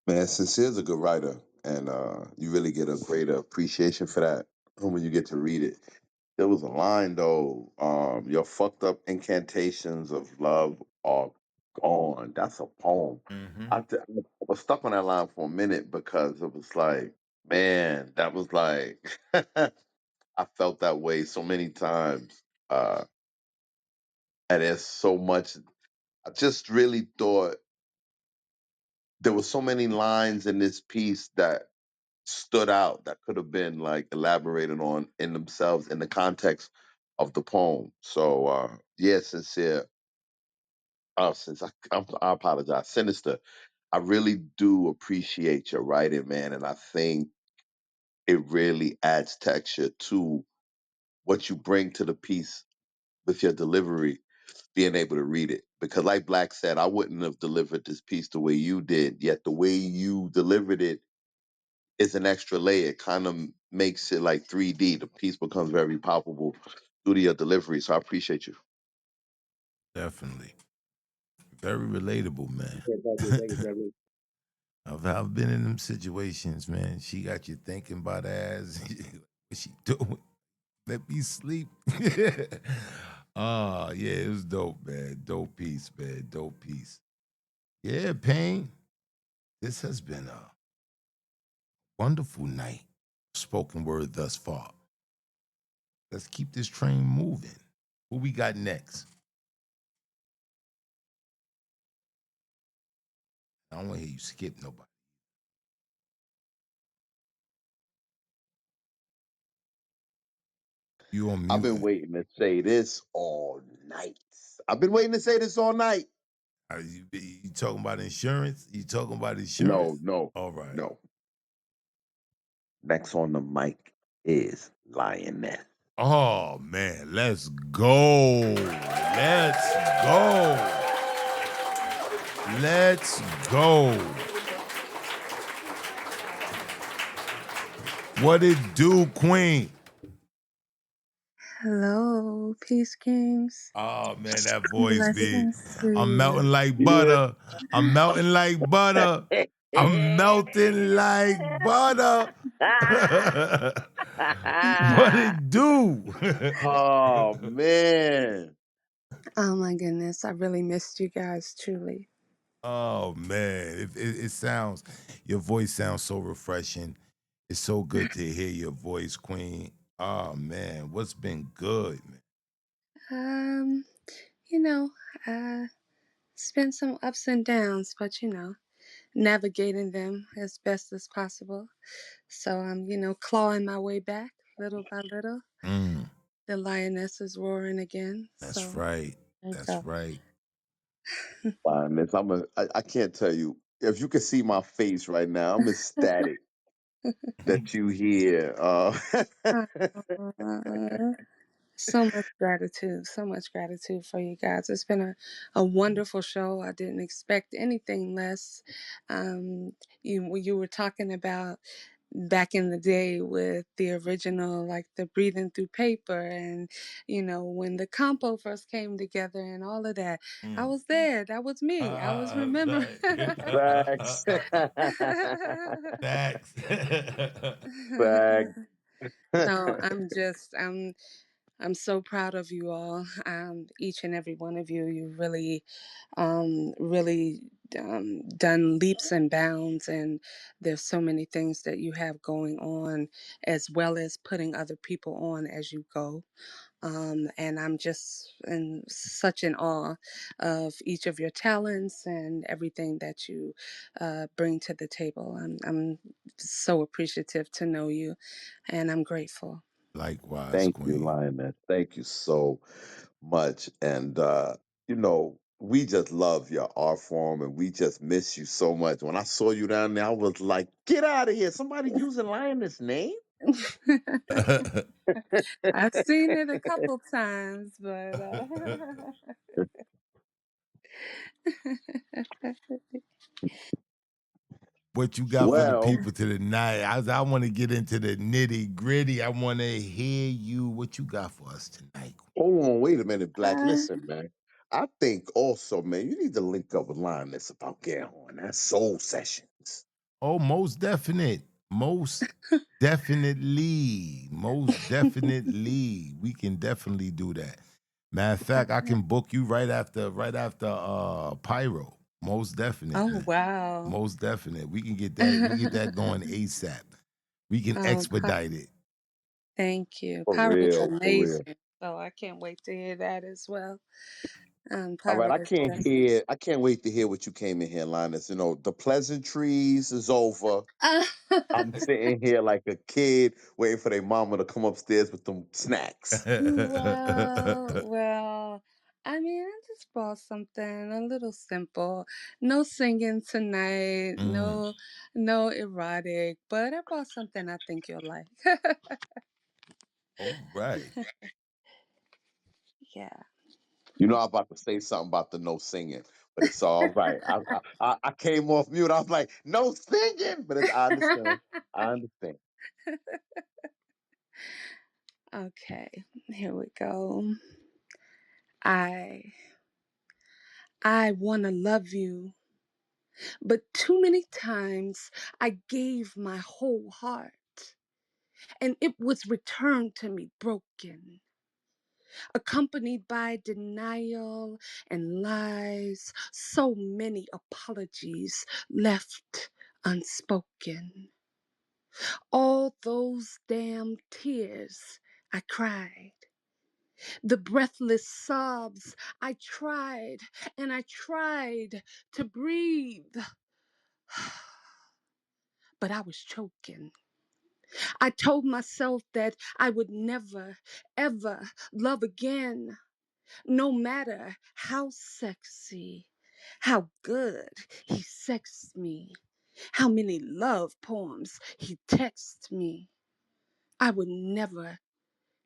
Man, Sincere's a good writer, and you really get a greater appreciation for that when you get to read it. There was a line though, your fucked up incantations of love are gone. That's a poem. Mm-hmm. I was stuck on that line for a minute because it was like, man, that was like, I felt that way so many times. And there's so much. I just really thought there were so many lines in this piece that stood out that could have been like elaborated on in themselves in the context of the poem. So yeah, sincere. I apologize, sinister. I really do appreciate your writing, man, and I think it really adds texture to what you bring to the piece with your delivery, being able to read it. Because, like Black said, I wouldn't have delivered this piece the way you did. Yet the way you delivered it is an extra layer. It kind of makes it like 3D. The piece becomes very palpable due to your delivery. So I appreciate you. Definitely. Very relatable, Thank you, man. brother. I've been in them situations, man. She got you thinking about ass. What she doing? Let me sleep. Yeah, it was dope, man. Dope piece, man. Dope piece. Yeah, Pain. This has been a wonderful night. Spoken word thus far. Let's keep this train moving. Who we got next? I don't want to hear you skip nobody. You on I've mute? been waiting to say this all night. I've been waiting to say this all night. Are you talking about insurance? You talking about insurance? No, no, All right. no. Next on the mic is Lioness. Oh man, let's go. Let's go. Let's go. What it do, Queen? Hello, Peace Kings. Oh man, that voice be. Blessings to I'm you. melting like Yeah. butter. I'm melting like butter. I'm melting like butter. What it do? Oh man. Oh my goodness, I really missed you guys, truly. Oh man, it sounds. Your voice sounds so refreshing. It's so good to hear your voice, Queen. Oh man, what's been good, man? Um, you know, it's been some ups and downs, but navigating them as best as possible. So I'm, clawing my way back little by little. Mm, The lioness is roaring again. that's So right. there you That's go. right. Lioness, I can't tell you. If you could see my face right now, I'm ecstatic that you here. So much gratitude for you guys. It's been a wonderful show. I didn't expect anything less. You were talking about back in the day with the original, like the breathing through paper, and when the compo first came together and all of that. I Mm. was there. That was me. I was remembering. Right. Facts. Facts. Facts. So I'm so proud of you all, each and every one of you. You really done leaps and bounds, and there's so many things that you have going on, as well as putting other people on as you go. And I'm just in such an awe of each of your talents and everything that you bring to the table. I'm so appreciative to know you, and I'm grateful. Likewise, Thank you, Queen. Lioness. Thank you so much. And we just love your art form and we just miss you so much. When I saw you down there, I was like, get out of here. Somebody using Lioness' name? I've seen it a couple times, but What you got for the Well, people to the night? I want to get into the nitty gritty. I want to hear you. What you got for us tonight? hold on, wait a minute, Black. uh, Listen, man. I think also, man, you need to link up with Lioness about getting on that Soul Sessions. Oh, most definite. Most definitely. Most definitely. We can definitely do that. Matter of fact, I can book you right after Pyro. Most definite, oh man. wow, Most definite. We get that going ASAP. We can oh, expedite it. thank you. For Pyro is real, for real. amazing, so I can't wait to hear that as well. All right, Pyro is definitely. I can't wait to hear what you came in here, Linus. The pleasantries is over. I'm sitting here like a kid waiting for their mama to come upstairs with them snacks. Well, I mean, I just brought something a little simple. No singing tonight, Mm, no erotic, but I brought something I think you'll like. all right. Yeah. I'm about to say something about the no singing, but it's all right. I came off mute. I was like, no singing, but I understand. I understand. Okay, here we go. I I want to love you, but too many times I gave my whole heart and it was returned to me broken. accompanied by denial and lies, so many apologies left unspoken. All those damn tears I cried, the breathless sobs I tried and I tried to breathe, but I was choking. I told myself that I would never, ever love again, no matter how sexy, how good he sexed me, how many love poems he texts me. I would never,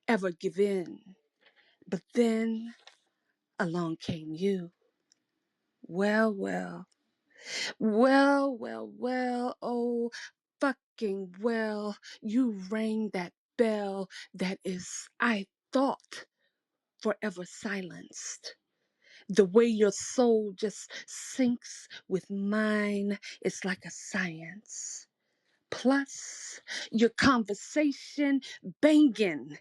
ever give in. But then along came you. Well, well, oh, fucking well, you rang that bell that is, I thought, forever silenced. The way your soul just syncs with mine is like a science. Plus, your conversation banging,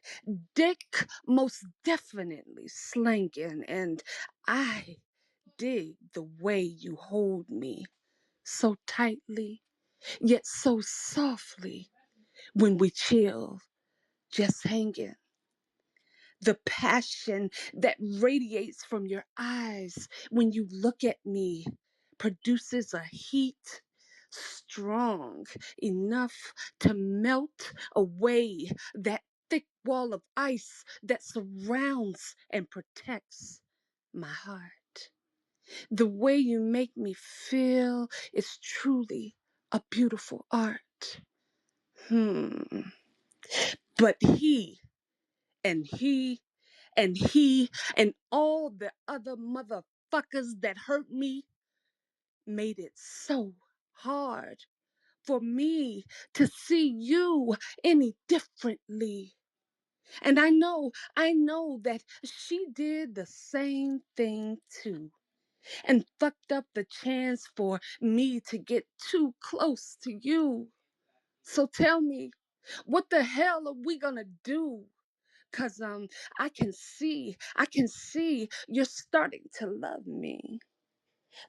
dick most definitely slanging, and I dig the way you hold me so tightly, yet so softly when we chill, just hanging. The passion that radiates from your eyes when you look at me produces a heat strong enough to melt away that thick wall of ice that surrounds and protects my heart. The way you make me feel is truly a beautiful art. But and he he and all the other motherfuckers that hurt me made it so hard for me to see you any differently. And I know that she did the same thing too and fucked up the chance for me to get too close to you. So tell me, what the hell are we gonna do? Cause I can see you're starting to love me.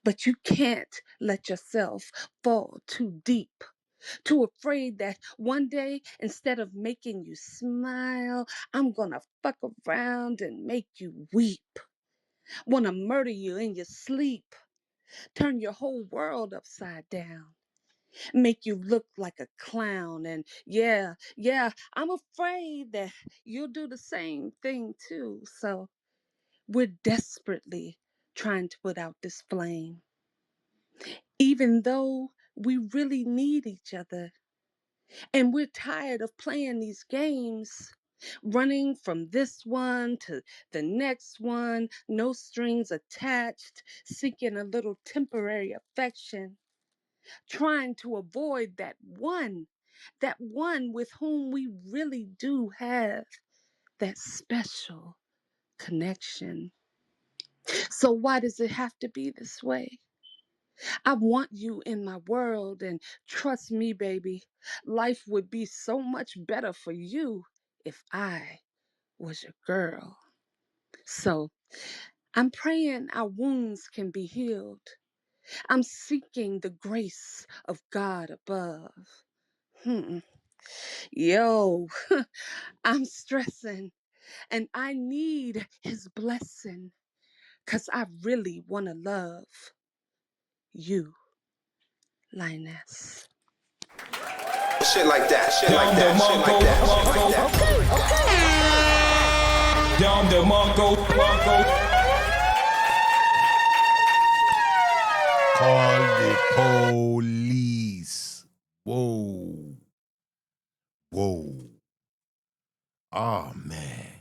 But you can't let yourself fall too deep. Too afraid that one day, instead of making you smile, I'm gonna fuck around and make you weep. Wanna murder you in your sleep. Turn your whole world upside down. Make you look like a clown. And yeah, I'm afraid that you'll do the same thing too. So we're desperately trying to put out this flame, even though we really need each other. And we're tired of playing these games, running from this one to the next one, no strings attached, seeking a little temporary affection, trying to avoid that one with whom we really do have that special connection. So why does it have to be this way? I want you in my world, and trust me, baby, life would be so much better for you if I was your girl. So I'm praying our wounds can be healed. I'm seeking the grace of God above. Hmm. Yo, I'm stressing and I need his blessing because I really want to love you, Lioness. Shit like that, shit like Dom that, shit like DeMarco, that, shit like Marco. Dom DeMarco, Marco. Call the police. Whoa. Whoa. Oh, man.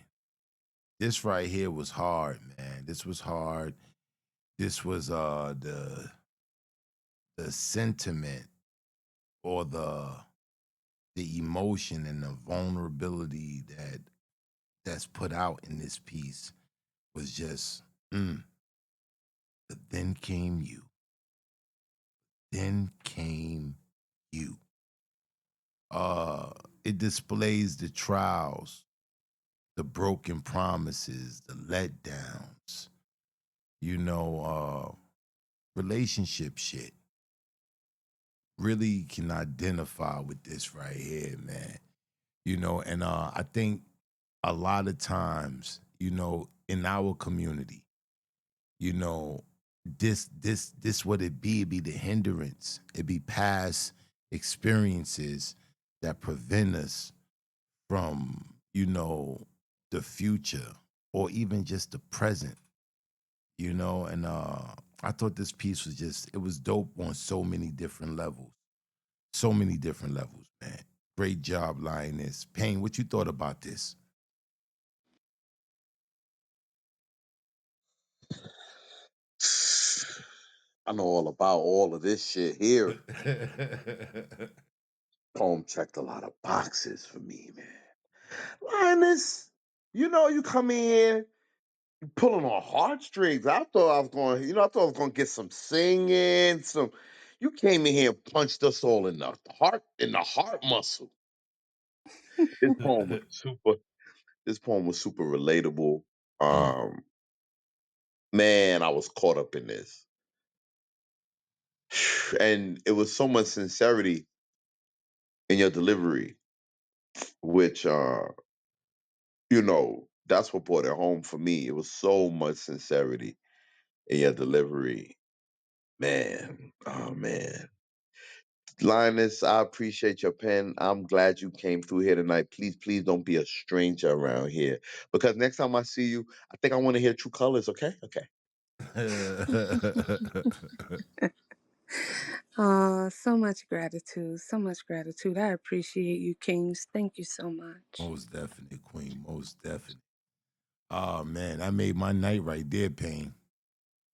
This right here was hard, man. This was hard. This was the sentiment or the emotion and the vulnerability that's put out in this piece was just but then came you. Then came you. It displays the trials the broken promises, the letdowns, you know, relationship shit. Really can identify with this right here, man. You know, and I think a lot of times, you know, in our community, you know, this what it be the hindrance. It be past experiences that prevent us from, you know, the future or even just the present, you know, and I thought this piece was just it was dope on so many different levels. So many different levels, man. Great job, Lioness. Payne, what you thought about this? I know all about all of this shit here. Poem checked a lot of boxes for me, man. Linus, you know, you come in here, you pulling on heartstrings. I thought I was going, I thought I was going to get some singing, some. You came in here and punched us all in the heart muscle. This poem was super. This poem was super relatable. Mm. Um, Man, I was caught up in this, and it was so much sincerity in your delivery, which that's what brought it home for me. It was so much sincerity in your delivery, man. Oh man, Linus, I appreciate your pen. I'm glad you came through here tonight. Please, please don't be a stranger around here, because next time I see you, I think I want to hear True Colors. Okay, okay. So much gratitude. So much gratitude. I appreciate you, Kings. Thank you so much. Most definitely, Queen. Most definitely. Oh man, I made my night right there, Payne.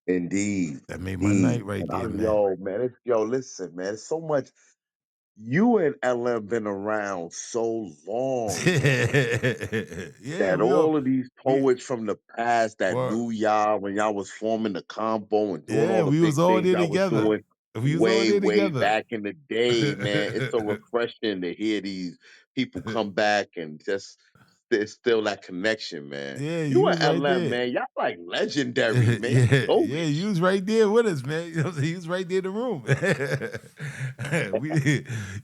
Indeed, That made my night indeed. right And there, I'm man. man. Listen, man. It's so much. You and LM been around so long, man. Yeah, That we all all of these we poets from the past that were knew y'all when y'all was forming the combo and doing yeah, all the we big was all things there y'all was together. doing We was all way, there way together. back in the day, man. It's so refreshing to hear these people come back and just there's still that connection, man. Yeah, You you was and right LM, there. man, y'all like legendary, man. Y'all Yeah, yeah, goated. you was right there with us, man. You know what I'm saying? You was right there in the room.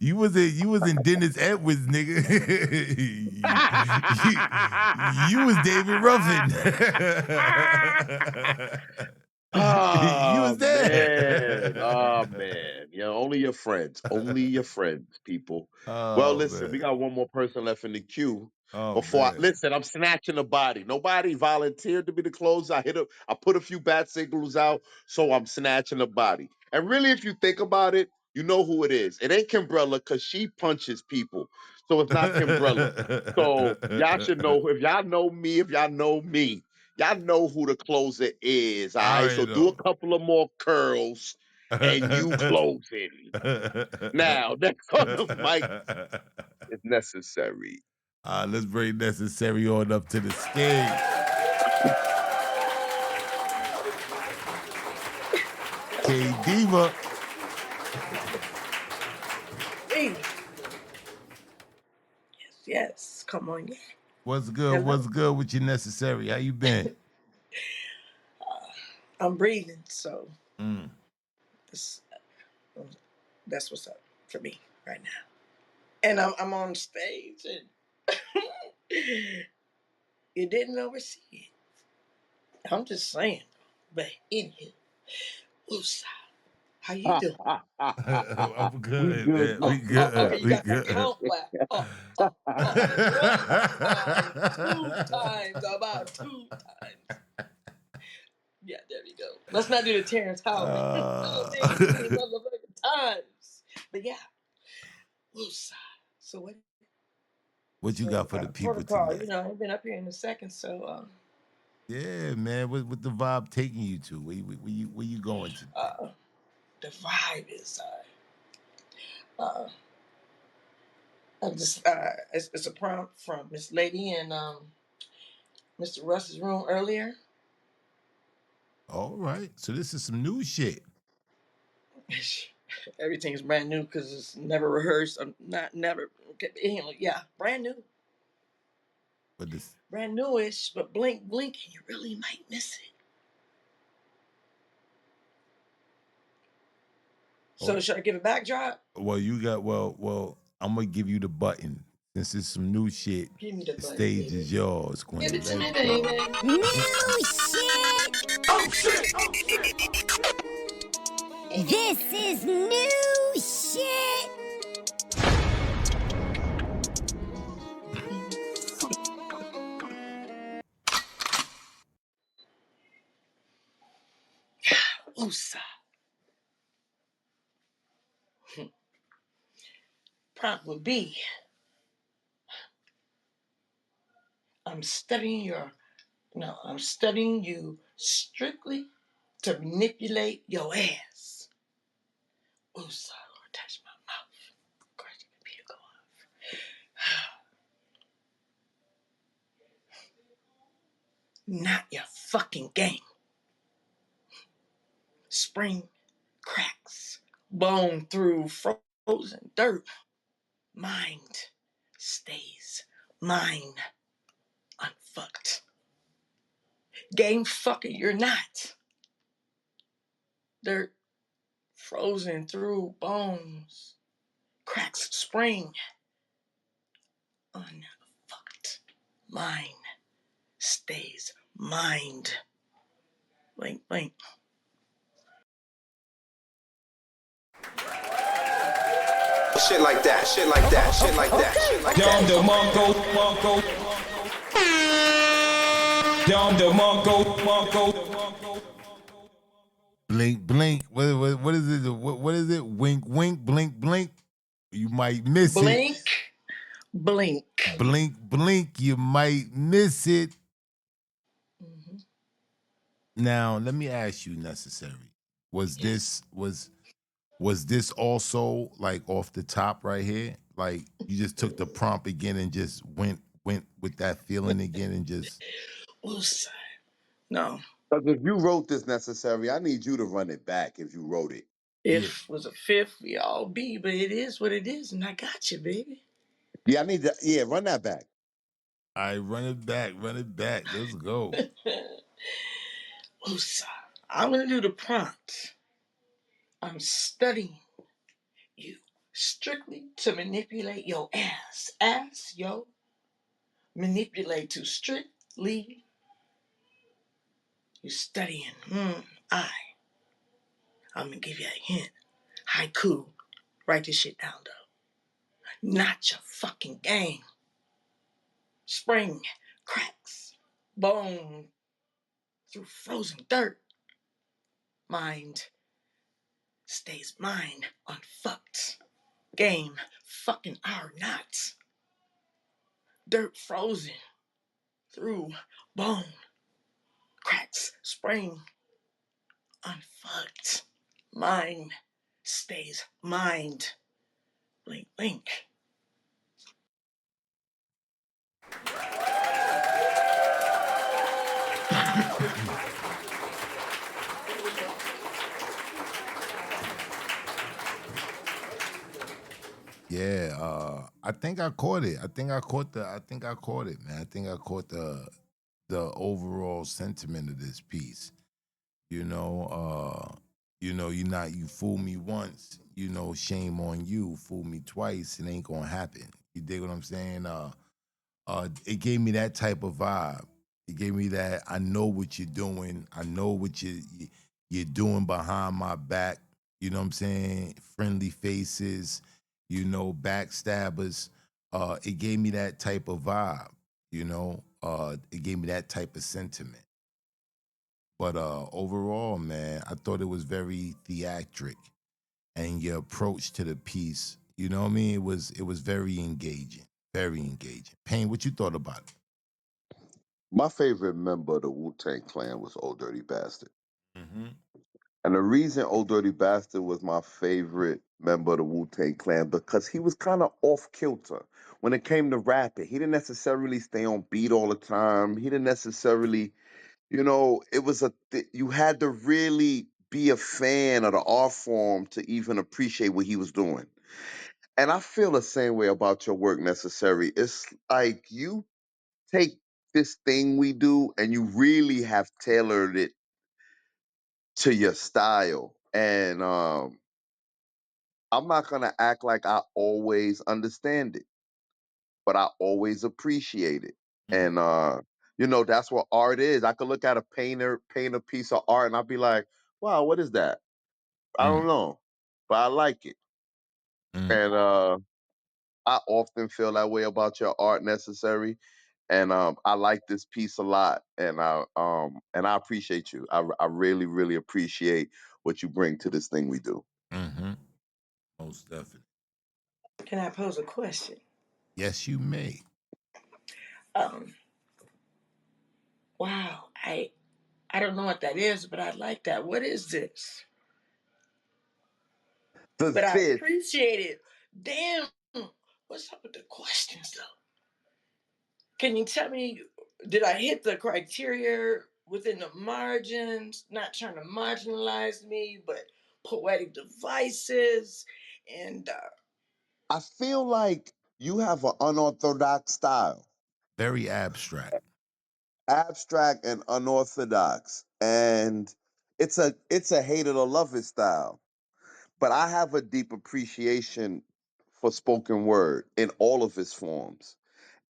You was in Dennis Edwards, nigga. You was David Ruffin. You Oh was man, there. oh man. Only your friends. Only your friends, people. Well, Oh listen, we man. got one more person left in the queue. Oh Before I man. listen, I'm snatching a body. Nobody volunteered to be the closer. I put a few bat signals out, so I'm snatching a body. And really, if you think about it, you know who it is. It ain't Kimbrella because she punches people. So it's not Kimbrella. So y'all should know if y'all know me. Y'all know who the closer is, all I right? already So do a know. couple of more curls and you close in. Now, next on the mic is necessary. Let's bring Necessary on up to the stage. K Diva, Hey, yes, come on, yeah. what's good? Hello. What's good with your Necessary? How you been? I'm breathing, so Mm. this, that's what's up for me right now. And I'm on stage, and you didn't oversee it. I'm just saying, but anywho, Woosah, how you doing? I'm We good, good, man. We Okay, good. you We got that good. count black. One time, two times, about two times. Yeah, there we go. Let's not do the Terrence Howard. Oh, uh, dang, too many motherfucking times. But yeah, woosah. So what? what you So got for the people protocol. tonight? I ain't been up here in a second. So Yeah, man. What the vibe taking you to? Where you going tonight? the vibe is I'm just it's a prompt from Miss Lady in Mr. Russ's room earlier. All right. So this is some new shit. Everything's brand new because it's never rehearsed. I'm not never. Okay, anyway, yeah, brand new. But this, Brand newish, but blink, blink, and you really might miss it. So oh, should I give a backdrop? well, you got well. I'm gonna give you the button since it's some new shit. Give me the The button, stage baby. is yours, Give Queen. it to Let's me, go. baby. New shit. Oh shit! Oh shit! This is new shit. Usa. Prompt would be, I'm studying your, no, I'm studying you strictly to manipulate your ass. Usa, Lord, touch my mouth. Of course, the computer go off. Not your fucking game. Spring cracks, bone through frozen dirt. Mind stays mine, unfucked. Game fucker, you're not. Dirt frozen through bones. Cracks spring, unfucked. Mine stays mind. Blink, blink. Shit like that, shit like that, shit like that, shit like Dom that. the Monko. Dom the Monko. Blink, blink. What is it? What is it? Wink, wink. Blink, blink. You might miss it. Blink, blink. Blink, blink. You might miss it. Mm-hmm. Now, let me ask you, necessary. Was Yes. this also like off the top right here? Like you just took the prompt again and just went with that feeling again and just Woosah. No. Because if you wrote this necessary, I need you to run it back if you wrote it. yeah. If was a fifth, we all be, but it is what it is, and I got you, baby. Yeah, I need to. Yeah, run that back. All right, run it back, run it back. Let's go. Woosah. I'm gonna do the prompt. I'm studying you strictly to manipulate your ass. Ass, yo. Manipulate to strictly. You studying. I'm gonna give you a hint. Haiku. Write this shit down, though. Not your fucking game. Spring cracks. Bone through frozen dirt. Mind stays mine unfucked. Game fucking our knots. Dirt frozen through bone. Cracks spring unfucked. Mine stays mind. Blink, blink. Yeah, I think I caught it. I think I caught it, man. I think I caught the overall sentiment of this piece. You know, you fool me once, shame on you. Fool me twice, it ain't gonna happen. You dig what I'm saying? It gave me that type of vibe. It gave me that I know what you're doing. I know what you're doing behind my back. You know what I'm saying? Friendly faces, backstabbers. It gave me that type of vibe. It gave me that type of sentiment. But overall, man, I thought it was very theatric, and your approach to the piece, you know what I mean? It was very engaging, very engaging. Payne, what you thought about it? My favorite member of the Wu Tang Clan was Old Dirty Bastard. Mm-hmm. And the reason Old Dirty Bastard was my favorite member of the Wu Tang Clan because he was kind of off kilter when it came to rapping. He didn't necessarily stay on beat all the time. He didn't necessarily, it was you had to really be a fan of the art form to even appreciate what he was doing. And I feel the same way about your work, Necessary. It's like take this thing we do and you really have tailored it to your style. And I'm not gonna act like I always understand it, but I always appreciate it. Mm, And that's what art is. I could look at a painter paint a piece of art and I'll be like, wow, what is that? I don't mm, know. But I like it. mm, And I often feel that way about your art necessary. And I like this piece a lot. And I appreciate you. I really, really appreciate what you bring to this thing we do. mm-hmm. Most definitely. Can I pose a question? Yes, you may. Um, wow, I don't know what that is, but I like that. What is this? The But I this, appreciate it. Damn, what's up with the questions though? Can you tell me, did I hit the criteria within the margins? Not trying to marginalize me, but poetic devices and I feel like you have an unorthodox style, Very abstract. abstract and unorthodox. And it's a hate it or love it style. But I have a deep appreciation for spoken word in all of its forms.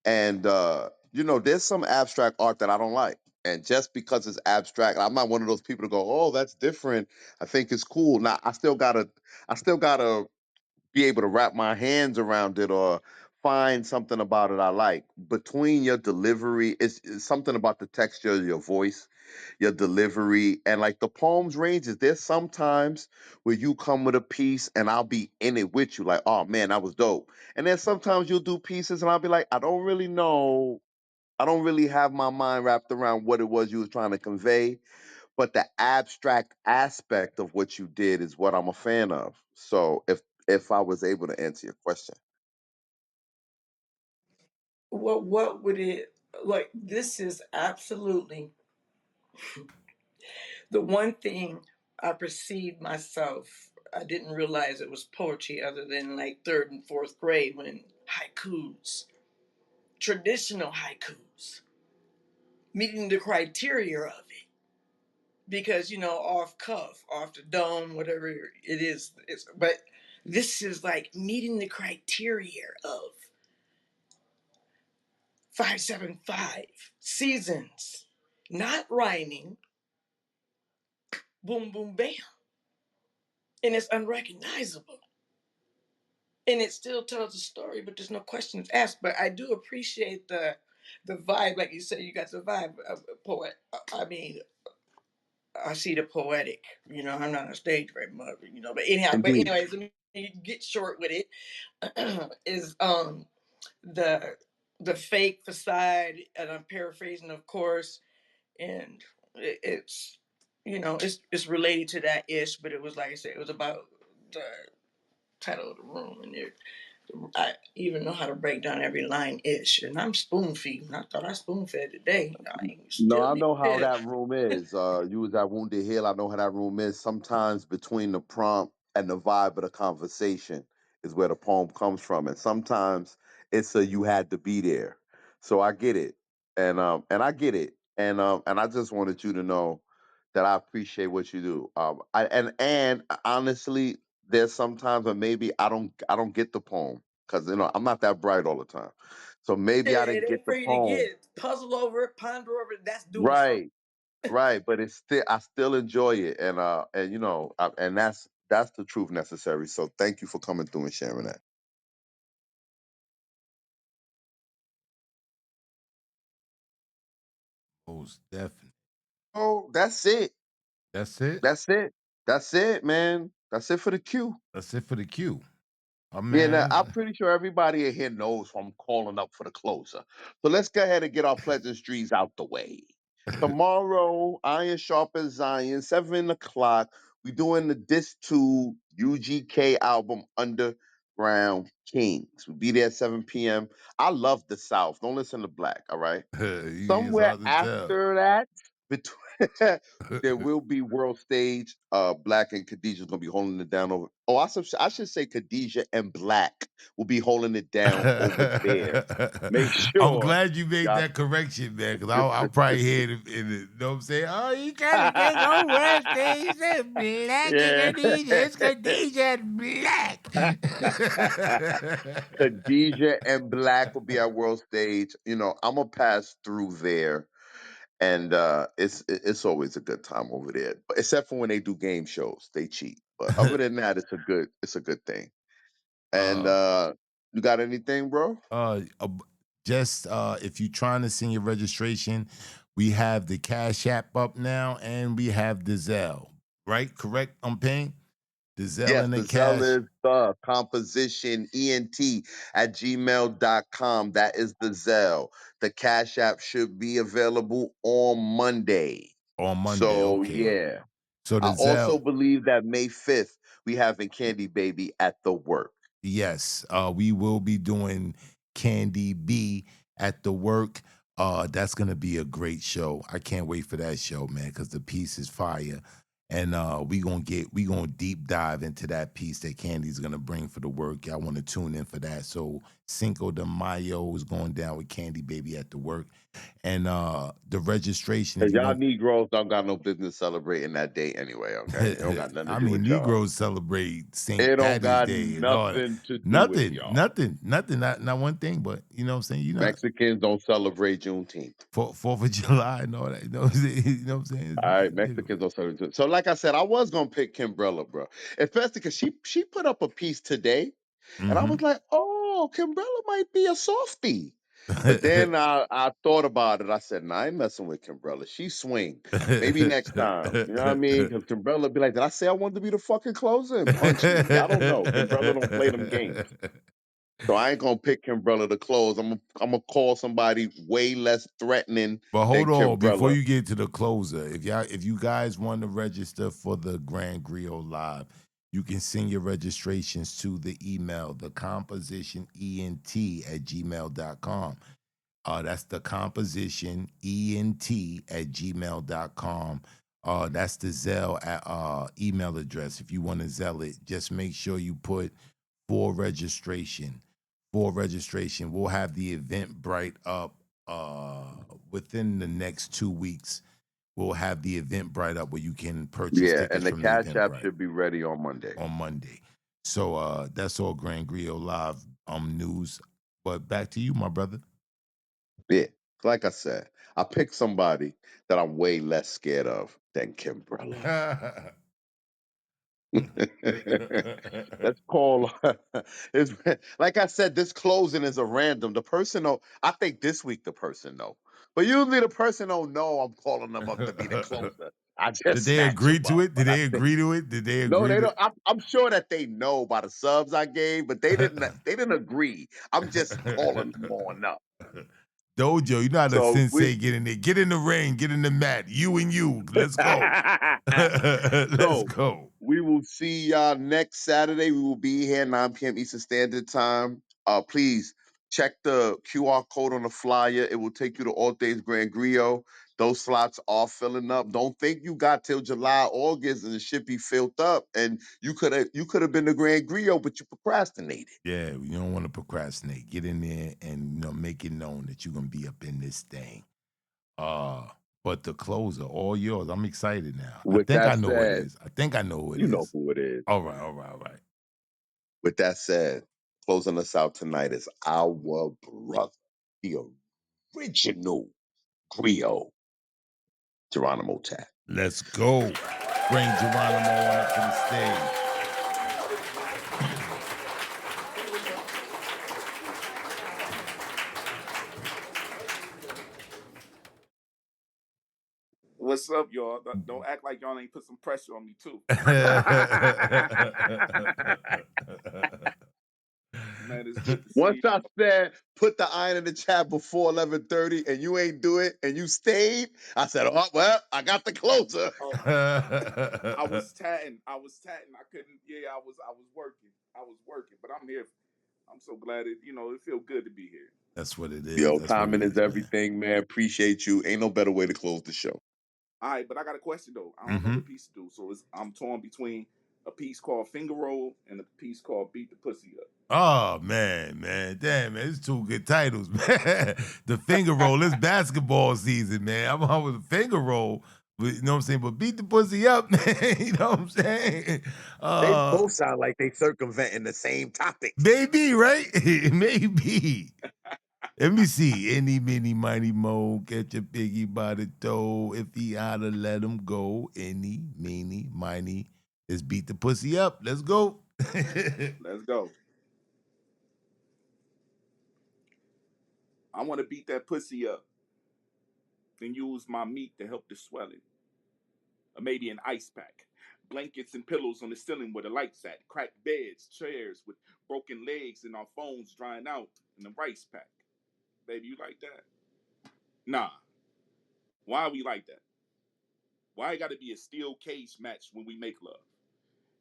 And there's some abstract art that I don't like. And just because it's abstract, I'm not one of those people to go, "Oh, that's different. I think it's cool." Now, I still gotta be able to wrap my hands around it or find something about it I like. Between your delivery, it's something about the texture of your voice, your delivery, and like the poems ranges. There's sometimes where you come with a piece and I'll be in it with you, like, oh man, that was dope. And then sometimes you'll do pieces and I'll be like, I don't really know. I don't really have my mind wrapped around what it was you was trying to convey, but the abstract aspect of what you did is what I'm a fan of. So if I was able to answer your question, what would it like? This is absolutely the one thing I perceived myself. I didn't realize it was poetry other than like third and fourth grade when haikus, traditional haikus, meeting the criteria of it. Because, off cuff, off the dome, whatever it is, but this is like meeting the criteria of 575 seasons, not rhyming, boom, boom, bam. And it's unrecognizable. And it still tells a story, but there's no questions asked. But I do appreciate the vibe, like you said, you got the vibe of a poet. I mean, I see the poetic. I'm not on stage very much. But anyhow, but indeed. anyways, let me get short with it. Is the fake facade, and I'm paraphrasing, of course, and it's it's related to that ish, but it was like I said, it was about the title of the room, and I even know how to break down every line ish, and I'm spoon feeding. I thought I spoon fed today. I ain't No, still I need know how to. that room is. You was at Wounded Hill. I know how that room is. Sometimes between the prompt and the vibe of the conversation is where the poem comes from, and sometimes it's a you had to be there. So I get it, and I get it, and I just wanted you to know that I appreciate what you do. And honestly, there's sometimes when maybe I don't get the poem because I'm not that bright all the time. So maybe I It didn't get ain't the for you to poem. get. Puzzle over it, ponder over it. That's doing something. Right, right, but it's still I still enjoy it, and that's the truth necessary. So thank you for coming through and sharing that. Most definitely. Oh, that's it. That's it. That's it. That's it, man. That's it for the queue. That's it for the queue. Oh Yeah, now, I'm man. pretty sure everybody in here knows who I'm calling up for the closer. So let's go ahead and get our pleasantries out the way. Tomorrow, Iron Sharpeth Zion, 7 o'clock. We doing the disc 2 UGK album Underground Kings. We'll be there at 7 p.m. I love the South. Don't listen to Black, all right? It's Somewhere hard to tell. after that, between There will be world stage. Black and Khadijah's gonna be holding it down over. Oh, I should say Khadijah and Black will be holding it down over there. Make I'm sure glad you made y'all. that correction, man, because I'll probably hear it in the, you know what I'm saying? Oh, you trying to take over world stage? It's Black and Yeah. Khadijah. It's Khadijah and Black. Khadijah and Black will be at world stage. I'm gonna pass through there, and it's always a good time over there. But except for when they do game shows, they cheat. But other than that, it's a good thing. And uh, you got anything, bro? just if you're trying to send your registration, we have the Cash App up now, and we have the Zelle. Right? Correct? I'm paying the Zelle Yes, and the the Zell Cash. is the composition ent@gmail.com. That is the Zell. The Cash App should be available on Monday. On Monday. So Okay. yeah. So the I also Zelle. believe that May 5th we having Candy Baby at the work. Yes, we will be doing Candy B at the work. That's gonna be a great show. I can't wait for that show, man, because the piece is fire. And we gonna deep dive into that piece that Candy's gonna bring for the work. Y'all want to tune in for that. So Cinco de Mayo is going down with Candy Baby at the work. And the registration, if Cause you y'all want Negroes don't got no business celebrating that day anyway, okay? It don't got nothing to I do mean, with y'all. Negroes celebrate It St. don't Patty's got Day and all that. nothing to do with Nothing, y'all. nothing, nothing. Not one thing, but you know what I'm saying. You know, Mexicans don't celebrate Juneteenth. Fourth of July and all that. You know what I'm saying? You know what I'm saying? All right, Mexicans don't celebrate Juneteenth. So like I said, I was gonna pick Kimbrella, bro. Especially because she put up a piece today, and I Mm-hmm. was like, oh, Kimbrella might be a softie. But then I thought about it. I said, nah, I ain't messing with Kimbrella. She swing. Maybe next time. You know what I mean? Because Kimbrella be like, did I say I wanted to be the fucking closer and punch me? Y'all don't know. Kimbrella don't play them games. So I ain't gonna pick Kimbrella to close. I'm gonna call somebody way less threatening But than hold on, before Kimbrella. you get to the closer, if you guys want to register for the Grand Griot Live, you can send your registrations to the email, the composition ent at gmail.com. That's the composition ent@gmail.com. That's the Zelle email address. If you want to Zelle it, just make sure you put for registration. For registration, we'll have the Eventbrite up within the next 2 weeks. We'll have the Eventbrite up where you can purchase Yeah, and tickets the from the Cash App Eventbrite should be ready on Monday. on Monday. So that's all Grand Griot Live news. But back to you, my brother. Yeah. Like I said, I picked somebody that I'm way less scared of than Kimbrella. Let's call. It's, like I said, this closing is a random. The person know. I think this week the person know, but usually the person don't know. I'm calling them up to be the closer. I Did just they snatch agree them to up. it? Did But I they think agree to it? Did they no, agree they to? don't. I'm sure that they know by the subs I gave, but they didn't. They didn't agree. I'm just calling them on up. Dojo, you know how the So we. sensei get in there. Get in the ring, get in the mat. You and you. Let's go. Let's So go. we will see y'all next Saturday. We will be here 9 p.m. Eastern Standard Time. Please check the QR code on the flyer. It will take you to All Things Grand Griot. Those slots are filling up. Don't think you got till July, August, and it should be filled up. And you could have been the Grand Griot, but you procrastinated. Yeah, you don't want to procrastinate. Get in there and make it known that you're gonna be up in this thing. Uh, but the closer, all yours. I'm excited now. I With think that I know who it said, is. I think I know who it you know is. who it is. All right, all right, all right. With that said, closing us out tonight is our brother, the original Griot, Geronimo Tat. Let's go. Bring Geronimo on up to the stage. What's up, y'all? Don't act like y'all ain't put some pressure on me too. Man, it's good to Once see. I said put the iron in the chat before 11:30 and you ain't do it and you stayed, I said, oh well, I got the closer. Oh, I was tatting. I was tatting. I couldn't. Yeah, I was working. I was working, but I'm here. I'm so glad it feels good to be here. That's what it is. Yo, That's what it timing is is, man. everything, man. Appreciate you. Ain't no better way to close the show. All right, but I got a question though. I don't know what piece to do, so I'm torn between a piece called Finger Roll and a piece called Beat the Pussy Up. Oh man, damn man, it's two good titles, man. The Finger Roll, it's basketball season, man. I'm on with the Finger Roll, but, you know what I'm saying? But Beat the Pussy Up, man. You know what I'm saying? They both sound like they circumventing the same topic. Maybe, right? Maybe. Let me see. Any, mini, mighty, mo, catch a piggy by the toe. If he oughta let him go. Any, meeny, miny. Let's beat the pussy up. Let's go. Let's go. I want to beat that pussy up, then use my meat to help the swelling. Or maybe an ice pack. Blankets and pillows on the ceiling where the lights at. Cracked beds, chairs with broken legs, and our phones drying out in the rice pack. Baby, you like that? Nah. Why we like that? Why it gotta be a steel cage match when we make love?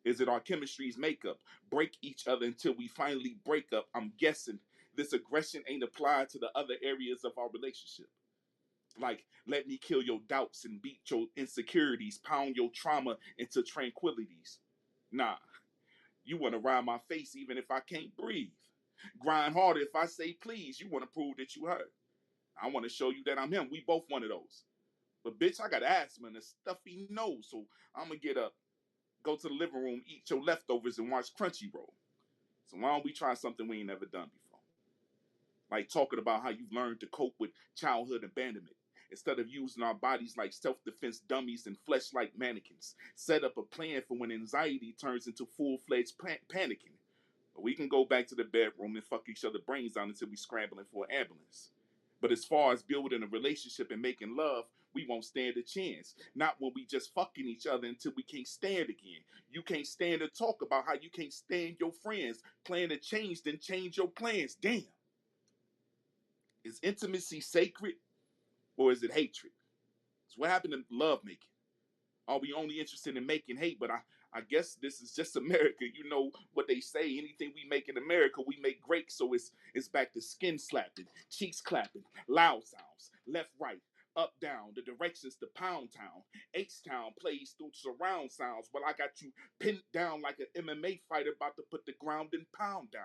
Is it our chemistry's makeup? Break each other until we finally break up. I'm guessing this aggression ain't applied to the other areas of our relationship. Like, let me kill your doubts and beat your insecurities, pound your trauma into tranquilities. Nah, you want to ride my face even if I can't breathe. Grind harder if I say please. You want to prove that you heard. I want to show you that I'm him. We both one of those. But bitch, I got asthma and a stuffy nose, so I'm going to get up, go to the living room, eat your leftovers, and watch Crunchyroll. So why don't we try something we ain't never done before? Like talking about how you've learned to cope with childhood abandonment. Instead of using our bodies like self-defense dummies and flesh like mannequins. Set up a plan for when anxiety turns into full-fledged panicking. But we can go back to the bedroom and fuck each other brains out until we scrambling for an ambulance. But as far as building a relationship and making love, we won't stand a chance. Not when we just fucking each other until we can't stand again. You can't stand to talk about how you can't stand your friends. Plan to change, then change your plans. Damn. Is intimacy sacred or is it hatred? So what happened to love making? Are we only interested in making hate? But I guess this is just America. You know what they say. Anything we make in America, we make great. So it's back to skin slapping, cheeks clapping, loud sounds, left, right, up, down. The directions to Pound Town. H-Town plays through surround sounds. Well, I got you pinned down like an MMA fighter about to put the ground and pound down.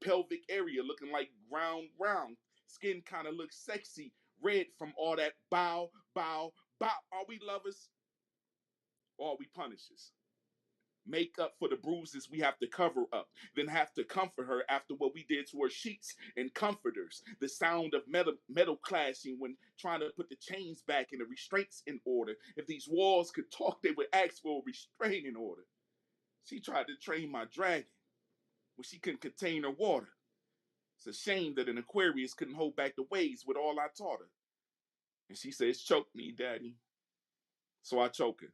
Pelvic area looking like ground round. Skin kind of looks sexy. Red from all that bow, bow, bow. Are we lovers? Or are we punishers? Make up for the bruises we have to cover up, then have to comfort her after what we did to her sheets and comforters. The sound of metal clashing when trying to put the chains back and the restraints in order. If these walls could talk, they would ask for a restraining order. She tried to train my dragon when she couldn't contain her water. It's a shame that an Aquarius couldn't hold back the waves with all I taught her. And she says, choke me, daddy. So I choke her.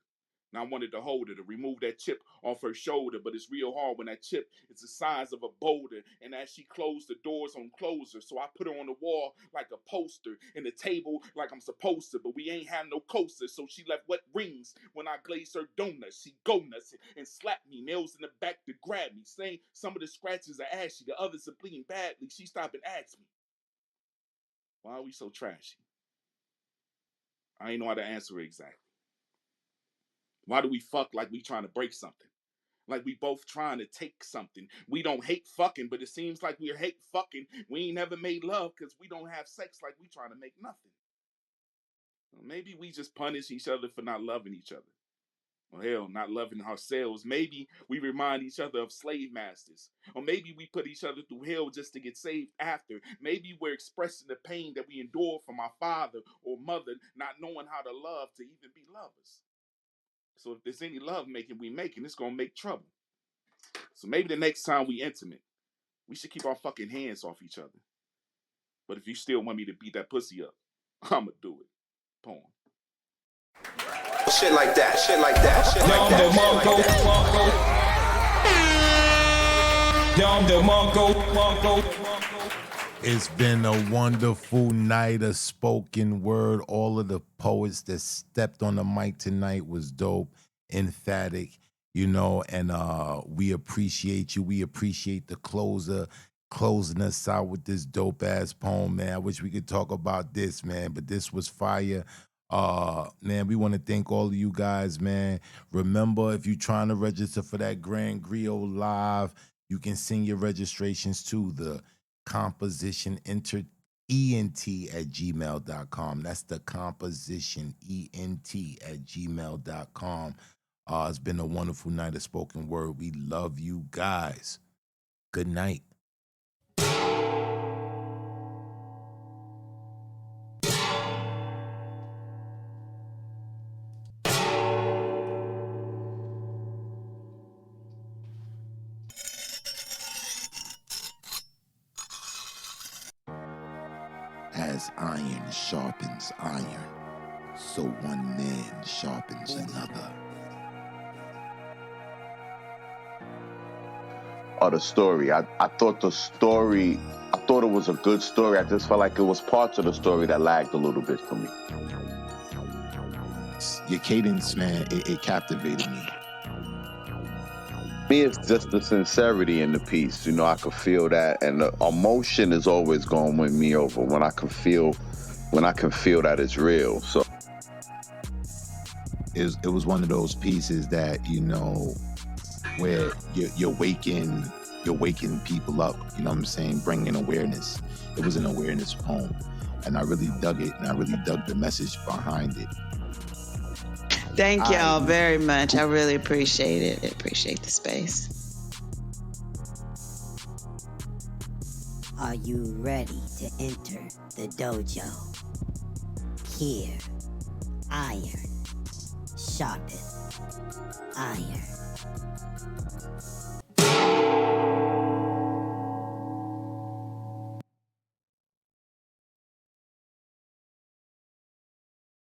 And I wanted to hold her, to remove that chip off her shoulder, but it's real hard when that chip is the size of a boulder. And as she closed the doors on closer, so I put her on the wall like a poster, and the table like I'm supposed to, but we ain't have no coaster, so she left wet rings when I glazed her donuts. She go nuts and slapped me, nails in the back to grab me, saying some of the scratches are ashy, the others are bleeding badly. She stopped and asked me, why are we so trashy? I ain't know how to answer her exactly. Why do we fuck like we trying to break something? Like we both trying to take something. We don't hate fucking, but it seems like we hate fucking. We ain't never made love because we don't have sex like we trying to make nothing. Well, maybe we just punish each other for not loving each other. Or hell, not loving ourselves. Maybe we remind each other of slave masters. Or maybe we put each other through hell just to get saved after. Maybe we're expressing the pain that we endure from our father or mother not knowing how to love to even be lovers. So if there's any love making we making, it's gonna make trouble. So maybe the next time we intimate, we should keep our fucking hands off each other. But if you still want me to beat that pussy up, I'ma do it. Poem. Shit like that, shit like that, shit like that. It's been a wonderful night of spoken word. All of the poets that stepped on the mic tonight was dope, emphatic, you know, and we appreciate you. We appreciate the closer closing us out with this dope ass poem, man. I wish we could talk about this, man, but this was fire. Man, we want to thank all of you guys, man. Remember, if you're trying to register for that Grand Griot Live, you can send your registrations to the composition ENT@gmail.com. That's the composition ENT@gmail.com. It's been a wonderful night of spoken word. We love you guys. Good night. As iron sharpens iron, so one man sharpens another. Or the story. I thought the story, I thought it was a good story. I just felt like it was parts of the story that lagged a little bit for me. Your cadence, man, it captivated me. Me, it's just the sincerity in the piece. You know, I could feel that, and the emotion is always going to win me over when I can feel that it's real. So it was one of those pieces that, you know, where you're waking people up, you know what I'm saying, bringing awareness. It was an awareness poem, and I really dug it, and I really dug the message behind it. Thank y'all very much. I really appreciate it. I appreciate the space. Are you ready to enter the dojo? Here, iron sharpeth iron.